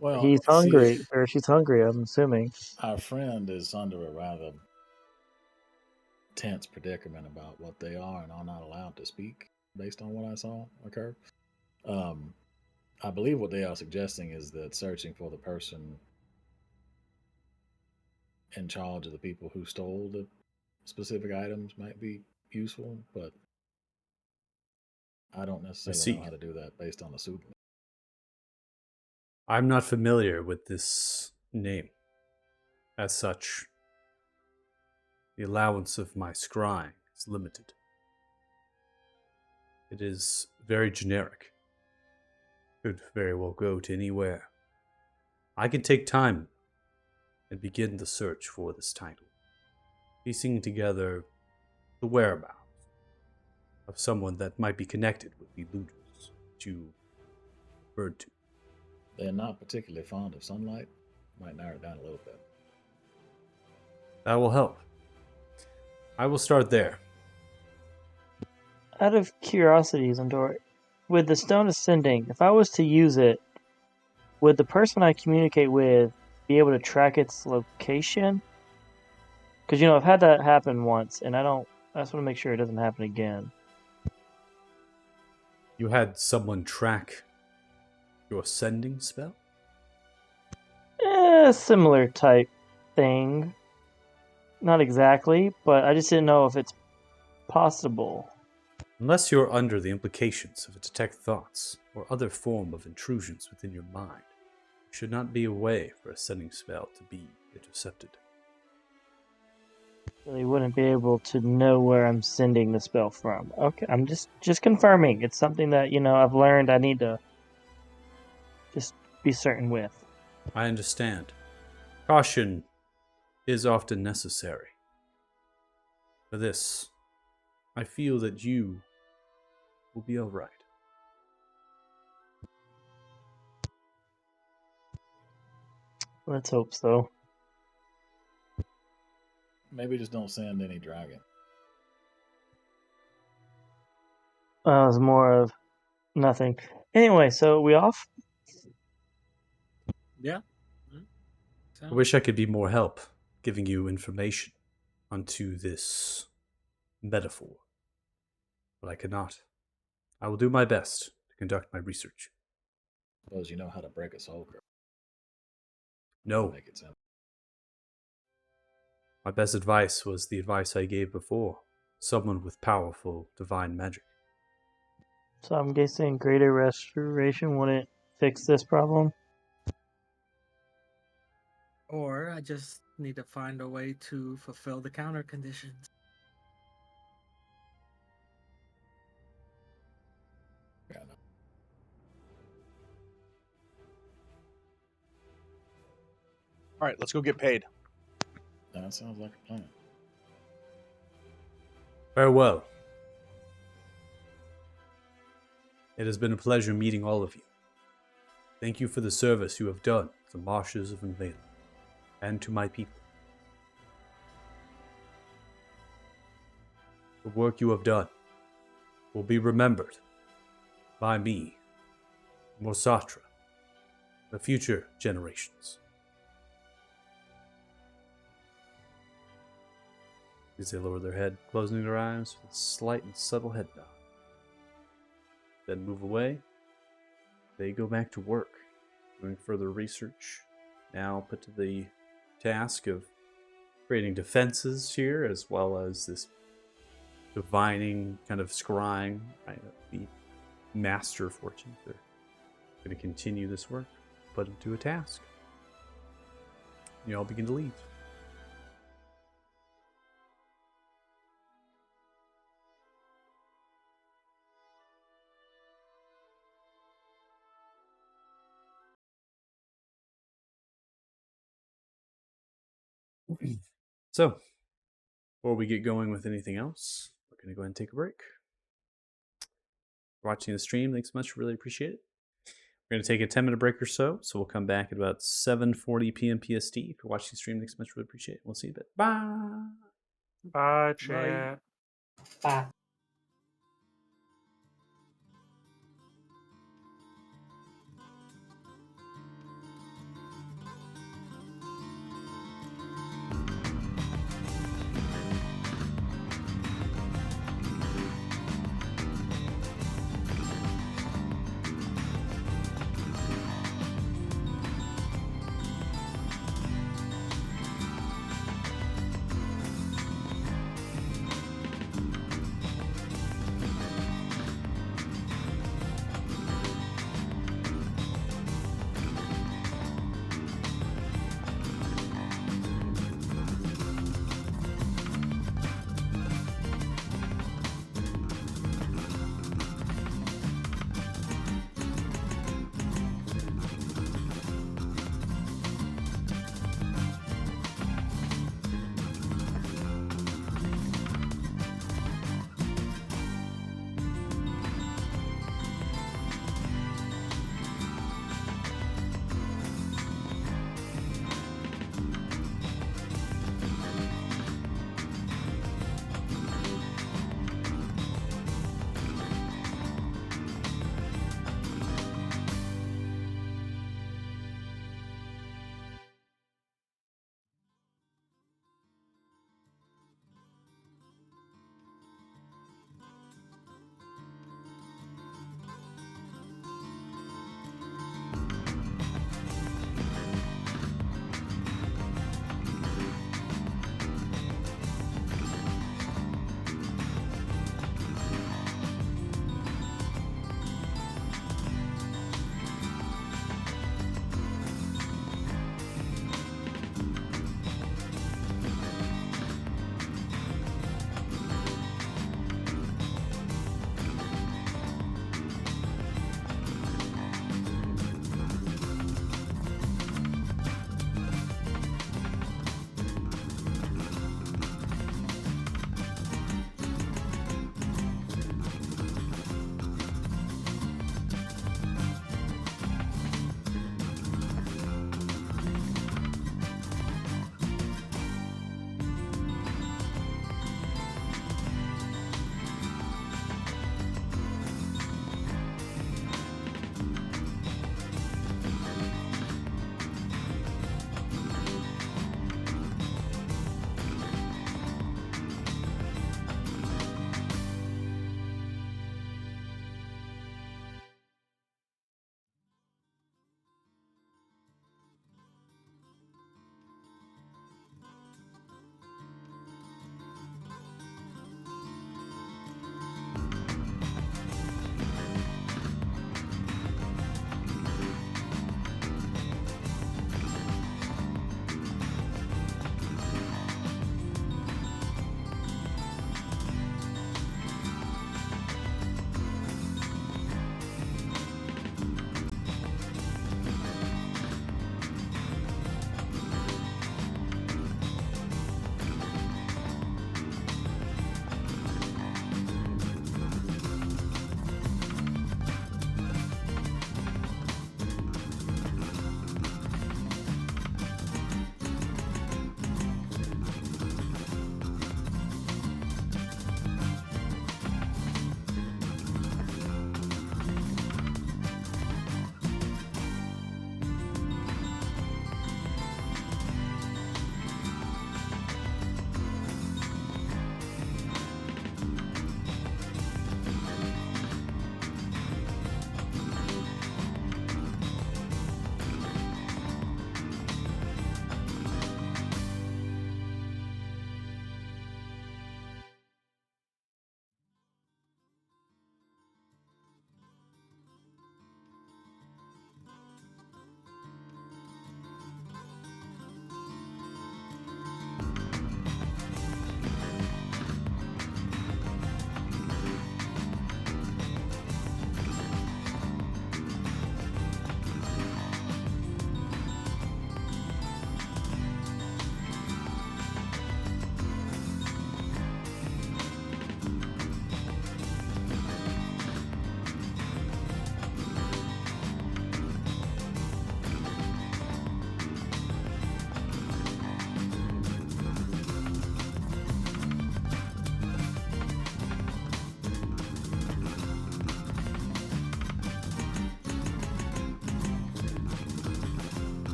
Well, He's see, hungry, or she's hungry, I'm assuming. our friend is under a rather tense predicament about what they are and are not allowed to speak, based on what I saw occur. I believe what they are suggesting is that searching for the person in charge of the people who stole the specific items might be useful, but I don't necessarily know how to do that based on the pseudonym. I'm not familiar with this name. As such, the allowance of my scrying is limited. It is very generic. Could very well go to anywhere. I can take time and begin the search for this title, piecing together the whereabouts of someone that might be connected with the looters that you referred to. They're not particularly fond of sunlight. Might narrow it down a little bit. That will help. I will start there. Out of curiosity, Zandor, with the Stone Ascending, if I was to use it, would the person I communicate with be able to track its location? Because, I've had that happen once, and I just want to make sure it doesn't happen again. You had someone track your sending spell? Similar type thing. Not exactly, but I just didn't know if it's possible. Unless you're under the implications of a detect thoughts or other form of intrusions within your mind, it should not be a way for a sending spell to be intercepted. They wouldn't be able to know where I'm sending the spell from. Okay, I'm just confirming. It's something that, I've learned I need to just be certain with. I understand. Caution is often necessary. For this, I feel that you will be all right. Let's hope so. Maybe just don't send any dragon. It was more of nothing. Anyway, so we off? Yeah. I wish I could be more help. giving you information onto this metaphor, but I cannot. I will do my best to conduct my research. Suppose you know how to break a soul curse. No, Make it simple. my best advice was the advice I gave before. Someone with powerful divine magic. So I'm guessing greater restoration wouldn't fix this problem. Or I just need to find a way to fulfill the counter conditions. Yeah, no. All right, let's go get paid. That sounds like a plan. Farewell. It has been a pleasure meeting all of you. Thank you for the service you have done to the marshes of Invalin and to my people. The work you have done will be remembered by me, Mosatra, the future generations. As they lower their head, closing their eyes with a slight and subtle head nod. Then move away. They go back to work, doing further research. Now put to the task of creating defenses here, as well as this divining, kind of scrying. Right? The master of fortune. They're going to continue this work, put it to a task. You all begin to leave. So, before we get going with anything else, we're going to go ahead and take a break. For watching the stream, thanks so much. Really appreciate it. We're going to take a 10-minute break or so, so we'll come back at about 7:40 p.m. PST. If you're watching the stream, thanks so much. Really appreciate it. We'll see you in a bit. Bye. Bye, chat. Bye.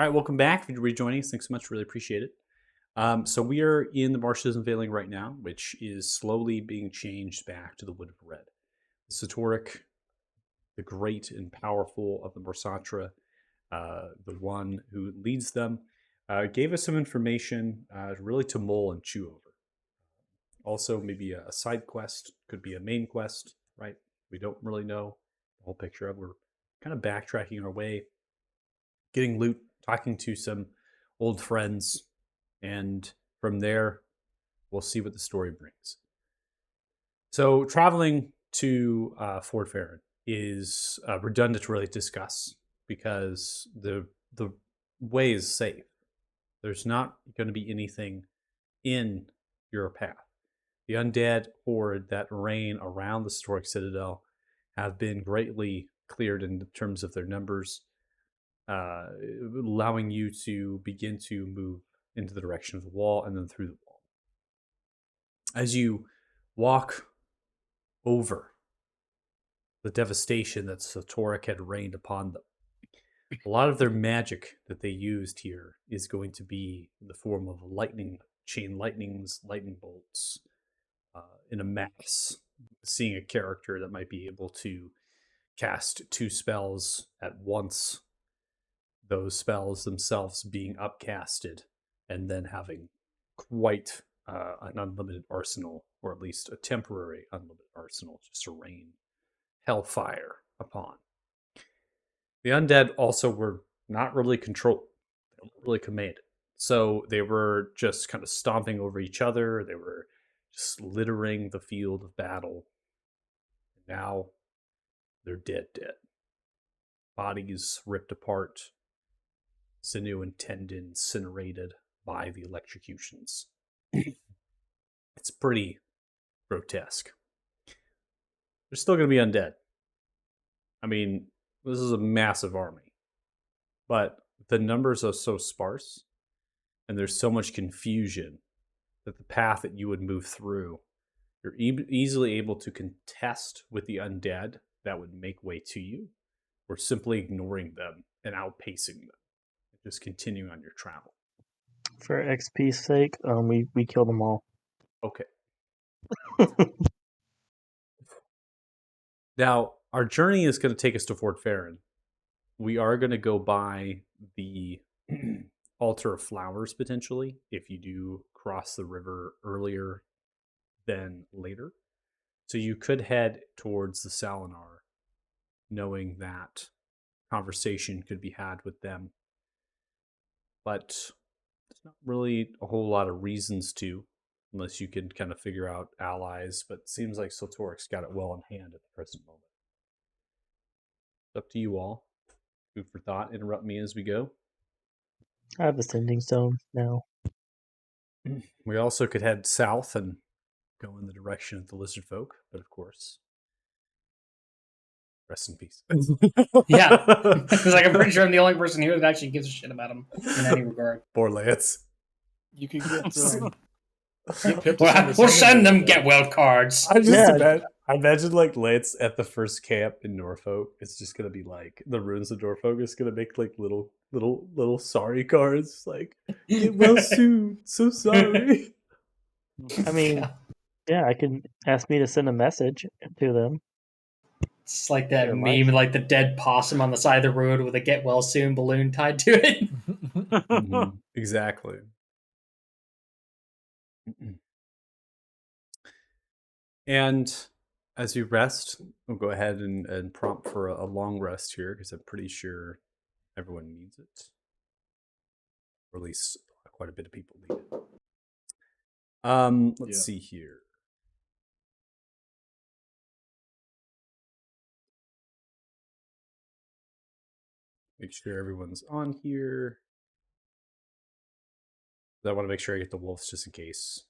right, welcome back. If you're rejoining us, thanks so much. Really appreciate it. So we are in the Marshes and Veiling right now, which is slowly being changed back to the Wood of Red. Sotoric, the great and powerful of the Morsatra, the one who leads them, gave us some information really to mull and chew over. Also, maybe a side quest, could be a main quest, right? We don't really know the whole picture of. We're kind of backtracking our way, getting loot, talking to some old friends, and from there, we'll see what the story brings. So, traveling to Fort Farron is redundant to really discuss because the way is safe. There's not going to be anything in your path. The undead horde that reign around the Sotoric Citadel have been greatly cleared in terms of their numbers, allowing you to begin to move into the direction of the wall and then through the wall. As you walk over the devastation that Sotoric had rained upon them, a lot of their magic that they used here is going to be in the form of lightning, chain lightnings, lightning bolts, in a mass. Seeing a character that might be able to cast 2 spells at once, those spells themselves being upcasted, and then having quite an unlimited arsenal, or at least a temporary unlimited arsenal, just to rain hellfire upon. The undead also were not really controlled, they weren't really commanded. So they were just kind of stomping over each other. They were just littering the field of battle. Now they're dead. Bodies ripped apart, sinew and tendon incinerated by the electrocutions. It's pretty grotesque. There's still going to be undead. I mean, this is a massive army, but the numbers are so sparse and there's so much confusion that the path that you would move through, you're easily able to contest with the undead that would make way to you, or simply ignoring them and outpacing them, just continuing on your travel. For XP's sake, we killed them all. Okay. Now, our journey is going to take us to Fort Farron. We are going to go by the Altar of Flowers, potentially, if you do cross the river earlier than later. So you could head towards the Salinar, knowing that conversation could be had with them. But there's not really a whole lot of reasons to, unless you can kind of figure out allies. But it seems like Sotoric's got it well in hand at the present moment. It's up to you all. Food for thought. Interrupt me as we go. I have a sending stone now. We also could head south and go in the direction of the lizard folk, but of course, rest in peace. Yeah, because like I'm pretty sure I'm the only person here that actually gives a shit about him in any regard. Poor Lance. You could get. We'll send them get well cards. I just Yeah. imagine like Lance at the first camp in Norfolk. It's just gonna be like the ruins of Norfolk is gonna make like little sorry cards, like get well soon. So sorry. I mean, yeah, I can ask me to send a message to them. It's like that Yeah, meme, like the dead possum on the side of the road with a get well soon balloon tied to it. Mhm. Exactly. And as you rest, we'll go ahead and prompt for a long rest here because I'm pretty sure everyone needs it. Or at least quite a bit of people need it. Let's see here. Make sure everyone's on here. I want to make sure I get the wolves just in case.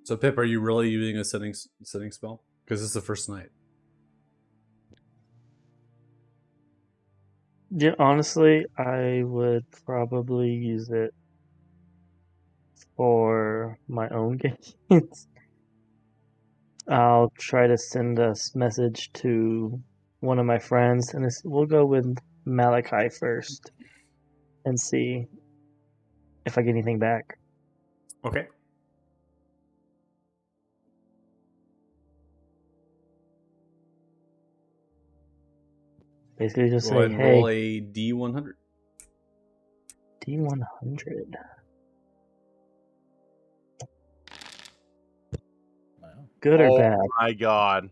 So Pip, are you really using a setting spell? Because it's the first night. Yeah, honestly, I would probably use it for my own games. I'll try to send a message to one of my friends, and we'll go with Malachi first and see if I get anything back. Okay. Basically, just Go say, ahead and "Hey, roll a D100. D100, Wow. good or Oh bad?" my god.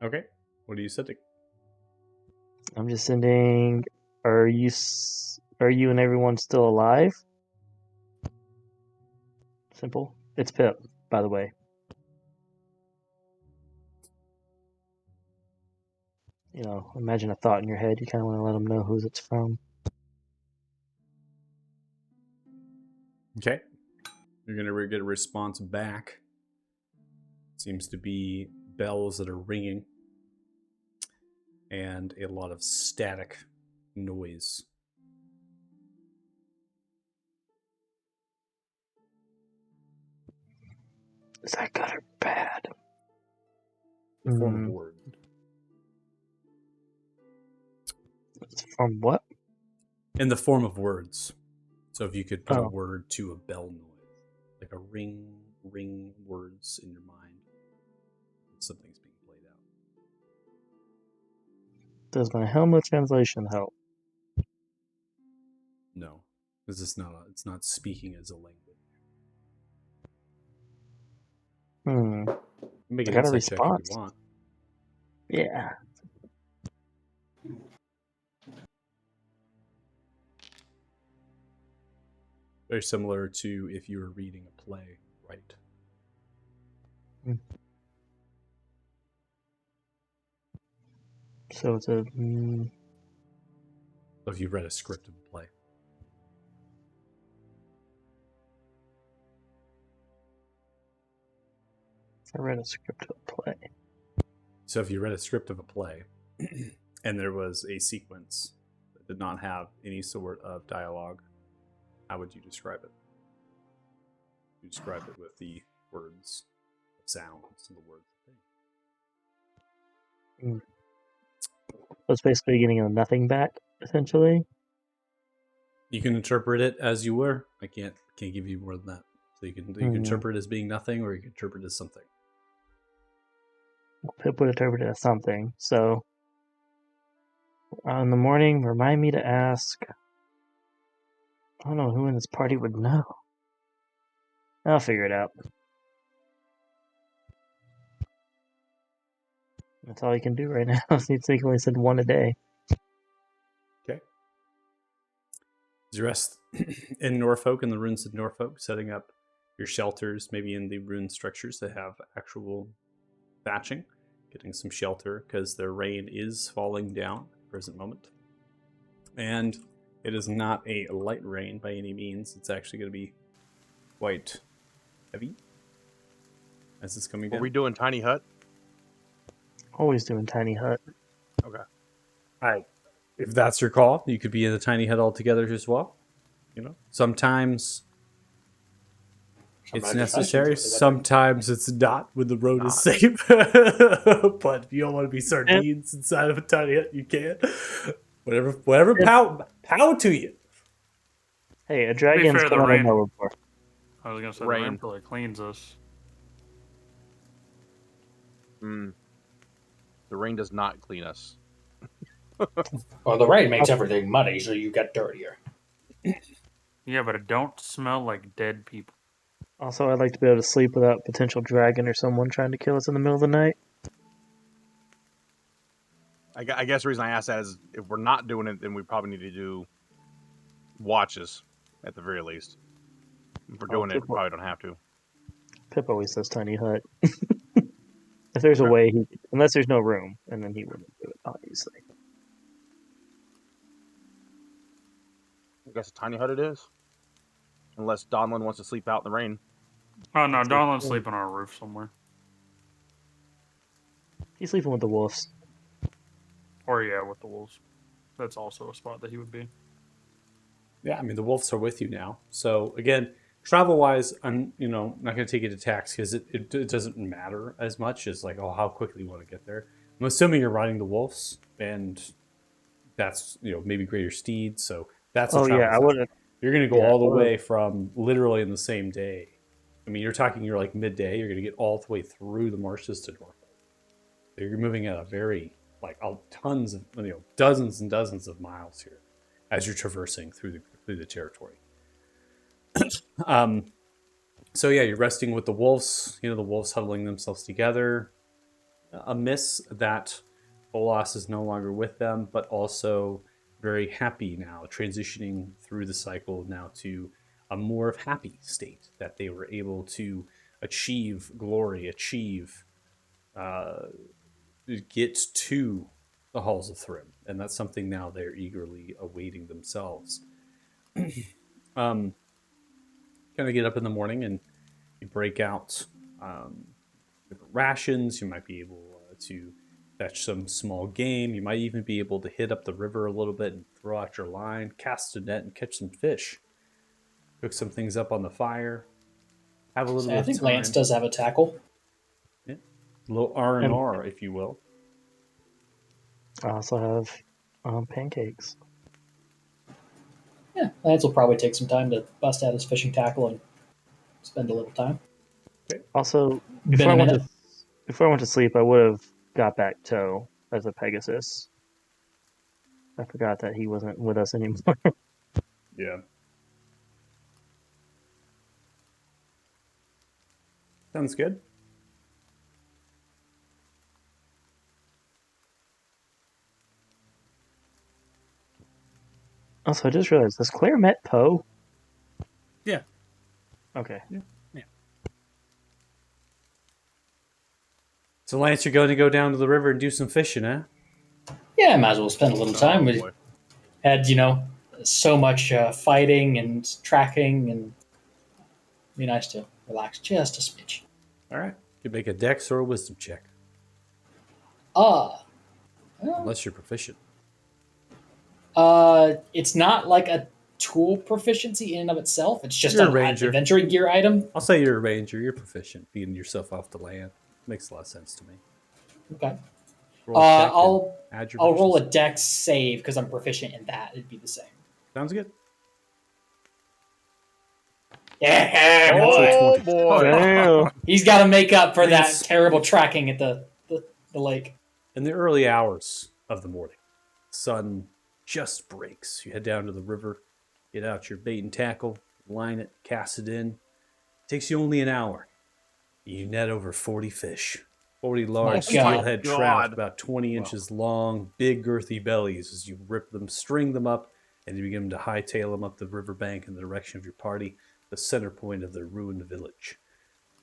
Okay. What are you setting? I'm just sending. Are you and everyone still alive? Simple. It's Pip, by the way. You know, imagine a thought in your head. You kind of want to let them know who it's from. Okay. You're going to get a response back. Seems to be bells that are ringing and a lot of static noise. Is that good or bad? Form of word. It's from what? In the form of words. So if you could put a Oh. word to a bell noise, like a ring words in your mind. Something's being played out. Does my Helmut translation help? No, because it's not speaking as a language. Make I an got a insight check if response. you want. Yeah. Very similar to if you were reading a play, right? So it's a. So if you read a script of a play. I read a script of a play. So if you read a script of a play and there was a sequence that did not have any sort of dialogue, how would you describe it? You describe it with the words, the sounds, and the words. So it's basically getting a nothing back, essentially. You can interpret it as you were. I can't give you more than that. So you can interpret it as being nothing, or you can interpret it as something. Pip would interpret it as something. So in the morning, remind me to ask. I don't know who in this party would know. I'll figure it out. That's all you can do right now. You can only send one a day. Okay. You rest in Norfolk, in the ruins of Norfolk, setting up your shelters, maybe in the ruined structures that have actual thatching, getting some shelter because the rain is falling down at the present moment. And it is not a light rain by any means. It's actually going to be quite heavy as it's coming down. Are we doing tiny hut? Always doing tiny hut. Okay. If that's your call, you could be in the tiny hut altogether as well. You know, sometimes it's necessary. Sometimes it's not when the road is safe. But if you don't want to be sardines inside of a tiny hut, you can. Whatever power to you. Hey, a dragon's fair, come the out of rain- nowhere before. I was gonna say Rain. the rain probably cleans us. The rain does not clean us. Well, the rain makes everything muddy, so you get dirtier. Yeah, but it don't smell like dead people. Also, I'd like to be able to sleep without a potential dragon or someone trying to kill us in the middle of the night. I guess the reason I asked that is if we're not doing it, then we probably need to do watches at the very least. If we're doing it, we probably don't have to. Pip always says tiny hut. If there's a way, unless there's no room, and then he wouldn't do it, obviously. I guess a tiny hut it is. Unless Donlin wants to sleep out in the rain. Oh no, That's Donlin's okay. sleeping on a roof somewhere. He's sleeping with the wolves. Or yeah, with the wolves. That's also a spot that he would be. Yeah, I mean the wolves are with you now. So again, travel wise, I'm not going to take you to tax because it doesn't matter as much as like how quickly you want to get there. I'm assuming you're riding the wolves, and that's maybe greater steed. So that's a Oh travel yeah, I time. wouldn't. You're going to go Yeah, all the I would've- way from literally in the same day. I mean, you're like midday. You're going to get all the way through the marshes to Norfolk. So you're moving at a very tons of dozens and dozens of miles here as you're traversing through the territory. So yeah, you're resting with the wolves. The wolves huddling themselves together. Amiss that Olas is no longer with them, but also very happy now, transitioning through the cycle now to a more of happy state that they were able to achieve glory, get to the halls of Thrym, and that's something now they're eagerly awaiting themselves. Kind of get up in the morning and you break out different rations. You might be able to fetch some small game. You might even be able to hit up the river a little bit and throw out your line, cast a net, and catch some fish. Cook some things up on the fire. Have a little bit I of think time. Lance does have a tackle. Yeah. A little R&R, if you will. I also have pancakes. Yeah, Lance will probably take some time to bust out his fishing tackle and spend a little time. Also, Been before a I went minute. to sleep, I would have got back Toe as a Pegasus. I forgot that he wasn't with us anymore. Yeah. Sounds good. Also, I just realized, has Claire met Poe? Yeah. Okay. So Lance, you're going to go down to the river and do some fishing, huh? Yeah, might as well spend a little time. We boy. had, so much fighting and tracking, and be nice to relax just a smidge. All right. You make a dex or a wisdom check, Well, unless you're proficient. it's not like a tool proficiency in and of itself. It's just You're a an ranger. adventuring gear item. I'll say you're a ranger. You're proficient, being yourself off the land. Makes a lot of sense to me. Okay. Roll a check and I'll add your I'll roll a proficiency. dex save because I'm proficient in that. It'd be the same. Sounds good. Yeah, Oh boy. boy! Damn. He's got to make up for that Lance. terrible tracking at the lake. In the early hours of the morning, sun just breaks. You head down to the river, get out your bait and tackle, line it, cast it in. Takes you only an hour. You net over 40 fish. 40 large My steelhead God. trout, about 20 inches long, big girthy bellies as you rip them, string them up, and you begin to hightail them up the riverbank in the direction of your party, the center point of the ruined village.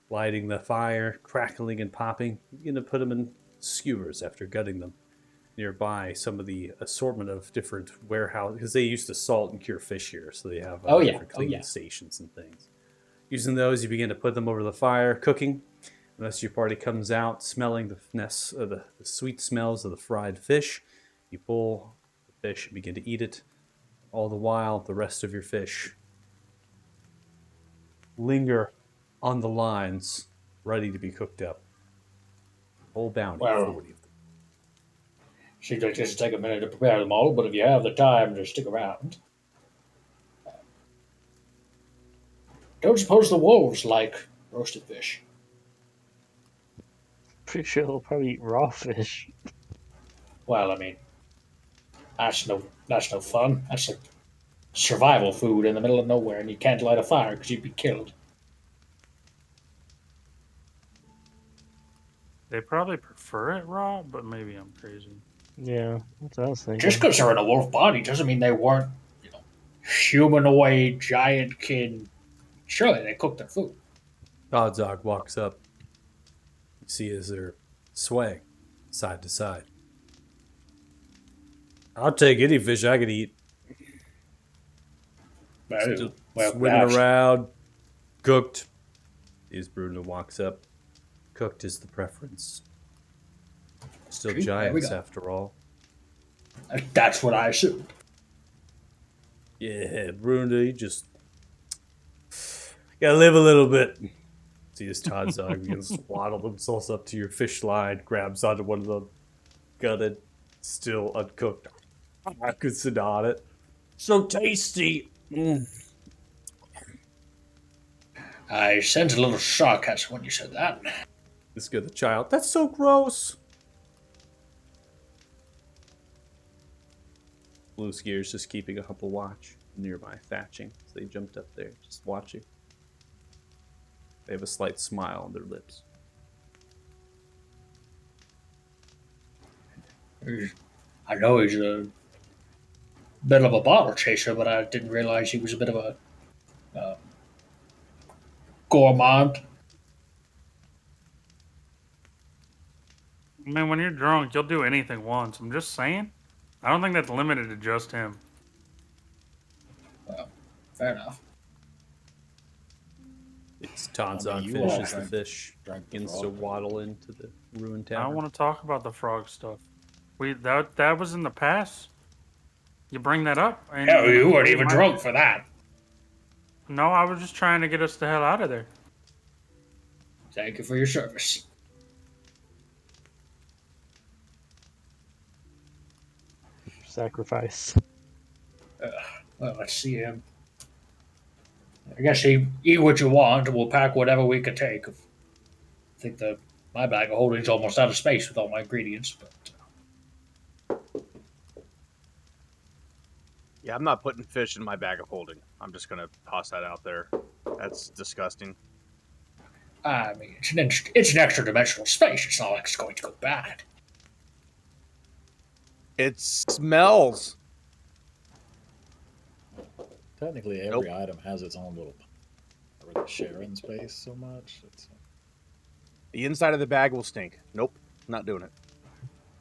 Lighting the fire, crackling and popping, you begin to put them in skewers after gutting them. Nearby, some of the assortment of different warehouses, because they used to salt and cure fish here, so they have different cleaning stations and things. Using those, you begin to put them over the fire, cooking. The rest of your party comes out, smelling the sweet smells of the fried fish. You pull the fish and begin to eat it. All the while, the rest of your fish linger on the lines, ready to be cooked up. Whole bounty, Wow. 40 of them. Seems like this will take a minute to prepare them all, but if you have the time, just stick around. Don't suppose the wolves like roasted fish? Pretty sure he'll probably eat raw fish. Well, I mean, that's no fun. That's like survival food in the middle of nowhere, and you can't light a fire because you'd be killed. They probably prefer it raw, but maybe I'm crazy. Yeah, that's what I was thinking. Just because they're in a wolf body doesn't mean they weren't, humanoid giant kid. Surely they cooked their food. Godzog walks up. You see as they're swaying side to side. I'll take any fish I can eat. That is Well, Swimming perhaps. around. Cooked. As Bruno walks up. Cooked is the preference. Still See, there we giants go. after all. That's what I assumed. Yeah, Bruno, you just gotta live a little bit. See as Todd's dog begins to waddle themselves up to your fish line, grabs onto one of them, gutted, still uncooked. I could sit on it. So tasty. I sensed a little sarcasm when you said that. This good the child. That's so gross. Blue Skier's just keeping a humble watch nearby thatching. So they jumped up there, just watching. They have a slight smile on their lips. I know he's a bit of a bottle chaser, but I didn't realize he was a bit of a gourmand. I mean, when you're drunk, you'll do anything once. I'm just saying. I don't think that's limited to just him. Well, fair enough. It's Tonzon I mean, you finishes all the drank- fish, drank the begins to frog. waddle into the ruined I tavern. don't want to talk about the frog stuff. That was in the past. You bring that up. And Hell, you weren't even might- drunk for that. No, I was just trying to get us the hell out of there. Thank you for your service. Sacrifice. Well, let's see him. I guess eat what you want, and we'll pack whatever we can take. I think my bag of holding's almost out of space with all my ingredients. But Yeah, I'm not putting fish in my bag of holding. I'm just gonna toss that out there. That's disgusting. I mean, it's an extra dimensional space. It's not like it's going to go bad. It smells. Technically, every item has its own little. Or the sharing space so much. The inside of the bag will stink. Nope, not doing it.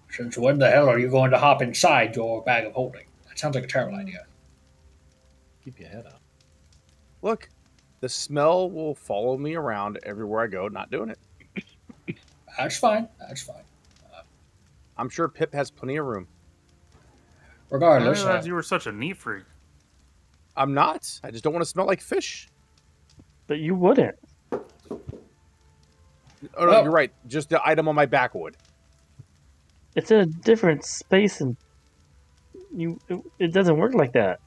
Since when the hell are you going to hop inside your bag of holding? That sounds like a terrible idea. Keep your head up. Look, the smell will follow me around everywhere I go. Not doing it. That's fine. That's fine. I'm sure Pip has plenty of room. I Regardless, realized you were such a neat freak. I'm not. I just don't want to smell like fish. But you wouldn't. Oh no, Well- you're right. Just the item on my back would. It's in a different space, and it doesn't work like that.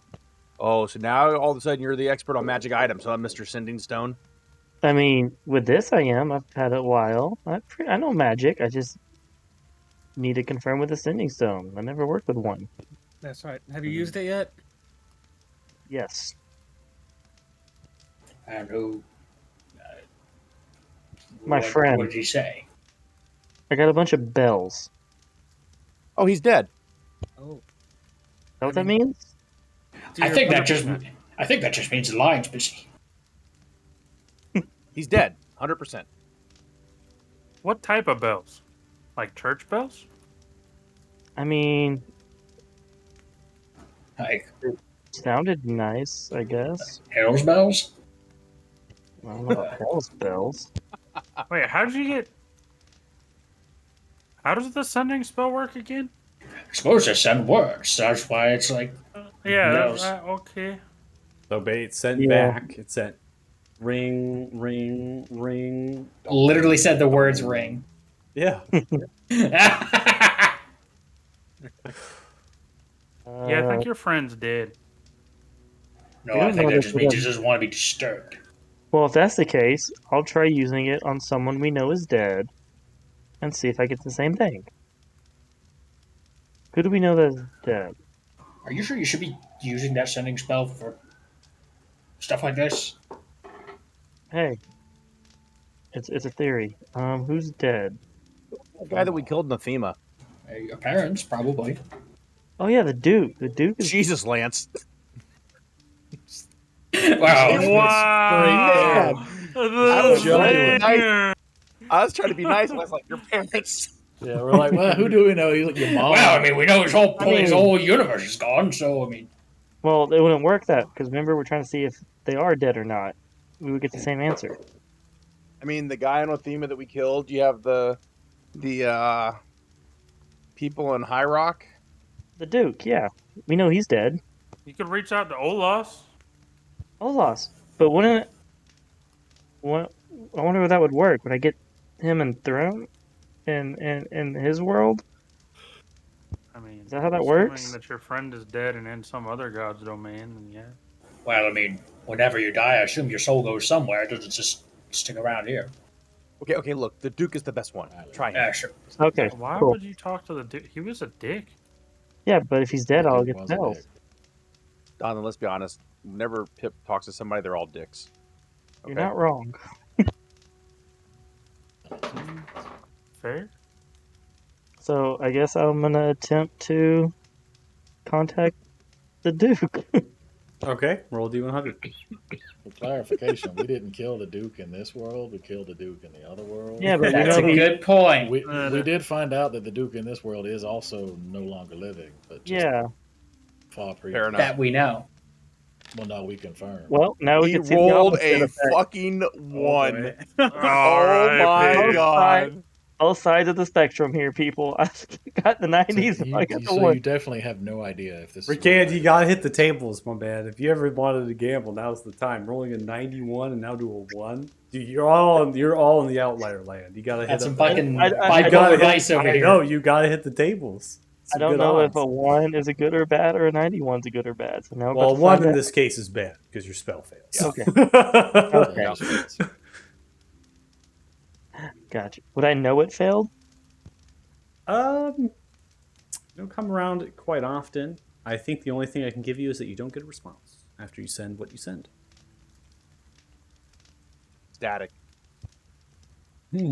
Oh, so now all of a sudden you're the expert on magic items, huh, Mr. Sending Stone? I mean, with this, I am. I've had it a while. I know magic. I just need to confirm with the sending stone. I never worked with one. That's right. Have you used it yet? Yes. and who? My what, friend. What did he say? I got a bunch of bells. Oh, he's dead. Oh. Know what that means? I think that just means the line's busy. He's dead. 100%. What type of bells? Like church bells? I mean, Like sounded nice, I guess. Harold's bells. I don't know about bells. Wait, how did you get? How does the sending spell work again? I suppose they send words. That's why it's like Yeah, Bells. okay. So bait sent Yeah. back. It sent ring, ring, ring. Literally said the words ring. Yeah. Yeah, I think your friend's dead. No, You I don't think know that this just means he would- doesn't want to be disturbed. Well, if that's the case, I'll try using it on someone we know is dead and see if I get the same thing. Who do we know that is dead? Are you sure you should be using that sending spell for stuff like this? Hey, it's a theory. Who's dead? The guy that we killed in the FEMA. Your parents, probably. Oh yeah, the Duke. The Duke is Jesus, Lance. Wow. Wow. I was trying to be nice. The I was trying to be nice. I was like, your parents. Yeah, we're like, well, who do we know? He's like your mom. Well, I mean, we know his I mean- whole universe is gone, so I mean, Well, it wouldn't work that because remember we're trying to see if they are dead or not. We would get the same answer. I mean, the guy on Othema that we killed. You have the people in High Rock. The Duke, yeah, we know he's dead. You could reach out to Olas. Olas, but wouldn't? What? I wonder if that would work. Would I get him enthroned in his world? I mean, Is that how that assuming works? that your friend is dead and in some other god's domain, then yeah. Well, I mean, whenever you die, I assume your soul goes somewhere. It doesn't just stick around here. Okay. Look, the Duke is the best one. Try him. Yeah, sure. Okay, Why cool. would you talk to the dude? He was a dick. Yeah, but if he's dead, The I'll Duke get was a spells. dick. Donovan, let's be honest. Whenever Pip talks to somebody, they're all dicks. You're not wrong. Fair. So I guess I'm gonna attempt to contact the Duke. Okay, roll D100. For clarification, we didn't kill the Duke in this world. We killed the Duke in the other world. Yeah, but we That's know a he. good point. We did find out that the Duke in this world is also no longer living, but just Yeah. far pre. Fair enough. That we know. Well, no, we confirmed. Well, now we He can see the rolled opposite a effect. fucking one. boy. Oh my R.I.P. god. Both sides of the spectrum here, people. I got the 90s. So, and I got the so one. you definitely have no idea if this. Ricand, is you gotta hit the tables, my man. If you ever wanted to gamble, now's the time. Rolling a 91 and now do a 1. Dude, you're all in the outlier land. You gotta hit That's some up- fucking I you bipolar gotta advice hit, over I here. know, you gotta hit the tables. I Some don't good know if odds. a 1 is a good or bad or a 91's a good or bad. So now we're Well, about to 1 find in out. this case is bad because your spell fails. Okay. Okay. Gotcha. Would I know it failed? You don't come around quite often. I think the only thing I can give you is that you don't get a response after you send what you send. Static.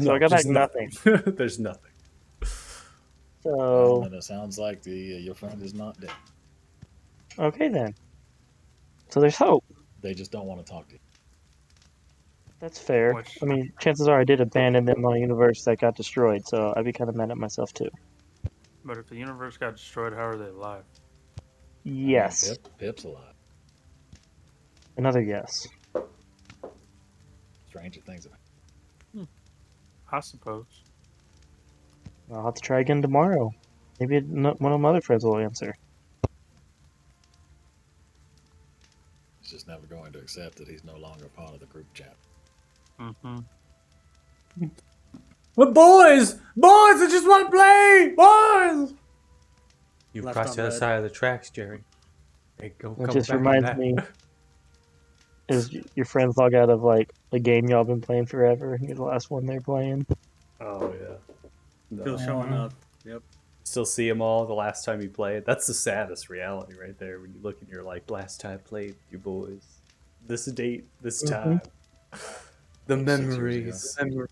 So I got just back nothing. There's nothing. So And it sounds like your friend is not dead. okay then. So there's hope. They just don't want to talk to you. That's fair. Which- I mean, chances are I did abandon them on a universe that got destroyed, so I'd be kind of mad at myself too. But if the universe got destroyed, how are they alive? Yes. Pip's alive. Another yes. Stranger things have happened. I suppose. I'll have to try again tomorrow. Maybe one of my other friends will answer. He's just never going to accept that he's no longer part of the group chat. Mm-hmm. But boys, I just want to play, boys. You Left crossed the on other red. side of the tracks, Jerry. Hey, go. It come just back on reminds that. me, is your friends log out of like a game y'all been playing forever, and you're the last one they're playing? Oh yeah. No. Still showing up. Yep. Still see them all the last time you played. That's the saddest reality right there. When you look and you're like, last time I played with you boys, this date, this time, the 6 years memories.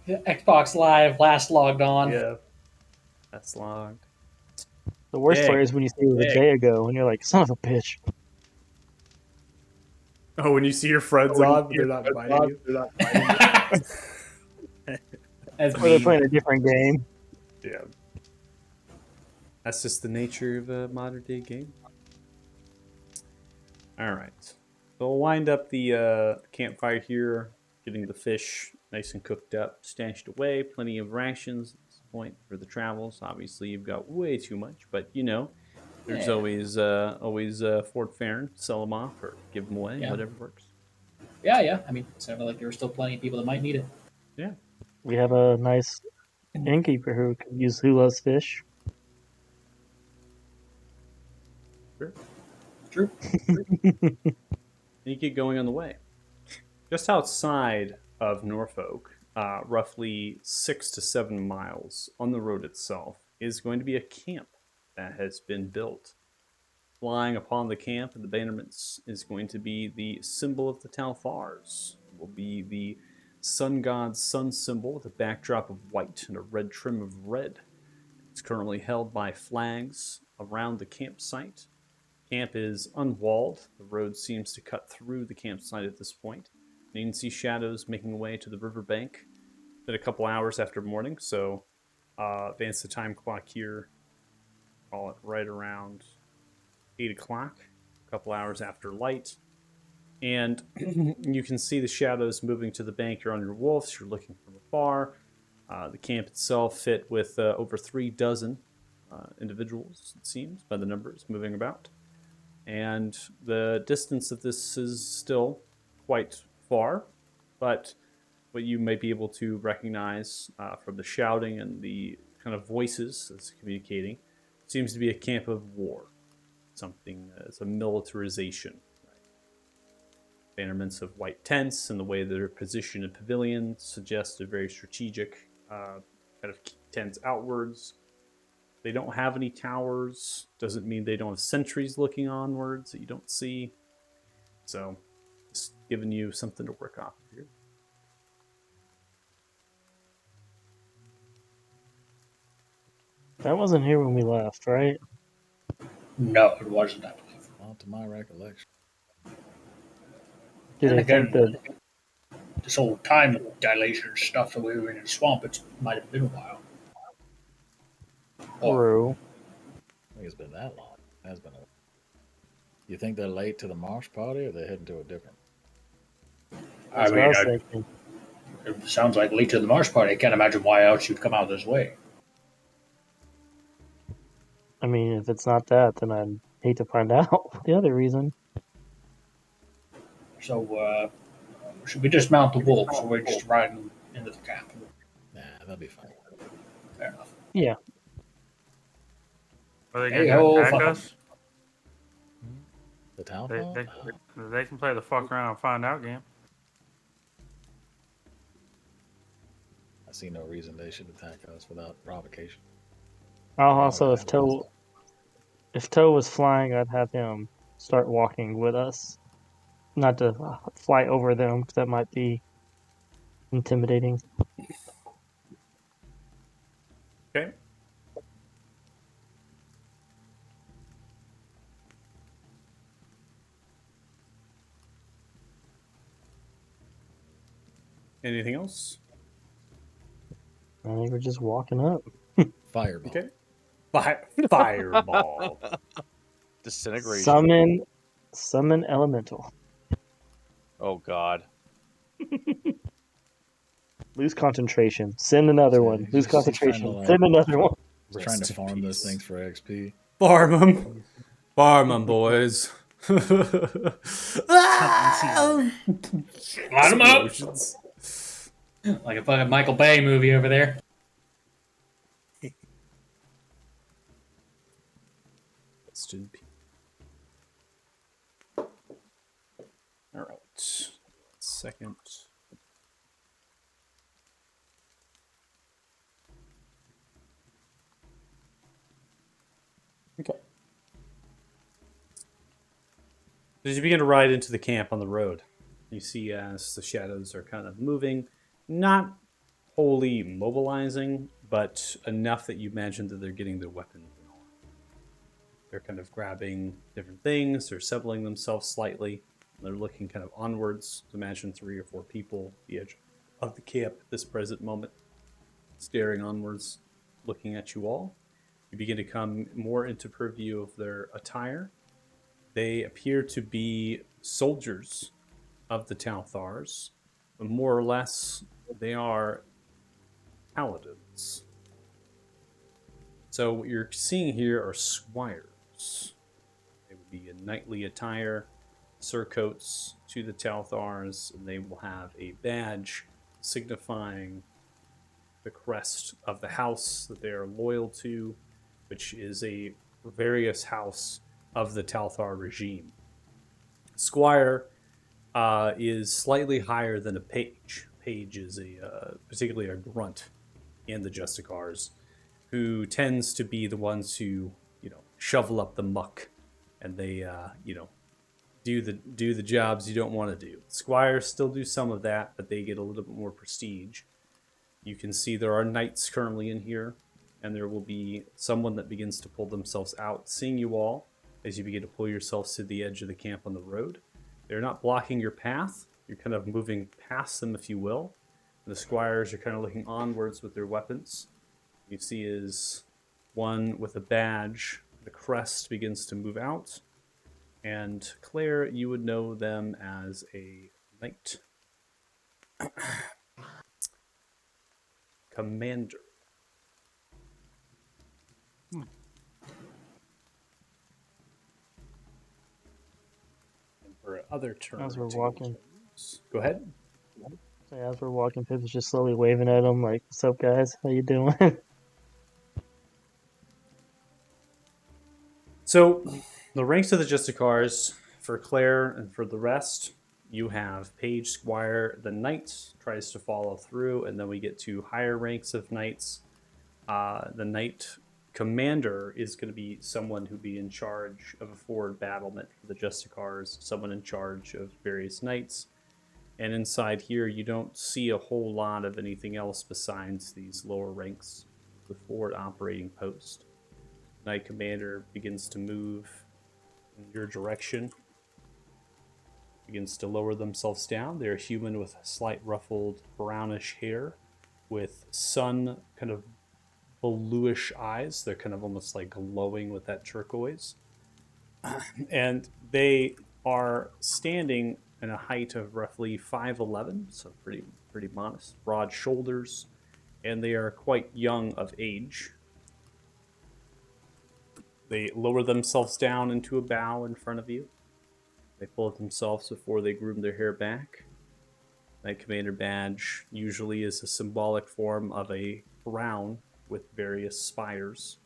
Xbox Live last logged on. Yeah, that's logged. The worst Dang. part is when you say it was a day ago, and you're like, son of a bitch. Oh, when you see your friends on, but they're not inviting you. That's Or they're mean. playing a different game. Yeah. That's just the nature of a modern day game. All right. So we'll wind up the campfire here, getting the fish nice and cooked up, stashed away, plenty of rations at this point for the travels. Obviously, you've got way too much, but you know, there's Yeah. always Fort Farron, sell them off or give them away, Yeah. whatever works. Yeah. I mean, it sounded like there were still plenty of people that might need it. Yeah. We have a nice innkeeper who could use Who Loves Fish. True. And you get going on the way. Just outside of Norfolk, roughly 6 to 7 miles on the road itself, is going to be a camp that has been built. Flying upon the camp and the bannerments is going to be the symbol of the Talfars. It will be the sun god's sun symbol with a backdrop of white and a red trim of red. It's currently held by flags around the campsite. Camp is unwalled. The road seems to cut through the campsite at this point. You can see shadows making their way to the riverbank. It's been a couple hours after morning, so advance the time clock here. Call it right around 8 o'clock, a couple hours after light. And you can see the shadows moving to the bank. You're on your wolves. You're looking from afar. The camp itself fit with over 3 dozen individuals, it seems, by the numbers moving about. And the distance of this is still quite far, but what you may be able to recognize from the shouting and the kind of voices that's communicating seems to be a camp of war. Something as a militarization. Bannerments of white tents and the way they're positioned in pavilions suggest a very strategic kind of tents outwards. They don't have any towers. Doesn't mean they don't have sentries looking onwards that you don't see. So, just giving you something to work off of here. That wasn't here when we left, right? No, it wasn't, I believe. Not to my recollection. Do And they think again, that? this whole time dilation stuff that we were in the swamp, it might have been a while. Or True. I think it's been that long. It has been a. You think they're late to the marsh party, or they're heading to a different? That's what I was thinking. It sounds like late to the marsh party. I can't imagine why else you'd come out this way. I mean, if it's not that, then I'd hate to find out the other reason. So, should we dismount the wolves, or we're just riding into the camp? Nah, that'll be fine. Fair enough. Yeah. Are they Hey, gonna ho, attack fuck 'em. us? The town They, hall? they can play the fuck around and find out game. I see no reason they should attack us without provocation. Also, Alright, if Toe was flying, I'd have him start walking with us, not to fly over them, because that might be intimidating. Okay. Anything else? I think we're just walking up. Fireball. Okay. Fireball. Disintegration. Summon elemental. Oh God. Lose concentration. Send another So one. he's Lose just- he's trying concentration. to, like- Send another one. We're trying Rest to in farm those peace. things for XP. Farm 'em. Farm 'em, boys. Line 'em up! Explosions. Like a fucking Michael Bay movie over there. Rest in peace. All right. Second. Okay. As you begin to ride into the camp on the road, you see as the shadows are kind of moving, not wholly mobilizing, but enough that you imagine that they're getting their weapons and all. They're kind of grabbing different things, they're assembling themselves slightly, they're looking kind of onwards. Imagine 3 or 4 people at the edge of the camp at this present moment, staring onwards, looking at you all. You begin to come more into purview of their attire. They appear to be soldiers of the Talthars, but more or less they are paladins. So what you're seeing here are squires. They would be in knightly attire, surcoats to the Talthars, and they will have a badge signifying the crest of the house that they are loyal to, which is a various house of the Talthar regime. Squire is slightly higher than a page. Page is particularly a grunt in the Justicars, who tends to be the ones who shovel up the muck, and they do the jobs you don't want to do. Squires still do some of that, but they get a little bit more prestige. You can see there are knights currently in here, and there will be someone that begins to pull themselves out, seeing you all as you begin to pull yourselves to the edge of the camp on the road. They're not blocking your path. You're kind of moving past them, if you will. And the squires are kind of looking onwards with their weapons. You see is one with a badge the crest begins to move out. And Claire, you would know them as a knight commander. And for other turns, As we're walking. go ahead. So as we're walking, Pip is just slowly waving at him, like, "What's up, guys? How you doing?" So, the ranks of the Justicars for Claire and for the rest, you have Page Squire, the knight tries to follow through, and then we get to higher ranks of knights. The knight commander is going to be someone who be in charge of a forward battlement for the Justicars, someone in charge of various knights. And inside here, you don't see a whole lot of anything else besides these lower ranks, the forward operating post. Knight commander begins to move in your direction, begins to lower themselves down. They're human with slight ruffled brownish hair, with sun kind of bluish eyes. They're kind of almost like glowing with that turquoise. And they are standing in a height of roughly 5'11", so pretty modest, broad shoulders, and they are quite young of age. They lower themselves down into a bow in front of you. They pull it themselves before they groom their hair back. Knight Commander badge usually is a symbolic form of a crown with various spires.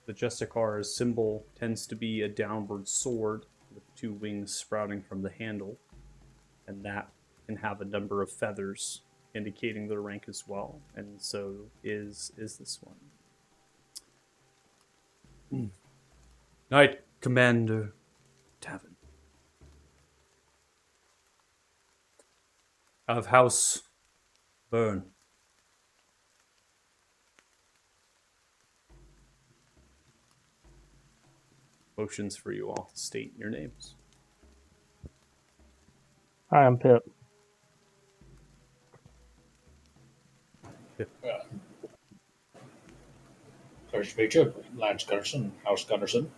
The Justicar's symbol tends to be a downward sword with 2 wings sprouting from the handle, and that can have a number of feathers indicating their rank as well, and so is this one. Knight Commander Tavern of House Byrne. Motions for you all to state your names. Hi, I'm Pip. Pleasure to meet you, Lance Gunnarsson, House Gunnarsson.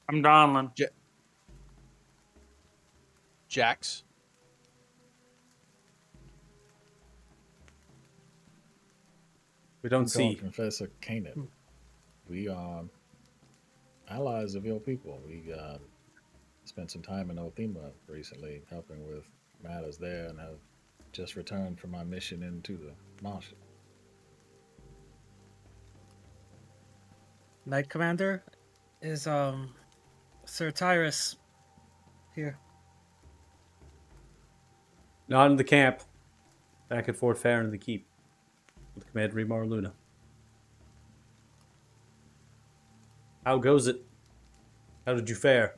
I'm Donlin. Jax. We don't I'm called see. Professor Kanan. We are allies of your people. We spent some time in Othema recently helping with matters there and have just returned from our mission into the marsh. Knight Commander is Sir Tyrus here. Not in the camp. Back at Fort Farron in the keep. With Commander Remar Luna. How goes it? How did you fare?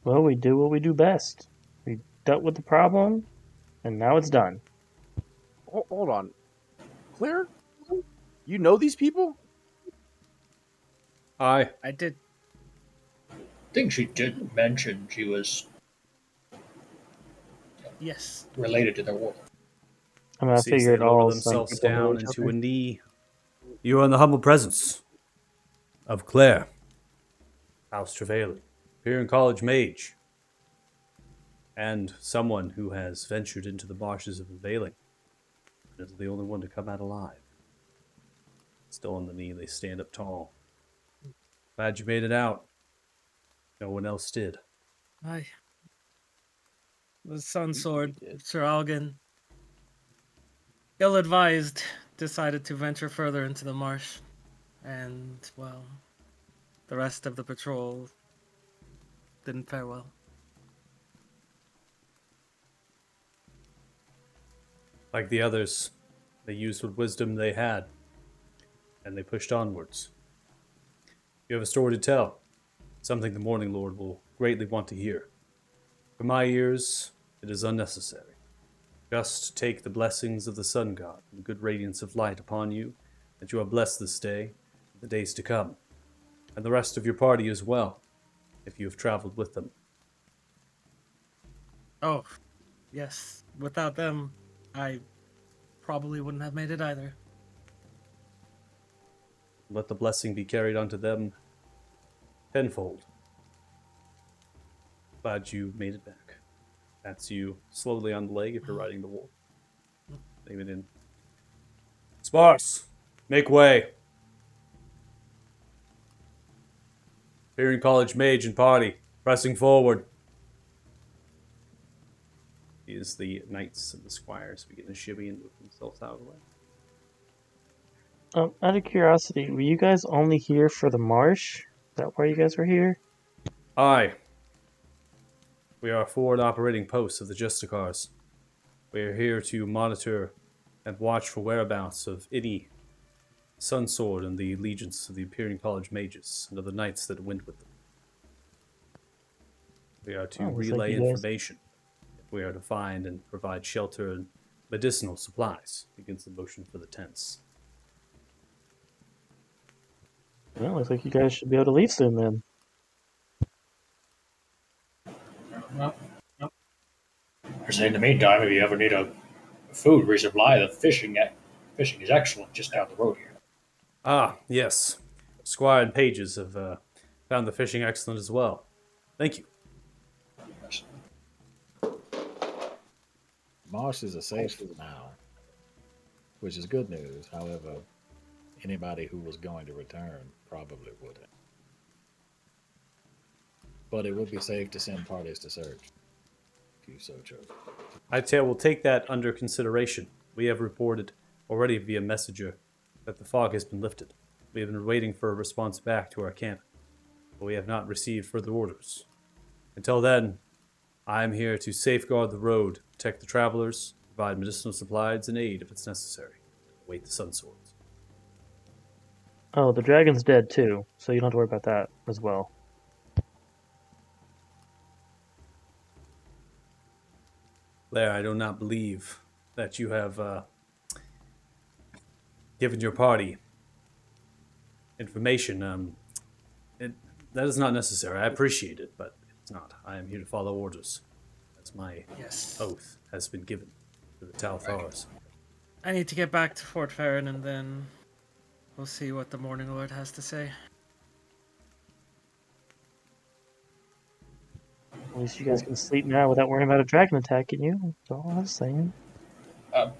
Well, we do what we do best. We dealt with the problem, and now it's done. Hold on. Claire? You know these people? Aye. I did. I think she did mention she was Yes. related to their work. I mean, I See as figured they lower all themselves people know down each into other. a knee. You are in the humble presence of Claire, House Trevelyan, Imperial College mage, and someone who has ventured into the marshes of the Veiling and is the only one to come out alive. Still on the knee, they stand up tall. Glad you made it out. No one else did. I. The Sun Sword, Sir Algan, ill-advised, decided to venture further into the marsh, and well, the rest of the patrol didn't fare well. Like the others, they used what wisdom they had, and they pushed onwards. You have a story to tell, something the Morning Lord will greatly want to hear. For my ears, it is unnecessary. Just take the blessings of the Sun God and the good radiance of light upon you, that you are blessed this day and the days to come, and the rest of your party as well, if you have traveled with them. Oh, yes. Without them, I probably wouldn't have made it either. Let the blessing be carried unto them tenfold. Glad you made it back. That's you slowly on the leg if you're riding the wolf. Leave it in. Sparse, make way. Imperial College mage and party, pressing forward. Is the knights and the squires begin to shimmy and move themselves out of the way. Out of curiosity, were you guys only here for the marsh? Is that why you guys were here? Aye. We are forward operating posts of the Justicars. We are here to monitor and watch for whereabouts of any Sunsword and the legions of the Imperial College mages and of the knights that went with them. We are to looks like relay you guys- information. If we are to find and provide shelter and medicinal supplies, begins the motion for the tents. Well, looks like you guys should be able to leave soon then. Well, so in the meantime, if you ever need a food resupply, the fishing is excellent just down the road here. Ah, yes. Squire and pages have found the fishing excellent as well. Thank you. Marsh is a safe now, which is good news. However, anybody who was going to return probably wouldn't. But it would be safe to send parties to search, if you so chose. We'll take that under consideration. We have reported already via messenger that the fog has been lifted. We have been waiting for a response back to our camp, but we have not received further orders. Until then, I am here to safeguard the road, protect the travelers, provide medicinal supplies and aid if it's necessary. Await the sun swords. Oh, the dragon's dead too, so you don't have to worry about that as well. Blair, I do not believe that you have given your party information. That is not necessary. I appreciate it, but it's not. I am here to follow orders. That's my Yes. oath has been given to the Talthars. I need to get back to Fort Farron and then we'll see what the Morning Lord has to say. At least you guys can sleep now without worrying about a dragon attacking you. That's all I was saying.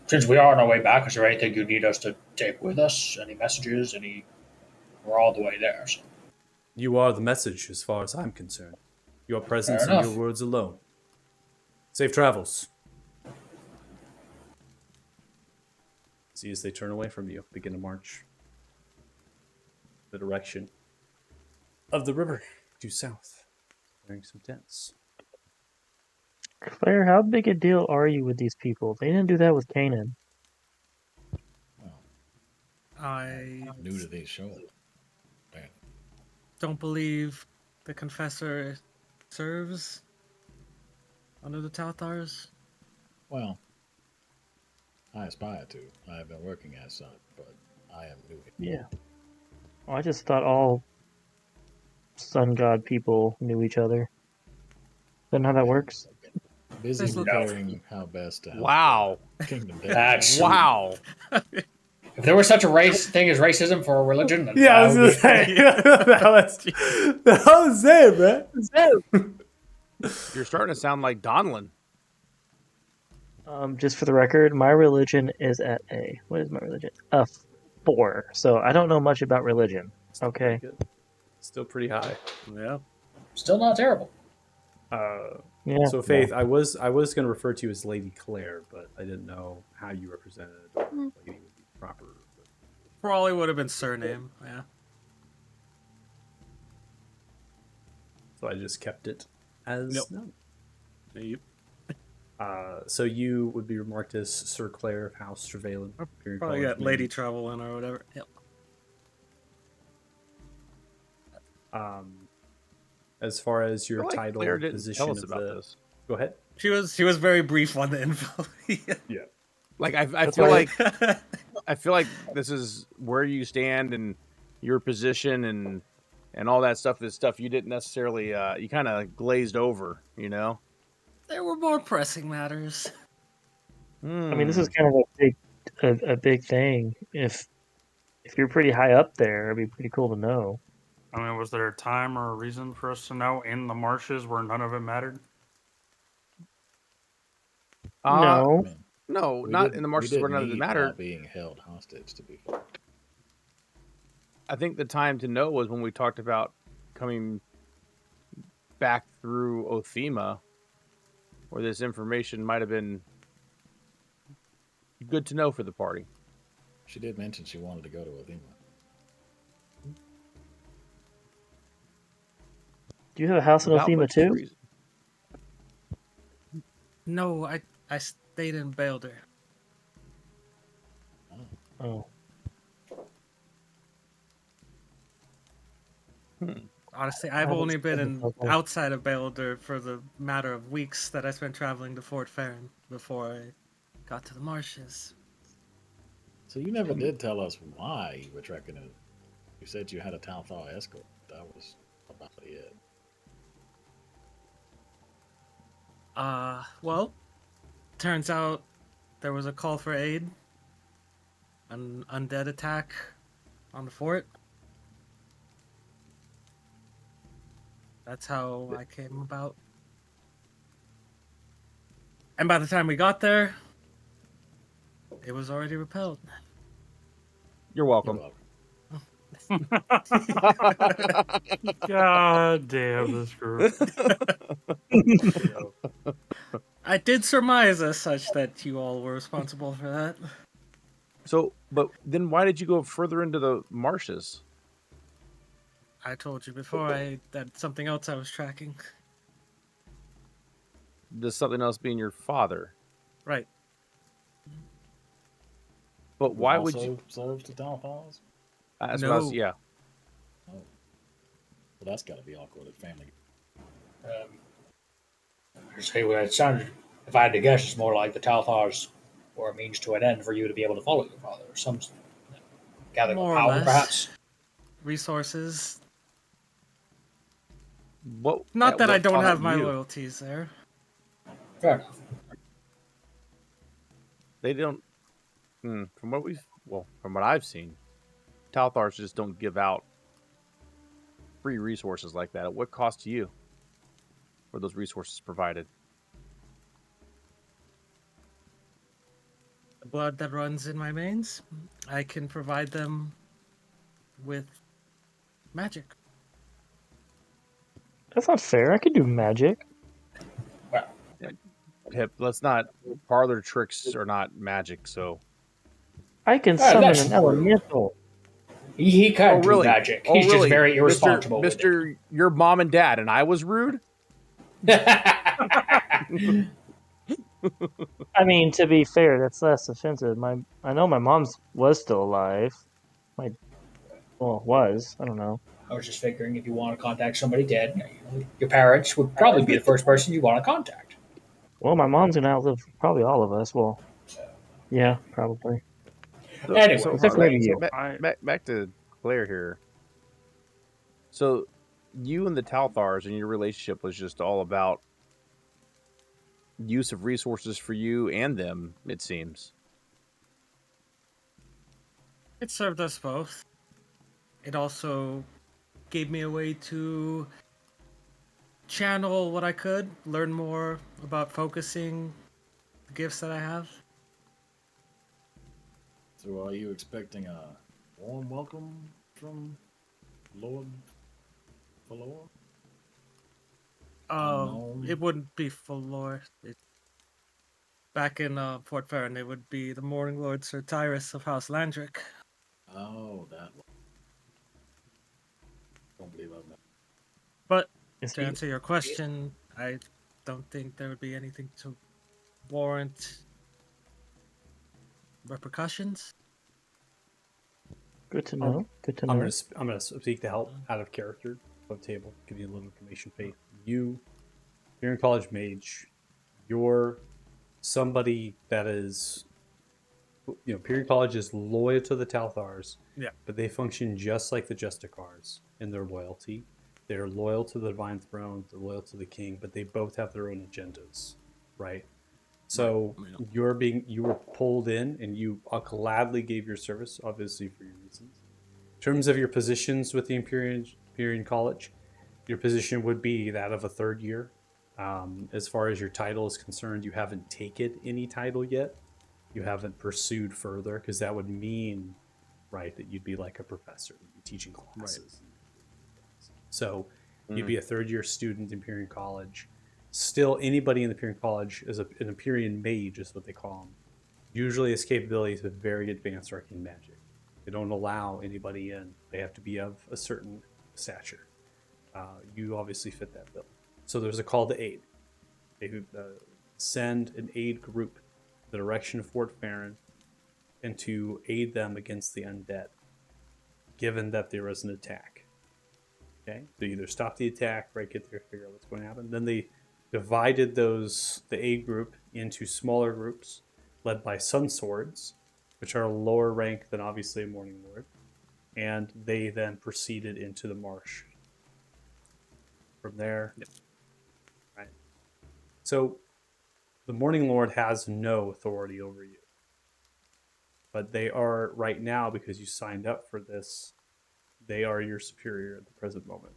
Since we are on our way back, is there anything you need us to take with us? Any messages? We're all the way there. So. You are the message as far as I'm concerned. Your presence Fair and enough. your words alone. Safe travels. See as they turn away from you, begin to march the direction of the river due south, wearing some tents. Claire, how big a deal are you with these people? They didn't do that with Kanan. Well, I I'm new to these shows. Man, don't believe the Confessor serves under the Talthars. well, I aspire to. I have been working as such, but I am new here. Yeah. Oh, I just thought all sun god people knew each other. Isn't that how that works? Busy Just look- preparing how best to help Wow. the Kingdom Death. That's Wow. If there was such a thing as racism for a religion, then Yeah, I was that gonna would be- say. That was it, man. You're starting to sound like Donlin. Just for the record, my religion is at a... What is my religion? A 4. So I don't know much about religion. Okay. Good. Still pretty high. Yeah. Still not terrible. Yeah. So Faith, I was going to refer to you as Lady Claire, but I didn't know how you represented it. Or lady would be proper. Probably would have been surname, yeah. So I just kept it as Yep. none. Yep. So you would be remarked as Sir Claire of House Trevelyan. Imperial Probably College got Lady Mage. Travelin or whatever. Yep. As far as your I feel like title, Claire didn't position tell us of about the... this. Go ahead. She was very brief on the info. Yeah. Like I That's feel why- like I feel like this is where you stand and your position and all that stuff is stuff you didn't necessarily you kind of glazed over, you know. There were more pressing matters. I mean, this is kind of a big a big thing. If you're pretty high up there, it'd be pretty cool to know. I mean, was there a time or a reason for us to know in the marshes where none of it mattered? Uh, I No, mean, no, we not did in the we marshes did where none of it meet mattered. while being held hostage. To be fair, I think the time to know was when we talked about coming back through Othema, where this information might have been good to know for the party. she did mention she wanted to go to Othema. do you have a house in Without Othema much too? reason. No, I stayed in Balder. Oh, Honestly, I I've haven't only been stayed in in Balder. outside of Balder for the matter of weeks that I spent traveling to Fort Farron before I got to the marshes. So you never did tell us why you were trekking it. You said you had a Talthar escort. That was about it. Well, turns out there was a call for aid, an undead attack on the fort. That's how I came about. And by the time we got there, it was already repelled. You're You're welcome. welcome. God damn this group. I did surmise as such that you all were responsible for that. So, but then why did you go further into the marshes? I told you before that something else I was tracking. Does something else being your father? Right. But Who why would you? also serves the Talthars? That's what I was, No. yeah. Oh, well, that's got to be awkward at family. Say what it sounded. If I had to guess, it's more like the Talthars were a means to an end for you to be able to follow your father, or some gathering of More or power, less. perhaps. Resources. What? Not at that I what don't cost have to my you? loyalties there. Fair enough. They don't. From what I've seen, Talthars just don't give out free resources like that. At what cost to you were those resources provided? The blood that runs in my veins, I can provide them with magic. that's not fair. I could do magic. Well, Pip, let's not. Parlor tricks are not magic, so. I can summon that's an true. elemental. He can't do really? magic. Oh, He's just really? very irresponsible with Mr. Your mom and dad, and I was rude? it. I mean, to be fair, that's less offensive. I know my mom's was still alive. Was. I don't know. I was just figuring if you want to contact somebody dead, your parents would probably be the first person you want to contact. Well, my mom's gonna outlive probably all of us. Well, yeah, probably. Anyway, so Except for maybe you. back to Claire here. So, you and the Talthars and your relationship was just all about use of resources for you and them, it seems. It served us both. It also gave me a way to channel what I could, learn more about focusing the gifts that I have. So, are you expecting a warm welcome from Lord Valor? Unknown. It wouldn't be full lore. Back in Fort Farron, it would be the Morning Lord Sir Tyrus of House Landric. Oh, that one. Don't believe I've met. But Is to he- answer your question, I don't think there would be anything to warrant repercussions. Good to know. Good to I'm know. gonna speak to help out of character above table, give you a little information. Faith, you're in college mage. You're somebody that is, Period College is loyal to the Talthars. Yeah. But they function just like the Justicars in their loyalty. They're loyal to the Divine Throne. They're loyal to the King, but they both have their own agendas, right? So Right. you were pulled in, and you gladly gave your service, obviously for your reasons. In terms of your positions with the Empyrean College, your position would be that of a third year. As far as your title is concerned, you haven't taken any title yet. You haven't pursued further, because that would mean, right, that you'd be like a professor, you'd be teaching classes. So you'd be a third year student in Empyrean College. Still, anybody in the Empyrean College is an Empyrean mage, is what they call them. Usually, his capabilities with very advanced arcane magic. They don't allow anybody in. They have to be of a certain stature. You obviously fit that bill. So there's a call to aid. They send an aid group in the direction of Fort Farron and to aid them against the undead, given that there is an attack. Okay, they either stop the attack, right, get there, figure out what's going to happen. Then they divided the aid group into smaller groups led by Sun Swords, which are lower rank than obviously a Morning Lord, and they then proceeded into the marsh. From there, right. So the Morning Lord has no authority over you, but they are right now, because you signed up for this, they are your superior at the present moment.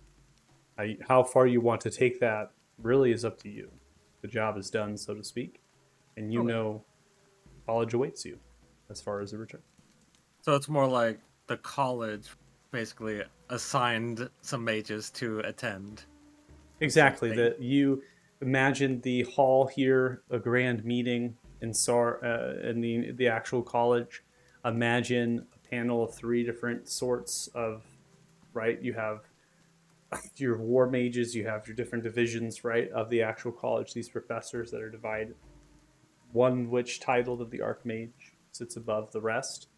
How far you want to take that really is up to you. The job is done, so to speak, and you know college awaits you as far as the return. So it's more like the college basically assigned some mages to attend. Exactly. That you imagine the hall here, a grand meeting in the actual college. Imagine a panel of 3 different sorts of, right? You have your war mages, you have your different divisions, right, of the actual college. These professors that are divided. One which titled of the Archmage sits above the rest.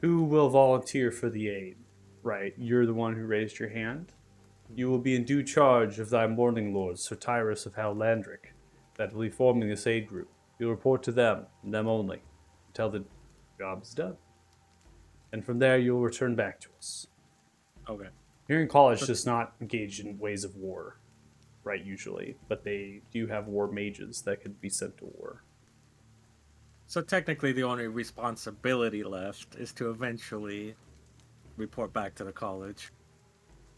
Who will volunteer for the aid? Right, you're the one who raised your hand. You will be in due charge of thy Morning Lord, Sir Tyrus of Howlandric, that will be forming this aid group. You'll report to them, and them only, until the job is done. And from there, you'll return back to us. Okay. Empyrean College does not engage in ways of war, right, usually, but they do have war mages that can be sent to war. So technically the only responsibility left is to eventually report back to the college.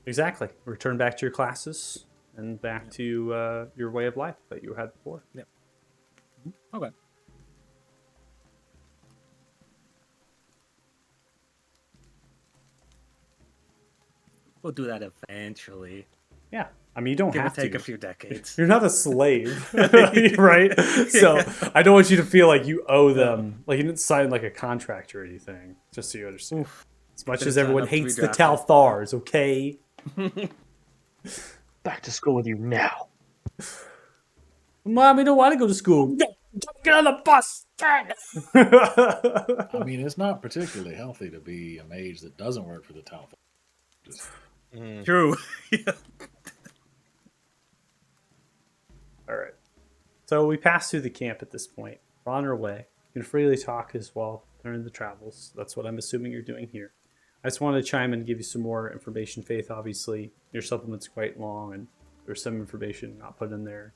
Exactly. Return back to your classes and back to your way of life that you had before. Yep. Okay. We'll do that eventually. Yeah. I mean, you don't Give have or take to. a few decades. You're not a slave, right? So I don't want you to feel like you owe them. Like you didn't sign like a contract or anything, just so you understand. Oof. As much Could've as everyone signed up to be hates the drafted. Talthars, okay? Back to school with you now. Mom, I don't want to go to school. No, don't get on the bus. I mean, it's not particularly healthy to be a mage that doesn't work for the Talthar. True. All right. So we pass through the camp at this point. We're on our way. You can freely talk as well during the travels. That's what I'm assuming you're doing here. I just wanted to chime in and give you some more information. Faith, obviously, your supplement's quite long, and there's some information not put in there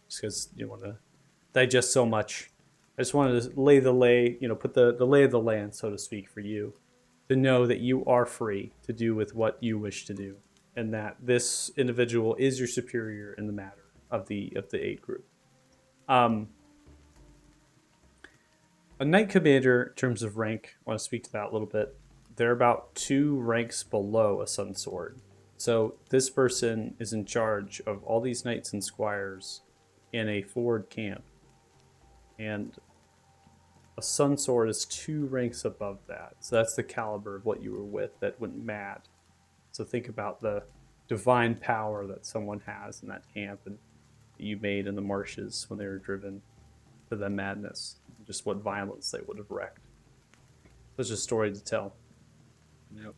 just because you want to digest so much. I just wanted to put the lay of the land, so to speak, for you to know that you are free to do with what you wish to do, and that this individual is your superior in the matter of the aid group. A knight commander, in terms of rank, I want to speak to that a little bit. They're about 2 ranks below a Sun Sword. So this person is in charge of all these knights and squires in a forward camp. And a Sun Sword is 2 ranks above that. So that's the caliber of what you were with that went mad. So think about the divine power that someone has in that camp and that you made in the marshes when they were driven to the madness. Just what violence they would have wrecked. Such a story to tell. Yep.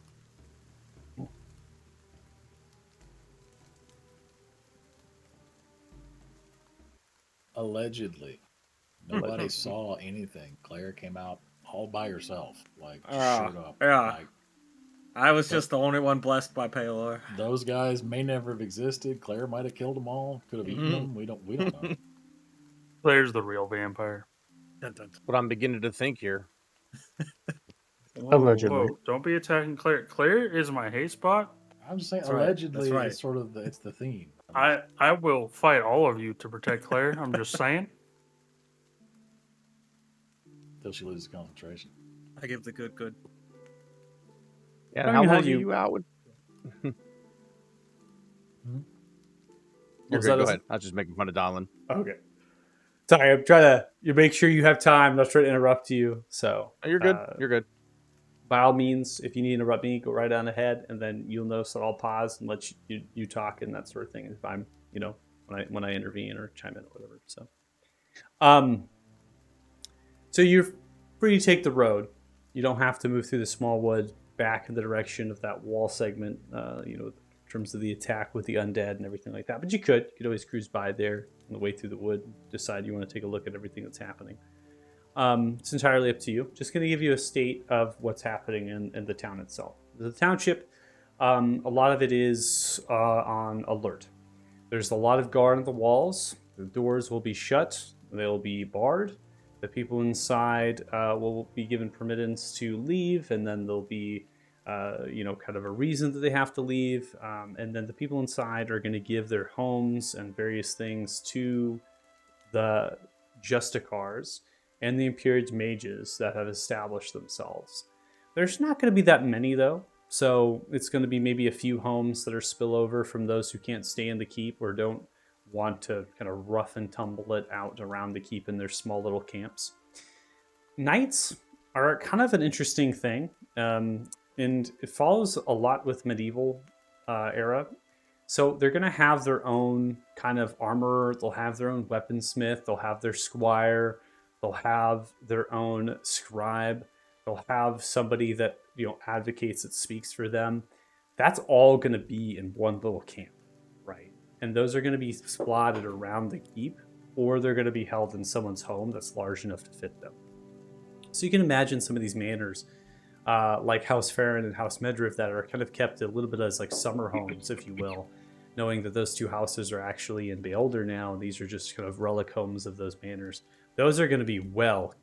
Allegedly. Nobody saw anything. Claire came out all by herself. Like, just Ah, showed up. yeah. Like, I was just the only one blessed by Paylor. those guys may never have existed. Claire might have killed them all. Could have eaten them. We don't know. Claire's the real vampire. Dun, dun, dun. What I'm beginning to think here. Allegedly. Whoa, don't be attacking Claire. Claire is my hate spot. I'm just saying, That's right, that's allegedly, right. it's sort of it's the theme. I will fight all of you to protect Claire. I'm just saying. Till she loses concentration. I give the good. Yeah, I how mean, how long do are you- you out with? You're Was good. that Go a- ahead. I was just making fun of Donlin. Okay. Sorry, I'm trying to you make sure you have time. I'm not trying to interrupt you. So Oh, you're good. uh, You're good. by all means, if you need to interrupt me, go right on ahead, and then you'll notice that I'll pause and let you talk and that sort of thing. If I'm, when I intervene or chime in or whatever. So you're free to take the road. You don't have to move through the small wood back in the direction of that wall segment. In terms of the attack with the undead and everything like that. But you could always cruise by there on the way through the wood. Decide you want to take a look at everything that's happening. It's entirely up to you. Just going to give you a state of what's happening in the town itself. The township, a lot of it is on alert. There's a lot of guard on the walls. The doors will be shut. They'll be barred. The people inside will be given permittance to leave, and then there'll be, kind of a reason that they have to leave. And then the people inside are going to give their homes and various things to the Justicars and the Imperial mages that have established themselves. There's not going to be that many, though. So it's going to be maybe a few homes that are spillover from those who can't stay in the keep or don't want to kind of rough and tumble it out around the keep in their small little camps. Knights are kind of an interesting thing, and it follows a lot with medieval era. So they're going to have their own kind of armorer. They'll have their own weaponsmith. They'll have their squire. They'll have their own scribe. They'll have somebody that advocates, that speaks for them. That's all going to be in one little camp, right? And those are going to be splatted around the keep, or they're going to be held in someone's home that's large enough to fit them. So you can imagine some of these manors, like House Farron and House Medriv, that are kind of kept a little bit as like summer homes, if you will, knowing that those two houses are actually in Beholder now, and these are just kind of relic homes of those manors. Those are going to be well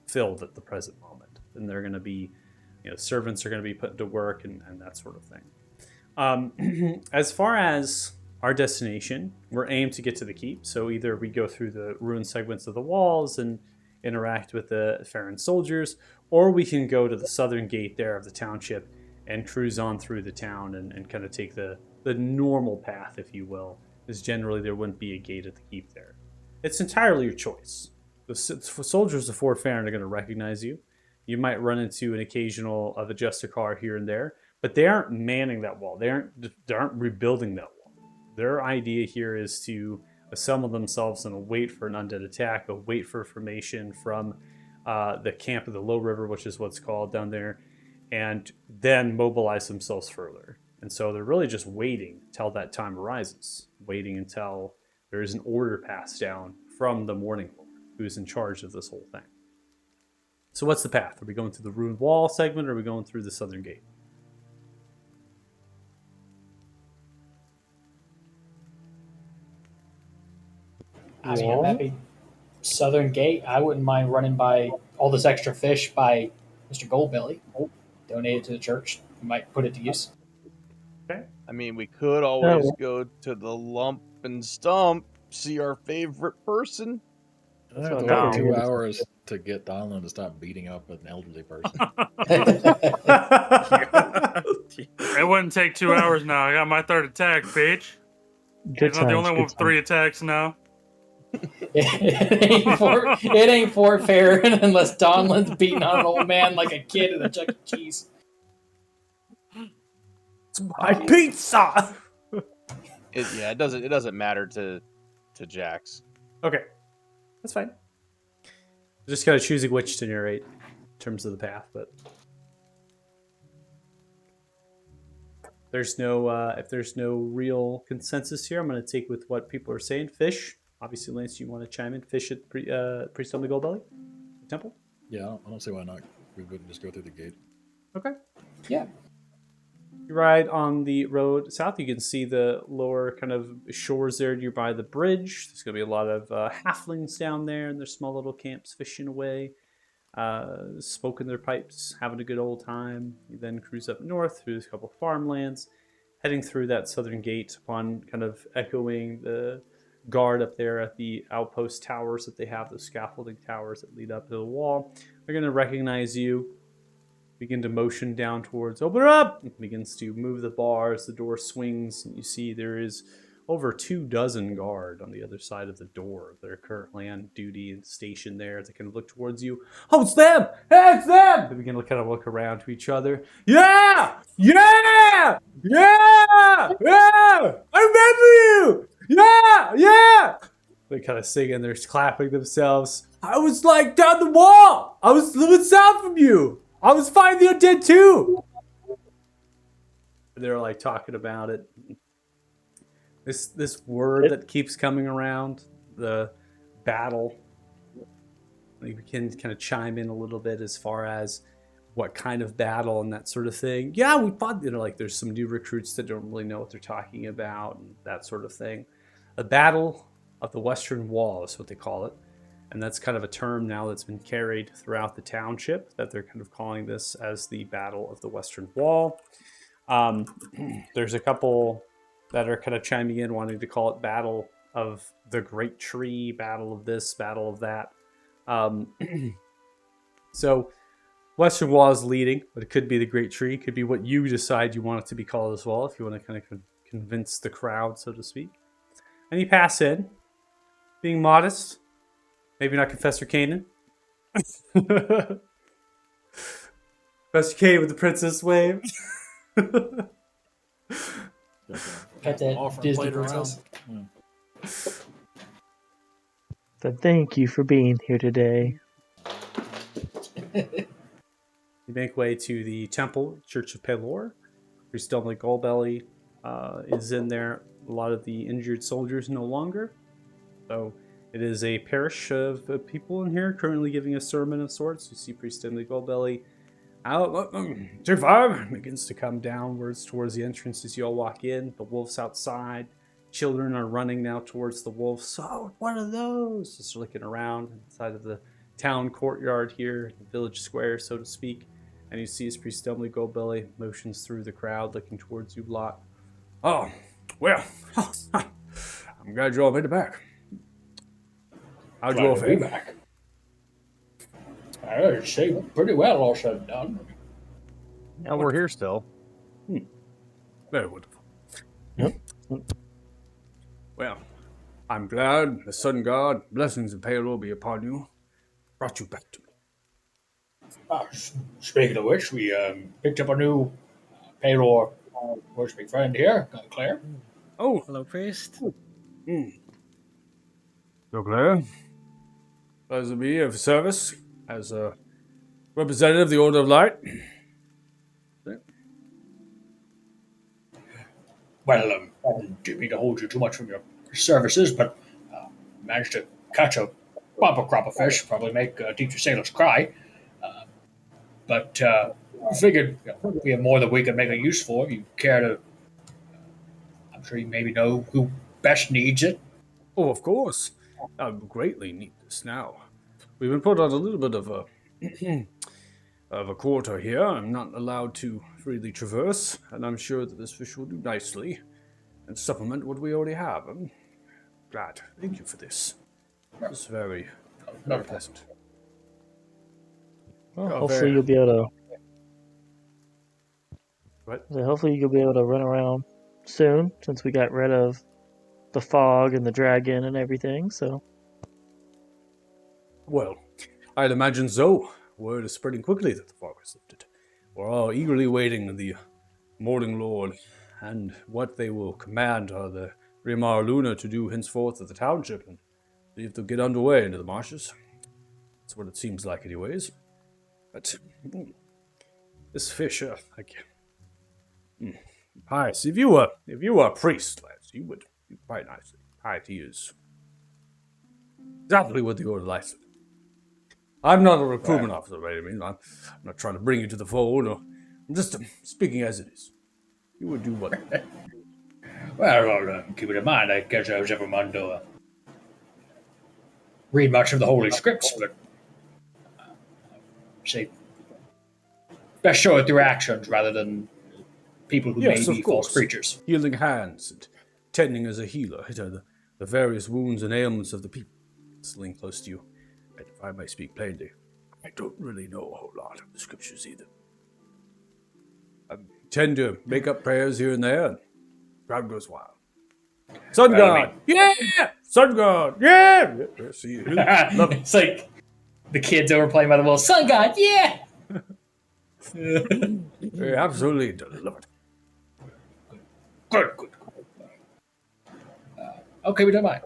filled at the present moment, and they're going to be, servants are going to be put to work and that sort of thing. As far as our destination, we're aimed to get to the keep. So either we go through the ruined segments of the walls and interact with the Farron soldiers, or we can go to the southern gate there of the township and cruise on through the town and kind of take the normal path, if you will, because generally there wouldn't be a gate at the keep there. It's entirely your choice. The soldiers of Fort Farron are going to recognize you. You might run into an occasional of a Justicar here and there, but they aren't manning that wall. They aren't rebuilding that wall. Their idea here is to assemble themselves and wait for an undead attack, wait for formation from the camp of the Low River, which is what's called down there, and then mobilize themselves further. And so they're really just waiting until that time arises, waiting until there is an order passed down from the Morning Lord, who's in charge of this whole thing. So what's the path? Are we going through the ruined wall segment, or are we going through the southern gate? I mean, I'm happy. Southern Gate, I wouldn't mind running by all this extra fish by Mr. Goldbelly. Donate it to the church. We might put it to use. I mean, we could always go to the Lump and Stump, see our favorite person. I have to No. wait 2 hours to get Donlin to stop beating up an elderly person. It wouldn't take 2 hours now. I got my third attack, bitch. Good He's not the only times, one good with 3 attacks now. it ain't Fort Farron unless Donlin's beating on an old man like a kid at a Chuck E. Cheese. My pizza! It doesn't matter to Jax. Okay, that's fine. Just kind of choosing which to narrate in terms of the path, but if there's no real consensus here, I'm going to take with what people are saying. Fish, obviously, Lance, you want to chime in? Fish at Priest on the Goldbelly Temple. Yeah, I don't see why not. We wouldn't just go through the gate. Okay. Yeah. You ride on the road south. You can see the lower kind of shores there nearby the bridge. There's going to be a lot of halflings down there in their small little camps fishing away, smoking their pipes, having a good old time. You then cruise up north through a couple of farmlands, heading through that southern gate upon kind of echoing the guard up there at the outpost towers that they have, those scaffolding towers that lead up to the wall. They're going to recognize you. Begin to motion down towards open up. It begins to move the bars. The door swings, and you see there is over 24 guard on the other side of the door. They're currently on duty and stationed there. They kind of look towards you. Oh, it's them! Hey, it's them! They begin to kind of look around to each other. Yeah! Yeah! Yeah! Yeah! I remember you! Yeah! Yeah! They kind of sing and they're clapping themselves. I was like down the wall! I was living south from you! I was fighting the undead too. They're like talking about it. This word that keeps coming around, the battle. We can kind of chime in a little bit as far as what kind of battle and that sort of thing. Yeah, we fought. Like there's some new recruits that don't really know what they're talking about and that sort of thing. A battle of the Western Wall is what they call it. And that's kind of a term now that's been carried throughout the township, that they're kind of calling this as the Battle of the Western Wall. There's a couple that are kind of chiming in, wanting to call it Battle of the Great Tree, Battle of this, Battle of that. So Western Wall is leading, but it could be the Great Tree. It could be what you decide you want it to be called as well, if you want to kind of convince the crowd, so to speak. And you pass in, being modest. Maybe not Confessor Kanan. Confessor Kanan with the princess wave. Got that Offering Disney played around. princess. So thank you for being here today. You make way to the temple, Church of Pelor. Priest Dumbly Goldbelly is in there. A lot of the injured soldiers no longer. So it is a parish of people in here currently giving a sermon of sorts. You see Priest Dumbly Goldbelly out. Tier 5 begins to come downwards towards the entrance as you all walk in. The wolves outside. Children are running now towards the wolves. Oh, what are those? Just looking around inside of the town courtyard here, the village square, so to speak. And you see as Priest Dumbly Goldbelly motions through the crowd, looking towards you lot. Oh, well, I'm glad you all made it back. How'd you all Glad to be feel? back. I would say pretty well, all said and done. Yeah, we're here still. Very wonderful. Yep. Well, I'm glad the Sun God, blessings of Pelor be upon you, brought you back to me. Speaking of which, we picked up a new Pelor worshiping friend here, Claire. Oh, Hello, priest. so Claire, pleasure to be of service as a representative of the Order of Light. Well, I didn't mean to hold you too much from your services, but managed to catch a bumper crop of fish, probably make teacher sailors cry. But figured we have more that we could make a use for. If you care to, I'm sure you maybe know who best needs it. Oh, of course. I greatly need this now. We've been put on a little bit of a of a quarter here. I'm not allowed to freely traverse, and I'm sure that this fish will do nicely and supplement what we already have. I'm glad. Thank you for this. It's very, very pleasant. Well, Oh, hopefully very- you'll be able to. What? So hopefully you'll be able to run around soon, since we got rid of the fog and the dragon and everything. So Well, I'd imagine so. Word is spreading quickly that the fog has lifted. We're all eagerly waiting the Morning Lord and what they will command the Rimar Luna to do henceforth at the township and see if they'll get underway into the marshes. That's what it seems like anyways. But this fish, Pious, if you were a priest, lads, you would be quite nicely. Piety is exactly what the Order likes. I'm not a recruitment officer by any means. I'm not trying to bring you to the fold. Or, I'm just speaking as it is. You would do what? Well, keep it in mind, I guess I was ever one to read much of the Holy Scripts, but say best show it through actions rather than people who Yes, may of be false course. preachers. Healing hands and tending as a healer to the various wounds and ailments of the people sitting close to you. And if I may speak plainly, I don't really know a whole lot of the scriptures either. I tend to make up prayers here and there, and crowd goes wild. Sun Well, I God! Yeah! Sun God! Yeah! Yeah, see you. Love it. It's like the kids over playing by the wall. Sun God, yeah! Yeah, absolutely. Love it. Good. Okay, we don't mind.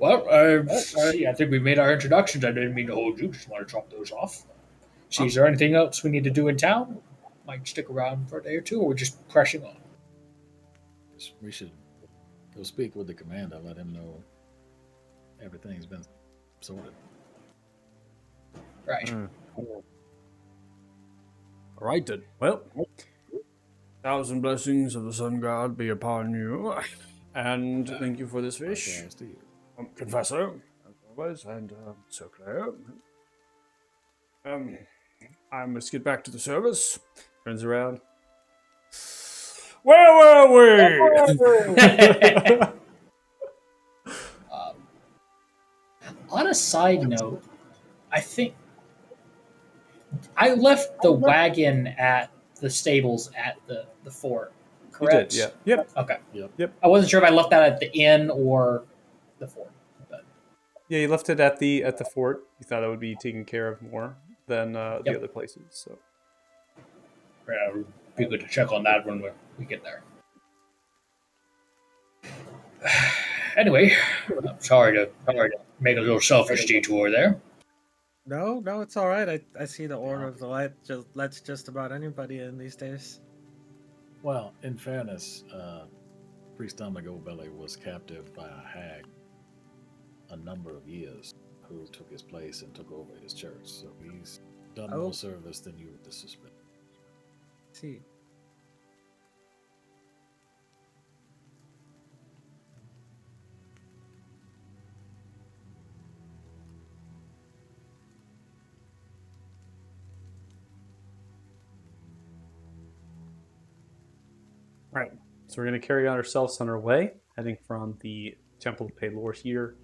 I think we made our introductions. I didn't mean to hold you. Just want to drop those off. See, is there anything else we need to do in town? Might stick around for a day or two, or we're just pressing on? We should go speak with the commander, let him know everything's been sorted. Right. All right then. Well, 1,000 blessings of the Sun God be upon you, and thank you for this fish, Likewise to you. Confessor, as always, and Sir Claire. I must get back to the service. Turns around. Where were we? On a side note, I think I left the wagon at the stables at the fort. You Correct? did, yeah. Yep. Okay. Yep. I wasn't sure if I left that at the inn or the fort. But Yeah, you left it at the fort. You thought it would be taken care of more than the Yep. other places. So yeah, it'd be good to check on that when we get there. Anyway, I'm sorry to make a little selfish detour there. No, it's all right. I see the Order of the Light just lets just about anybody in these days. Well, in fairness, Priest Dominic Goldbelly was captive by a hag a number of years who took his place and took over his church. So he's done Oh. more service than you would suspect. See. Right. So we're going to carry on ourselves on our way, heading from the Temple of Pelor here,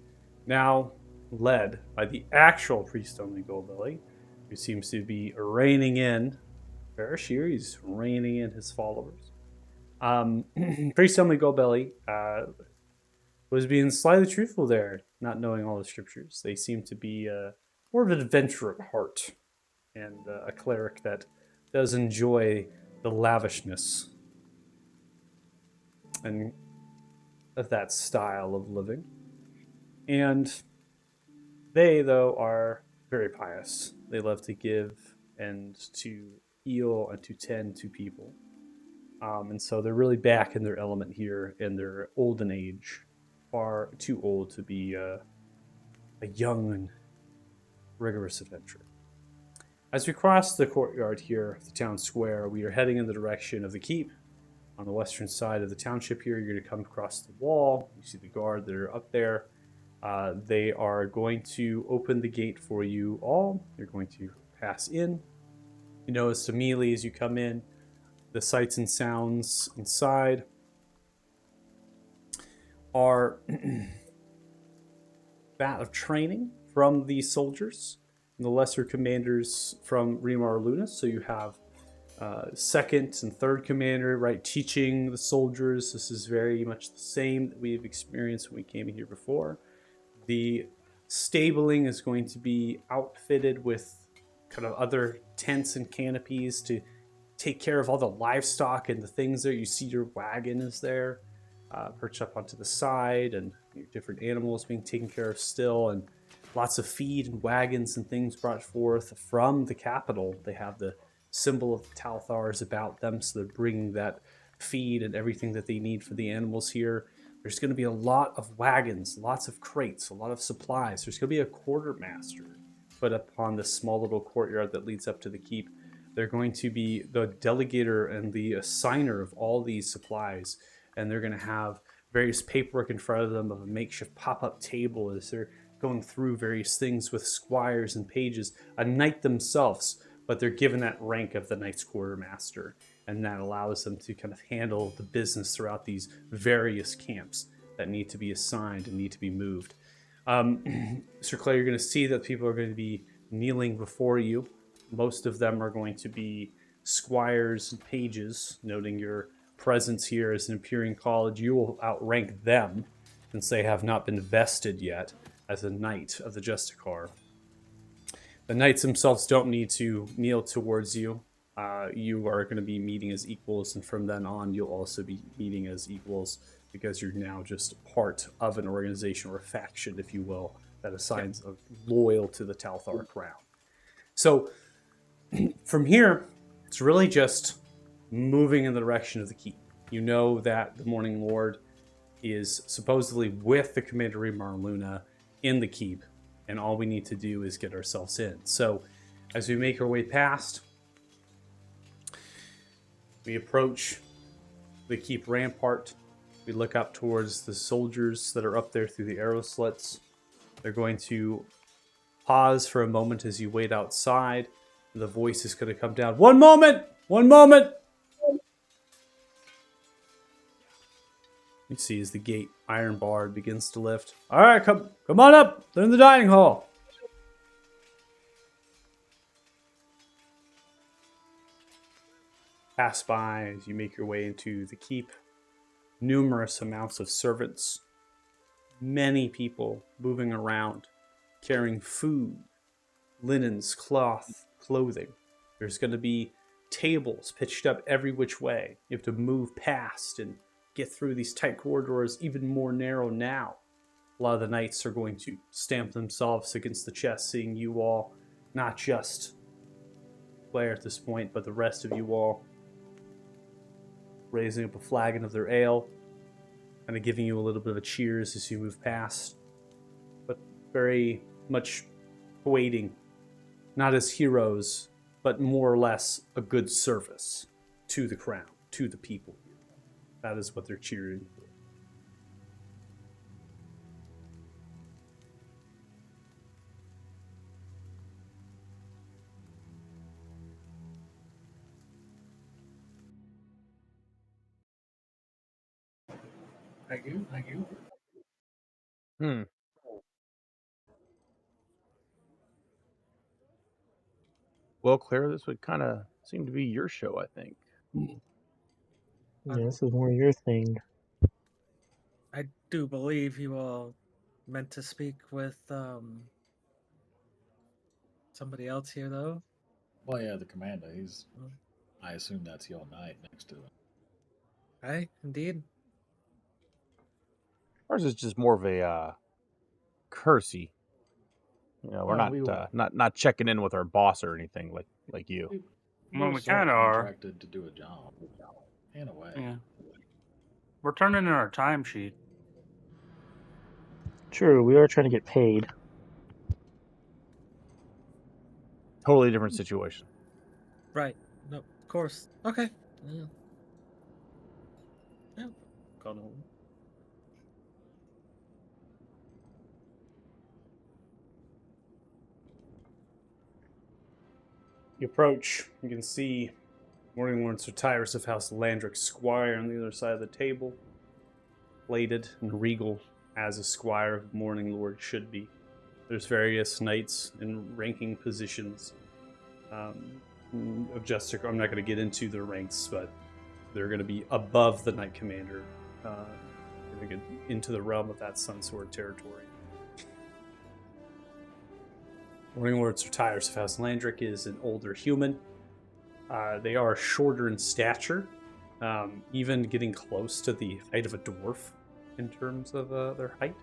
now led by the actual Priest Only Goldbelly, who seems to be reining in Farashir. He's reining in his followers. Priest Only Goldbelly was being slightly truthful there, not knowing all the scriptures. They seem to be more of an adventurer at heart, and a cleric that does enjoy the lavishness and of that style of living. And they, though, are very pious. They love to give and to heal and to tend to people. And so they're really back in their element here in their olden age, far too old to be a young and rigorous adventurer. As we cross the courtyard here, the town square, we are heading in the direction of the keep. On the western side of the township here, you're going to come across the wall. You see the guard that are up there. They are going to open the gate for you all. You're going to pass in. You notice immediately as you come in, the sights and sounds inside are that of training from the soldiers and the lesser commanders from Remar Lunas. So you have second and third commander, right, teaching the soldiers. This is very much the same that we've experienced when we came here before. The stabling is going to be outfitted with kind of other tents and canopies to take care of all the livestock and the things there. You see your wagon is there, perched up onto the side, and your different animals being taken care of still, and lots of feed and wagons and things brought forth from the capital. They have the symbol of the Talthars about them, so they're bringing that feed and everything that they need for the animals here. There's going to be a lot of wagons, lots of crates, a lot of supplies. There's going to be a quartermaster put up on this small little courtyard that leads up to the keep. They're going to be the delegator and the assigner of all these supplies, and they're going to have various paperwork in front of them of a makeshift pop-up table as they're going through various things with squires and pages, a knight themselves, but they're given that rank of the knight's quartermaster, and that allows them to kind of handle the business throughout these various camps that need to be assigned and need to be moved. Sir Clay, you're going to see that people are going to be kneeling before you. Most of them are going to be squires and pages, noting your presence here as an Empyrean College. You will outrank them, since they have not been vested yet as a knight of the Justicar. The knights themselves don't need to kneel towards you. You are going to be meeting as equals, and from then on, you'll also be meeting as equals because you're now just part of an organization or a faction, if you will, that assigns a loyal to the Talthar crown. So from here, it's really just moving in the direction of the keep. You know that the Morning Lord is supposedly with the Commandery Marluna in the keep, and all we need to do is get ourselves in. So as we make our way past, we approach the keep rampart. We look up towards the soldiers that are up there through the arrow slits. They're going to pause for a moment as you wait outside. The voice is going to come down. One moment! One moment! You see as the gate, iron barred, begins to lift. All right, come on up. They're in the dining hall. Pass by as you make your way into the keep. Numerous amounts of servants. Many people moving around, carrying food, linens, cloth, clothing. There's going to be tables pitched up every which way. You have to move past and get through these tight corridors, even more narrow now. A lot of the knights are going to stamp themselves against the chest, seeing you all, not just Blair at this point, but the rest of you all, raising up a flagon of their ale, kind of giving you a little bit of a cheers as you move past, but very much waiting, not as heroes, but more or less a good service to the crown, to the people here. That is what they're cheering for. Thank you. Thank you. Well, Claire, this would kind of seem to be your show, I think. Yeah, this is more your thing. I do believe you all meant to speak with somebody else here, though. Well, yeah, the commander. I assume that's your knight next to him. Right? Indeed. Ours is just more of a courtesy. You know, we're Well, not checking in with our boss or anything like you. Well, We're we sort of kinda are. contracted to do a job, in a way. Yeah. We're turning in our timesheet. True, we are trying to get paid. Totally different situation. Right. No, of course. Okay. Yeah. Yeah. Gone home. You approach, you can see Morning Lord Sir Tyrus of House Landrick Squire on the other side of the table, plated and regal as a squire of Morning Lord should be. There's various knights in ranking positions of Justicar. I'm not going to get into their ranks, but they're going to be above the Knight Commander. They're going to get into the realm of that Sunsword territory. Morning Lord Sir Tyrus of House Landrick is an older human. They are shorter in stature, even getting close to the height of a dwarf in terms of their height.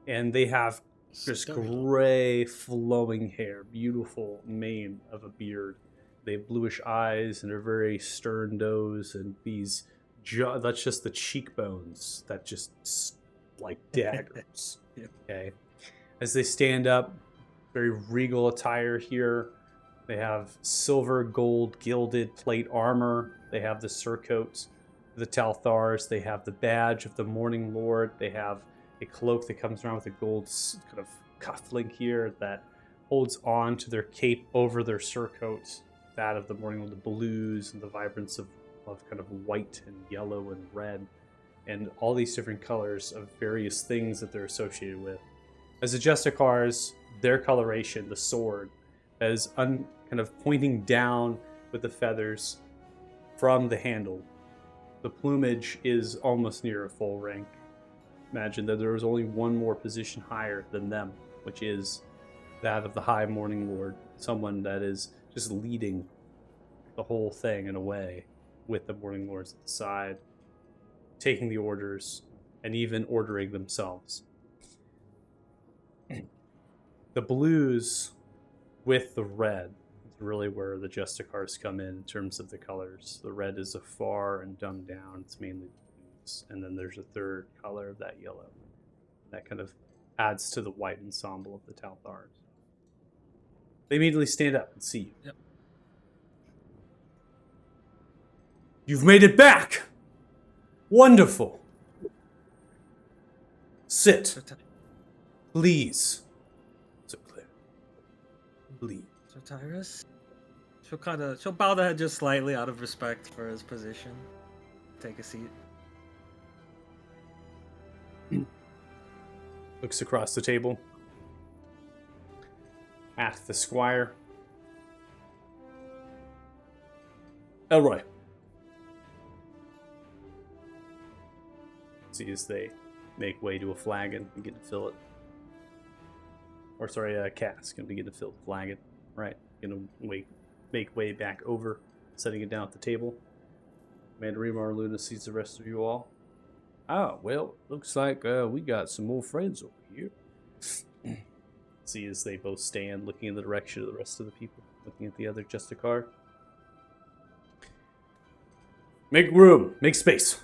And they have just gray flowing hair, beautiful mane of a beard. They have bluish eyes and a very stern nose, and these that's just the cheekbones that just like daggers. Yeah. Okay, as they stand up, very regal attire here. They have silver, gold, gilded plate armor. They have the surcoat, the Talthars. They have the badge of the Morning Lord. They have a cloak that comes around with a gold kind of cufflink here that holds on to their cape over their surcoat. That of the Morning Lord, the blues and the vibrance of kind of white and yellow and red, and all these different colors of various things that they're associated with. As the Justicars, their coloration, the sword, as kind of pointing down with the feathers from the handle. The plumage is almost near a full rank. Imagine that there is only one more position higher than them, which is that of the High Morning Lord, someone that is just leading the whole thing in a way, with the Morning Lords at the side, taking the orders, and even ordering themselves. The blues with the red is really where the Justicars come in terms of the colors. The red is a far and dumbed down. It's mainly blues. And then there's a third color of that yellow. That kind of adds to the white ensemble of the Talthars. They immediately stand up and see you. Yep. You've made it back! Wonderful! Sit. Sir, Please. So clear. Please. Sir Tyrus. She'll bow the head just slightly out of respect for his position. Take a seat. Looks across the table at the squire. Elroy. See as they make way to a flagon and begin to fill it. Or sorry, a cask and begin to fill the flagon. Right. Gonna make way back over, setting it down at the table. Mandarima Luna sees the rest of you all. Ah, well, looks like we got some more friends over here. See as they both stand, looking in the direction of the rest of the people, looking at the other Justicar. Make room, make space.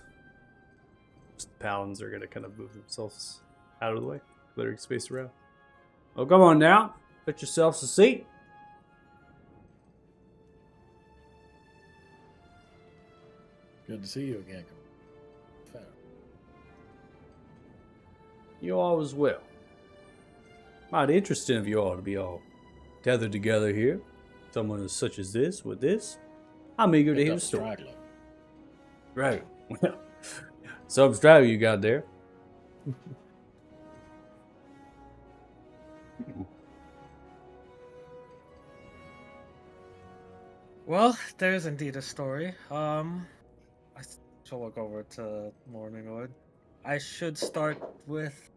The paladins are going to kind of move themselves out of the way, clearing space around. Oh, come on now, get yourselves a seat. Good to see you again. You all as well. Mighty interesting of you all to be all tethered together here. Someone as such as this, with this. I'm eager to hear the story. Right. Well, some strategy you got there. Well, there's indeed a story. I shall look over to Morning Lord. I should start with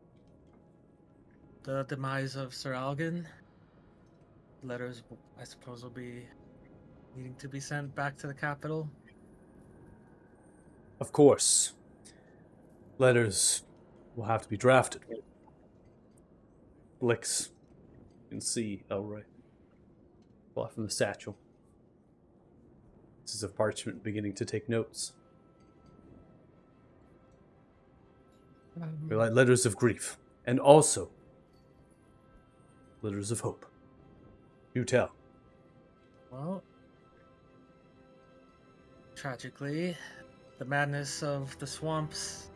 the demise of Sir Algan. Letters, I suppose, will be needing to be sent back to the capital. Of course. Letters will have to be drafted. Blix. You can see Elroy. Pull out from the satchel. This is of parchment beginning to take notes. We like letters of grief. And also letters of hope. You tell. Well, tragically, the madness of the swamps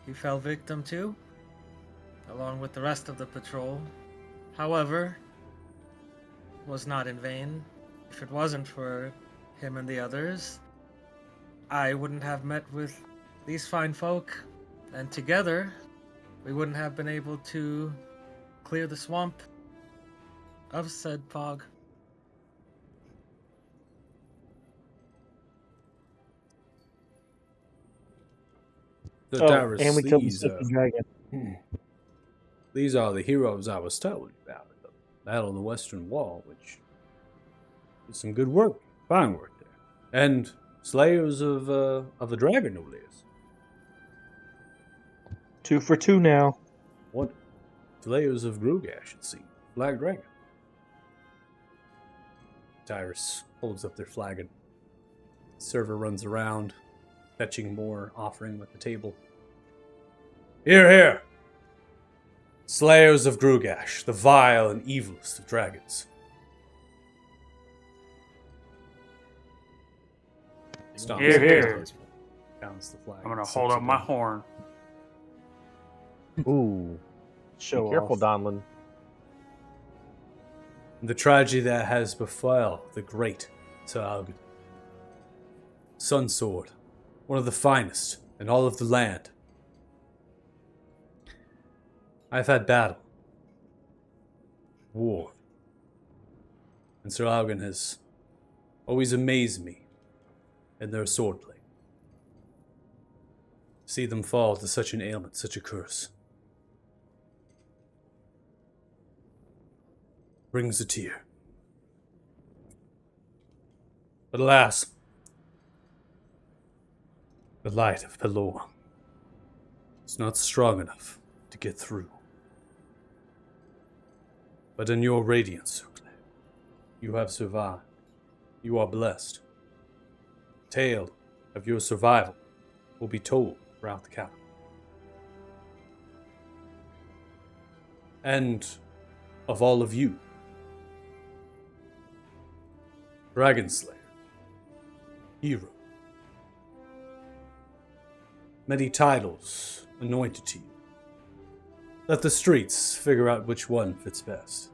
he fell victim to, along with the rest of the patrol. However, was not in vain. If it wasn't for him and the others, I wouldn't have met with these fine folk, and together we wouldn't have been able to clear the swamp of said fog. And we killed the sleeping dragon. These are the heroes I was telling you about. The battle on the Western Wall, which is some good work, fine work there, and slayers of a dragon, no less. 2 for 2 now. What? Slayers of Grugash, it seems. Black Dragon. Tyrus holds up their flagon. Server runs around, fetching more, offering them at the table. Hear, hear! Slayers of Grugash, the vile and evilest of dragons. Stop. Here, That's here. tasteful. Pounds the flag. I'm gonna Sets hold it up my down. horn. Ooh, Show be careful, off. Donlin. The tragedy that has befell the great Sir Algan. Sun Sword, one of the finest in all of the land. I've had battle, war, and Sir Algan has always amazed me in their swordplay. See them fall to such an ailment, such a curse. Brings a tear. But alas, the light of Pelor is not strong enough to get through. But in your radiance, Sir Clay, you have survived. You are blessed. The tale of your survival will be told throughout the capital. And of all of you, Dragon Slayer, hero, many titles anointed to you. Let the streets figure out which one fits best.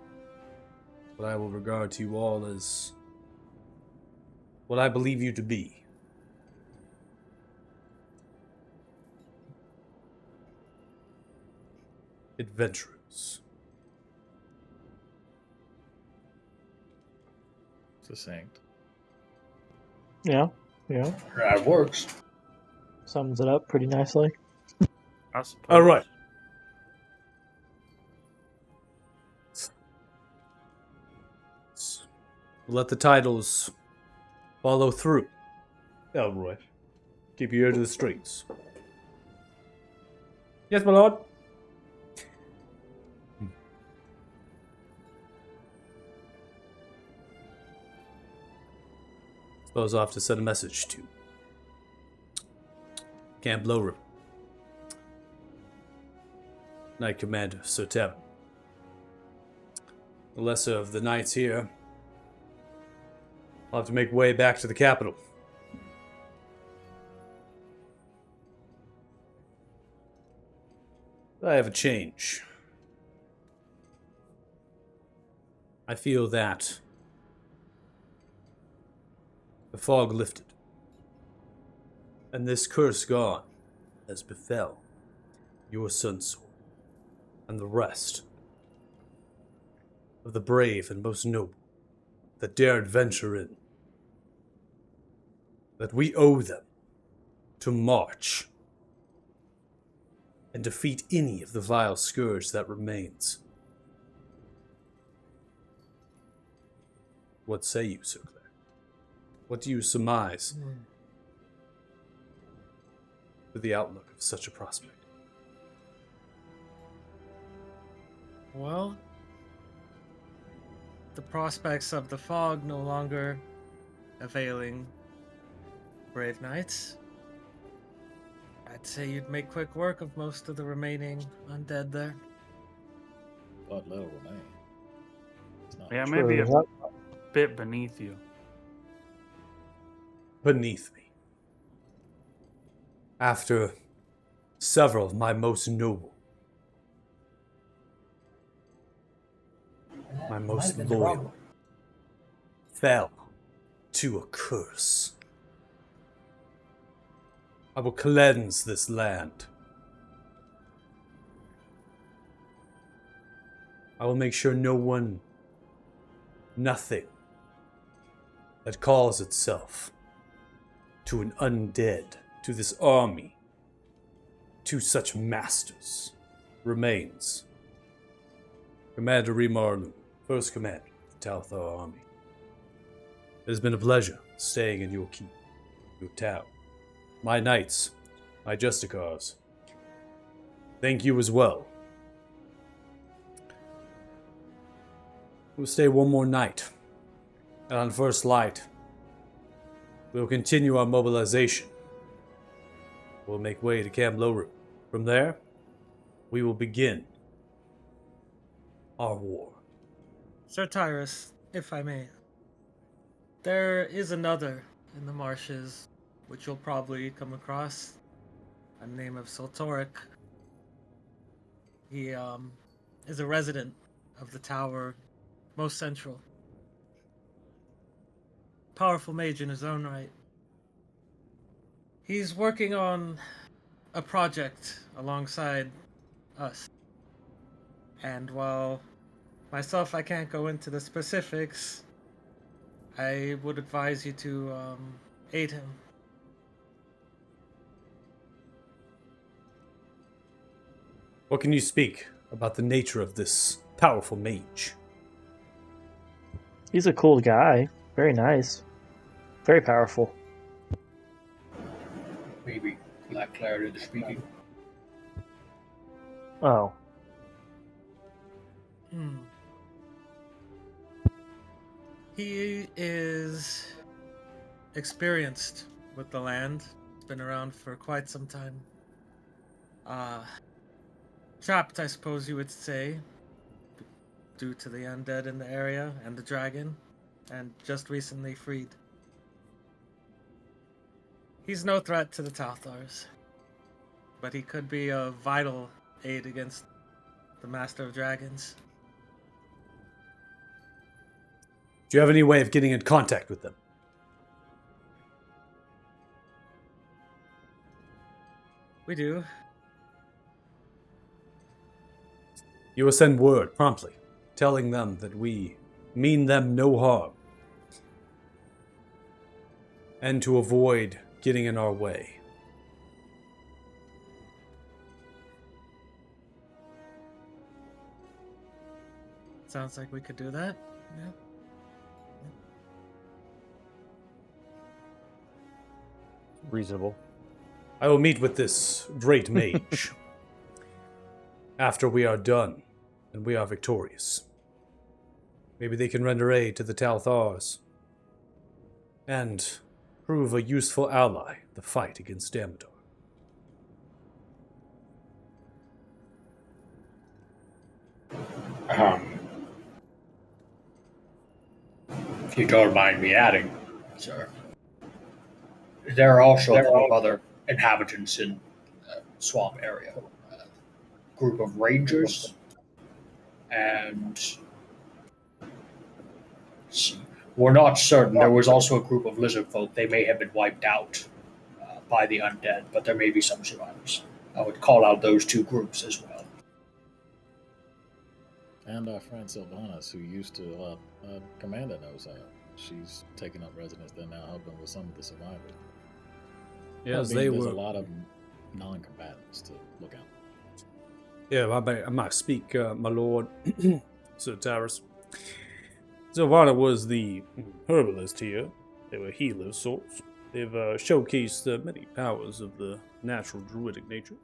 But I will regard to you all as what I believe you to be. Adventurers. Succinct. Yeah, yeah. That works. Sums it up pretty nicely. I suppose. All right. Let the titles follow through. Elroy, keep your ear to the streets. Yes, my lord. Suppose I'll have to send a message to Camp Lowrim. Knight Commander Sir Tevin. The lesser of the knights here. I'll have to make way back to the capital. I have a change. I feel that the fog lifted, and this curse gone as befell your Sun Sword and the rest of the brave and most noble that dared venture in. That we owe them to march and defeat any of the vile scourge that remains. What say you, Sir Claire? What do you surmise for the outlook of such a prospect? Well, the prospects of the fog no longer availing brave knights. I'd say you'd make quick work of most of the remaining undead there. But little remain. It's not Yeah, True. maybe a Yep. bit beneath you. Beneath me. After several of my most noble, my most loyal, fell to a curse. I will cleanse this land. I will make sure no one, nothing that calls itself to an undead, to this army, to such masters, remains. Commander Remarlu, first commander of the Talthar army. It has been a pleasure staying in your keep, your town. My knights, my justicars, thank you as well. We'll stay one more night, and on first light, we'll continue our mobilization. We'll make way to Camp Lowrim. From there, we will begin our war. Sir Tyrus, if I may. There is another in the marshes which you'll probably come across, a name of Soltoric. He is a resident of the tower, most central. Powerful mage in his own right. He's working on a project alongside us. And while myself, I can't go into the specifics, I would advise you to aid him. What can you speak about the nature of this powerful mage? He's a cool guy. Very nice. Very powerful. Maybe lack clarity in the speaking. Oh. He is experienced with the land. He's been around for quite some time. Trapped, I suppose you would say, due to the undead in the area and the dragon, and just recently freed. He's no threat to the Talthars, but he could be a vital aid against the Master of Dragons. Do you have any way of getting in contact with them? We do. You will send word promptly, telling them that we mean them no harm, and to avoid getting in our way. Sounds like we could do that. Yeah. Reasonable. I will meet with this great mage after we are done and we are victorious. Maybe they can render aid to the Talthars and prove a useful ally in the fight against Damodar. If you don't mind me adding, sir, there are also a group of other inhabitants in the swamp area. A group of rangers and let's see, we're not certain. There was also a group of lizard folk. They may have been wiped out by the undead, but there may be some survivors. I would call out those two groups as well. And our friend Sylvanas, who used to Commander knows her. She's taken up residence there now, helping with some of the survivors. Yes, There's they a were. lot of non-combatants to look out. Yeah, I might speak, my lord, Sir Tyrus. Sylvana was the herbalist here. They were healer sorts. They've showcased many powers of the natural druidic nature.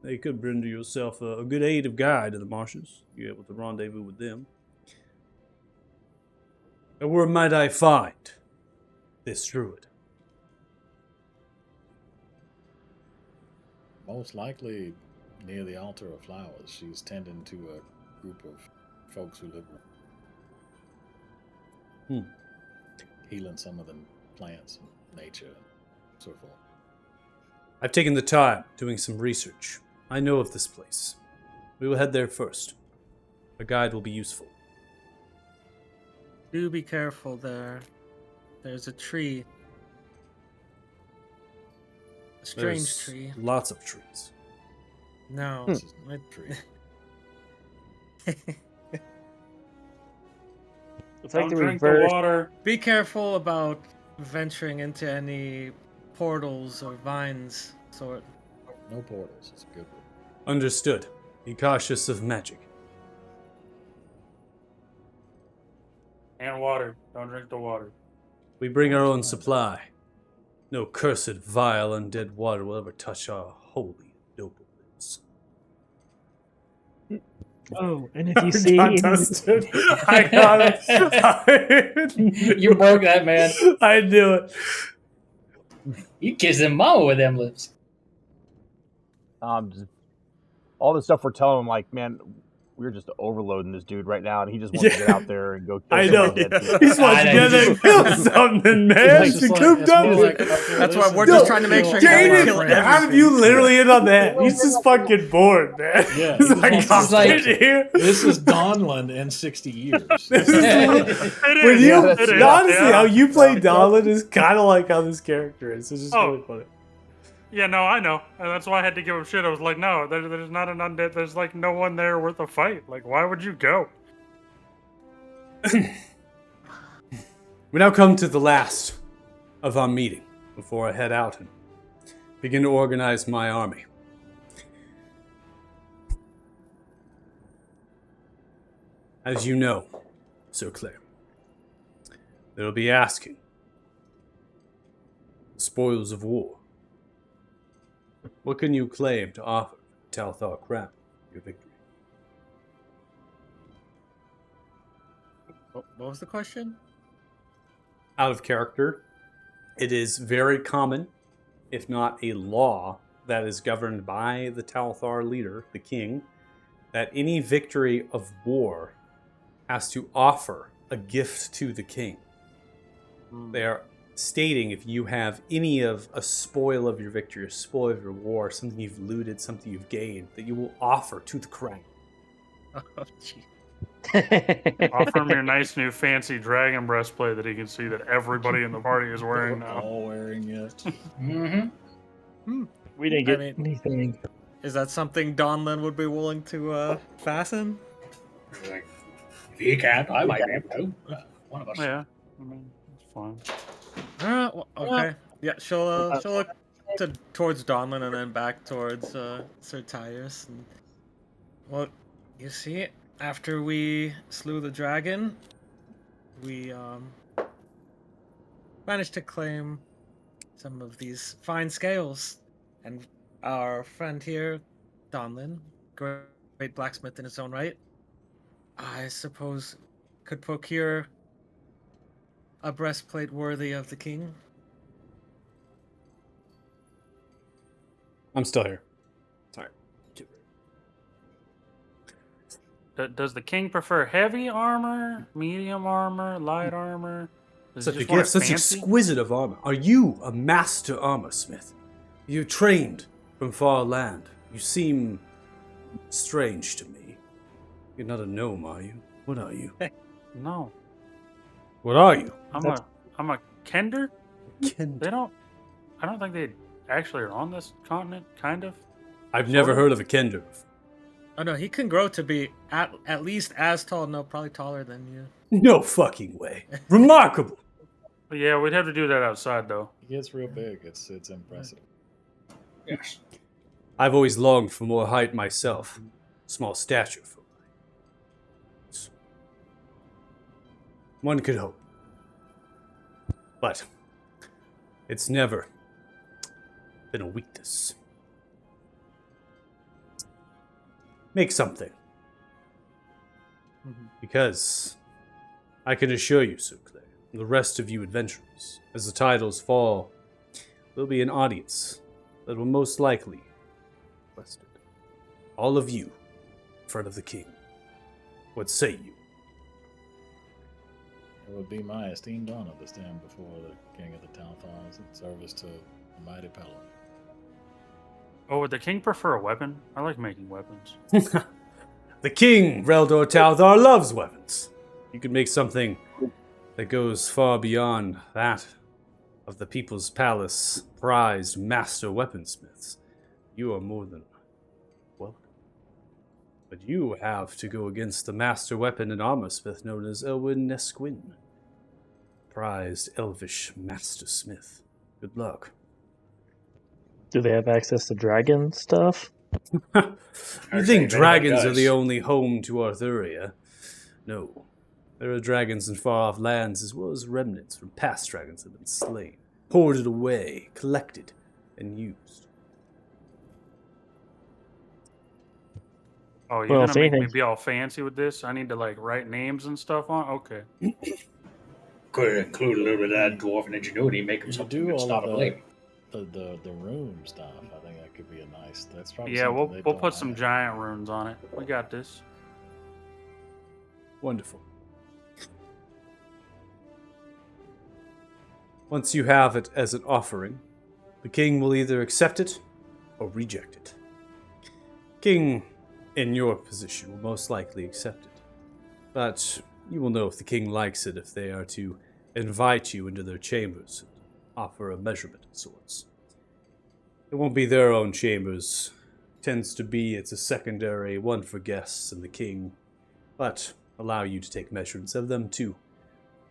They could render yourself a good aid of guide in the marshes. You're able to rendezvous with them. And where might I find this druid? Most likely near the altar of flowers. She's tending to a group of folks who live healing some of the plants and nature and so forth. I've taken the time doing some research. I know of this place. We will head there first. A guide will be useful. Do be careful there. There's a tree. A strange There's tree. Lots of trees. No. This is I- a tree. It's like Don't the drink reverse. the water. Be careful about venturing into any portals or vines sort. No portals. It's a good one. Understood. Be cautious of magic. And water. Don't drink the water. We bring our own supply. No cursed, vile, undead water will ever touch our holy, noble lips. Oh, and if you see, I got it. You broke that, man. I knew it. You kissing mama with them lips. All the stuff we're telling them, like, man, we're just overloading this dude right now, and he just wants to get out there and go. Kill I some know. of the dead people. He's wants to get there and kill something, man. It's just To like- coop it's up. more like, That's why we're No, just trying to make sure you Jaden, kill how have you literally hit on that? He's just fucking bored, man. Yeah, He's he like, just I'm wants to- sitting here. This is Donlin in 60 years. This is It when is, you it is, honestly, yeah. how you play Donlin is kind of like how this character is. It's just Oh. really funny. Yeah, no, I know. And that's why I had to give him shit. I was like, no, there's not an undead. There's like no one there worth a fight. Like, why would you go? We now come to the last of our meeting before I head out and begin to organize my army. As you know, Sir Claire, they'll be asking spoils of war. What can you claim to offer Talthar Crown your victory? What was the question? Out of character, it is very common, if not a law, that is governed by the Talthar leader, the king, that any victory of war has to offer a gift to the king. They are stating if you have any of a spoil of your victory, a spoil of your war, something you've looted, something you've gained, that you will offer to the crown. Oh, gee. Offer him your nice new fancy dragon breastplate that he can see that everybody in the party is wearing now. All wearing it. Mm-hmm. We didn't get I mean- anything. Is that something Donlin would be willing to fasten? Like, if he can't, I might be able to. One of us. Yeah, I mean, it's fine. Well, okay. Yeah, she'll look towards Donlin and then back towards Sir Tyus. And, well, you see, after we slew the dragon, we managed to claim some of these fine scales, and our friend here, Donlin, great blacksmith in his own right, I suppose could procure a breastplate worthy of the king. I'm still here. Sorry. Does the king prefer heavy armor, medium armor, light armor? Does he Such a just want gift, it such fancy? exquisite of armor. Are you a master armor smith? You trained from far land. You seem strange to me. You're not a gnome, are you? What are you? No, What are you? I'm a Kender. They don't. I don't think they actually are on this continent. Kind of. I've never heard of a Kender. Oh no, he can grow to be at least as tall. No, probably taller than you. No fucking way. Remarkable. But yeah, we'd have to do that outside though. He gets real big. It's impressive. Yes. I've always longed for more height myself. Small stature for me. One could hope. But it's never been a weakness. Make something. Because I can assure you, Sir Clay, and the rest of you adventurers, as the titles fall, there'll be an audience that will most likely request it. All of you, in front of the king. What say you? It would be my esteemed honor to stand before the king of the Talthars in service to the mighty Pelin. Oh, would the king prefer a weapon? I like making weapons. The king, Reldor Talthar, loves weapons. You could make something that goes far beyond that of the People's Palace prized master weaponsmiths. You are more than welcome. But you have to go against the master weapon and armor smith known as Elwyn Nesquin, prized elvish master smith. Good luck. Do they have access to dragon stuff? You I'd think say dragons anybody are the does. only home to Arthuria? No. There are dragons in far-off lands as well as remnants from past dragons that have been slain, hoarded away, collected, and used. Oh, you're Well, gonna if make me anything- be all fancy with this? I need to like write names and stuff on. Okay. Could include a little bit of that dwarven ingenuity, make him You something do that's all not of a blade. the room stuff. I think that could be a nice. That's probably Yeah, something we'll they we'll don't put some have. giant runes on it. We got this. Wonderful. Once you have it as an offering, the king will either accept it or reject it. King, in your position, will most likely accept it. But you will know if the king likes it if they are to invite you into their chambers and offer a measurement of sorts. It won't be their own chambers. Tends to be it's a secondary one for guests and the king, but allow you to take measurements of them to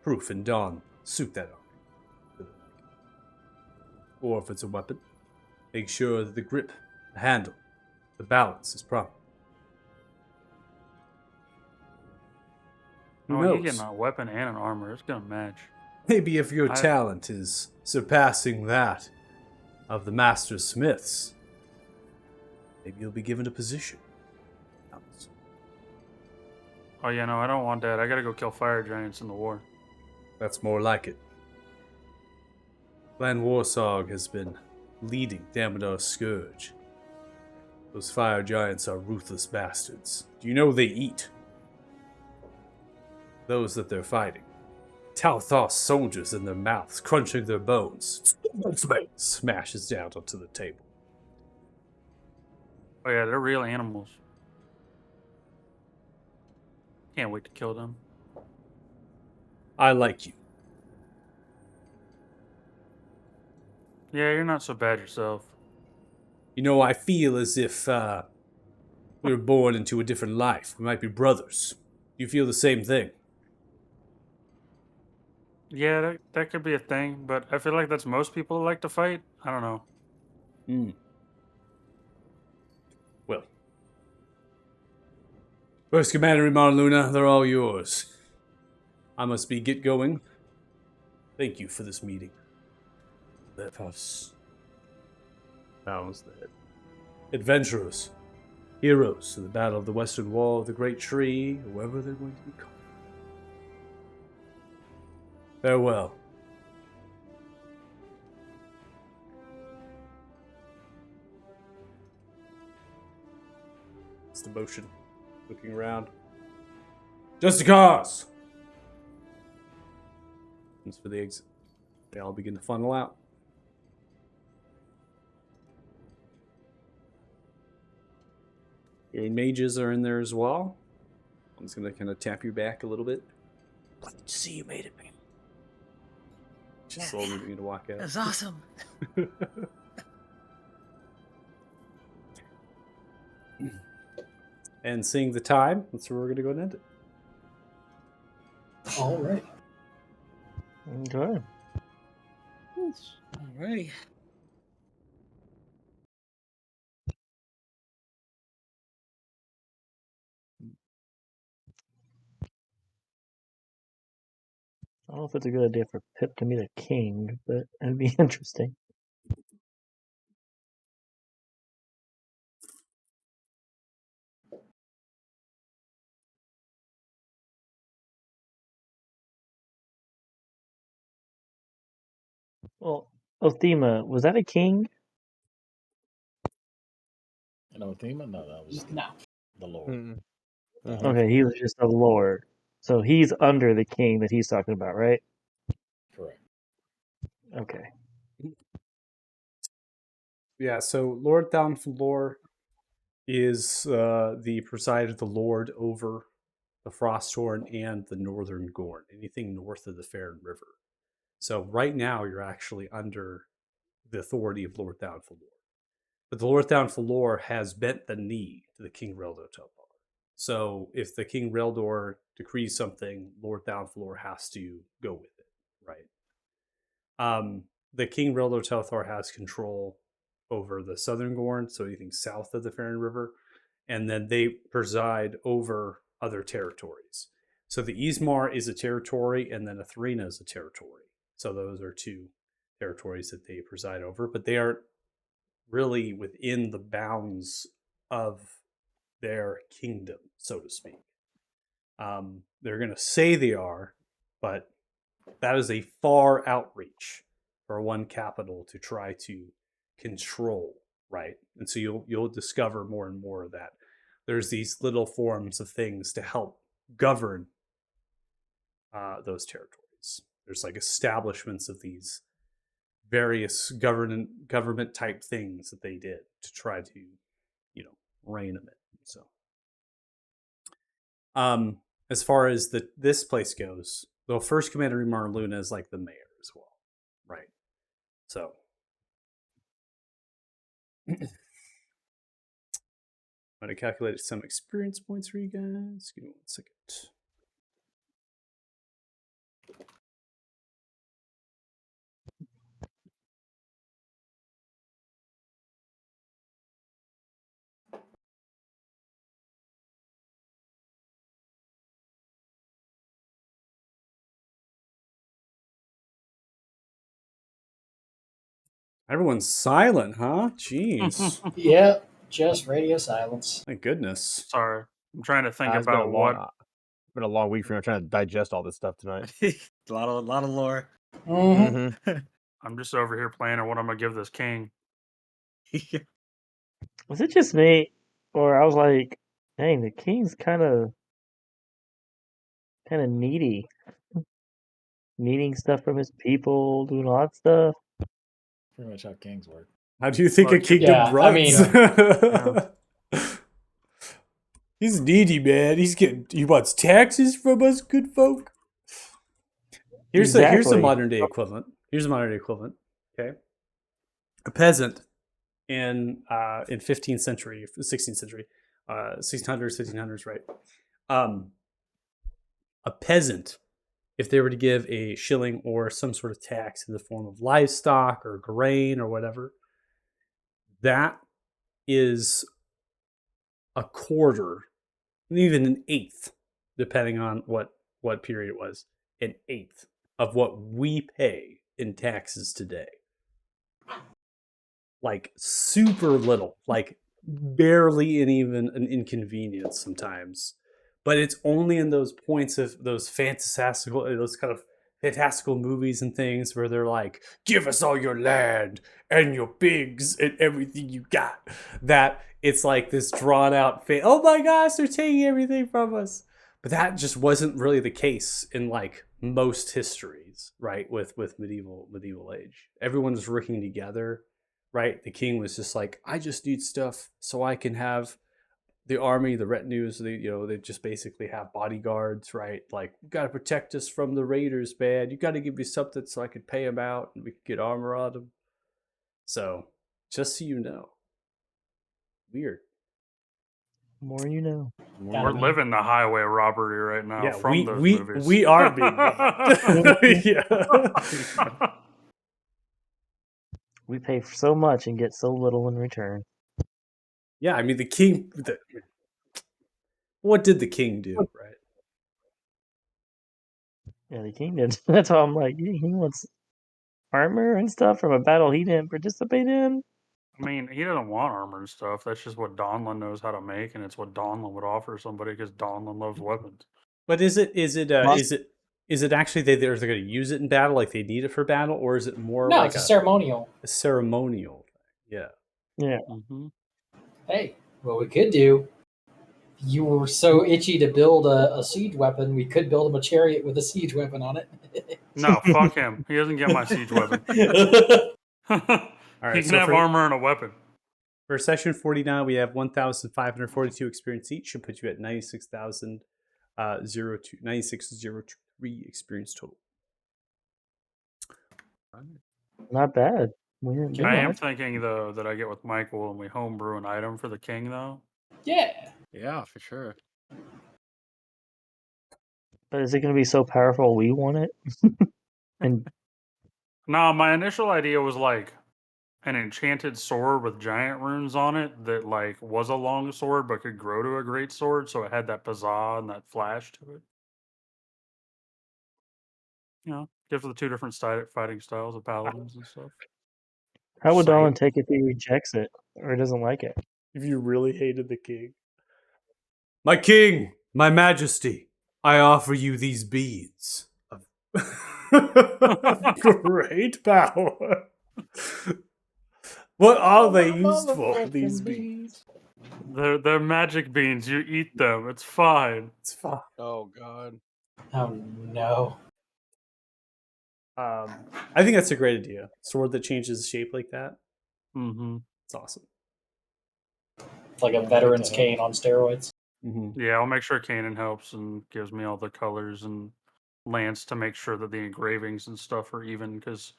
proof and don suit that armor. Or if it's a weapon, make sure that the grip, the handle, the balance is proper. Who Oh, knows? you're getting a weapon and an armor. It's gonna match. Maybe if your I- talent is surpassing that of the master smiths, maybe you'll be given a position. Oh yeah, no, I don't want that. I gotta go kill fire giants in the war. That's more like it. Clan Warsog has been leading Damodar's Scourge. Those fire giants are ruthless bastards. Do you know they eat those that they're fighting? Talthos soldiers in their mouths, crunching their bones. Smashes down onto the table. Oh yeah, they're real animals. Can't wait to kill them. I like you. Yeah, you're not so bad yourself. You know, I feel as if we were born into a different life. We might be brothers. You feel the same thing? Yeah, that could be a thing, but I feel like that's most people who like to fight. I don't know. Hmm. Well. First Commander and Marluna, they're all yours. I must get going. Thank you for this meeting. Let us balance that. Adventurers, heroes in the Battle of the Western Wall of the Great Tree, whoever they're going to be called. Farewell. It's the motion. Looking around. Just a cause! As for the exit, they all begin to funnel out. Your mages are in there as well. I'm just going to kind of tap you back a little bit. Glad to see you made it, man. Just slowly begin to walk out. That's awesome. And seeing the time, that's where we're going to go and end it. All right. Okay. Alrighty. I don't know if it's a good idea for Pip to meet a king, but it'd be interesting. Well, Othema, was that a king? You know, Thema? No, that was No. the Lord. Mm. Okay, he was just a lord. So he's under the king that he's talking about, right? Correct. Okay. Yeah, so Lord Downflor is the presided the lord over the Frosthorn and the Northern Gorn, anything north of the Farron River. So right now you're actually under the authority of Lord Downflor. But the Lord Downflor has bent the knee to the King Reldor Telthar. So if the King Reldor decrees something, Lord Downflor has to go with it, right? The King Reldor Telthar has control over the Southern Gorn, so anything south of the Farron River, and then they preside over other territories. So the Ismar is a territory, and then Athrena is a territory. So those are two territories that they preside over, but they aren't really within the bounds of their kingdom, so to speak. They're going to say they are, but that is a far outreach for one capital to try to control, right? And so you'll discover more and more of that. There's these little forms of things to help govern those territories. There's like establishments of these various government type things that they did to try to, rein them in. So, as far as this place goes, the first commander in Marluna is like the mayor as well, right? So, I'm gonna calculate some experience points for you guys. Give me 1 second. Everyone's silent, huh? Jeez. Yeah, just radio silence. My goodness. Sorry, I'm trying to think It's been a about long, what. been a long week for me. I'm trying to digest all this stuff tonight. a lot of lore. Mm-hmm. I'm just over here planning what I'm gonna give this king. Was it just me, or I was like, dang, the king's kind of needy, needing stuff from his people, doing all that stuff. Pretty much how kings work. How do you think a Like, kingdom yeah, I runs? mean, He's needy, man. He wants taxes from us good folk. Here's a Exactly. modern day equivalent. Okay. A peasant in 15th century, 16th century, 1600s, 1500s, right? A peasant, if they were to give a shilling or some sort of tax in the form of livestock or grain or whatever, that is a quarter, even an eighth, depending on what period it was, an eighth of what we pay in taxes today. Like super little, like barely even an inconvenience sometimes. But it's only in those points of those kind of fantastical movies and things where they're like, give us all your land and your pigs and everything you got, that it's like this drawn out oh my gosh, they're taking everything from us. But that just wasn't really the case in like most histories, right? With medieval age, everyone's working together, right? The king was just like, I just need stuff so I can have the army, the retinues, they just basically have bodyguards, right? Like, you got to protect us from the raiders, man. You got to give me something so I could pay them out and we could get armor on them. So, just so you know, weird. More you know. We're living the highway robbery right now from those movies. We are being robbed. Yeah. We pay for so much and get so little in return. Yeah, I mean, the king. What did the king do, right? Yeah, the king did. That's why I'm like, he wants armor and stuff from a battle he didn't participate in. I mean, he doesn't want armor and stuff. That's just what Donlin knows how to make, and it's what Donlin would offer somebody because Donlin loves weapons. But is it actually they're going to use it in battle, like they need it for battle, or is it more no, like it's a ceremonial. A ceremonial thing? Yeah. Yeah. Mm-hmm. Hey, what we could do, you were so itchy to build a siege weapon, we could build him a chariot with a siege weapon on it. No, fuck him. He doesn't get my siege weapon. All right, He can so have armor and a weapon. For session 49, we have 1,542 experience each. Should put you at 96,003 experience total. Not bad. I am thinking, though, that I get with Michael and we homebrew an item for the king, though. Yeah. Yeah, for sure. But is it going to be so powerful we want it? And No, my initial idea was like an enchanted sword with giant runes on it that like was a long sword but could grow to a great sword, so it had that pizzazz and that flash to it. You know, gives the two different fighting styles of paladins and stuff. how would Same. Dolan take if he rejects it or doesn't like it? If you really hated the king. My king, my majesty, I offer you these beads of great power. What are they used for, these beads? They're magic beans. You eat them. It's fine. It's fine. Oh God. Oh no. I think that's a great idea. Sword that changes shape like that. Mm-hmm. It's awesome. Like a Yeah, veteran's I'd like to cane on steroids. Mm-hmm. Yeah, I'll make sure Kanan helps and gives me all the colors, and Lance to make sure that the engravings and stuff are even, because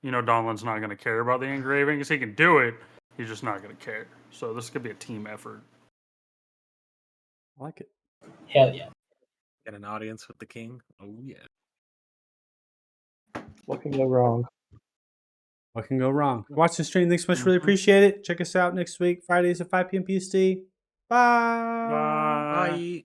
Donlan's not going to care about the engravings. He can do it, he's just not going to care. So this could be a team effort. I like it. Hell yeah. Get an audience with the king. Oh yeah. What can go wrong? What can go wrong? Watch the stream. Thanks so much. Really Mhm. appreciate it. Check us out next week, Fridays at 5 p.m. PST. Bye. Bye. Bye.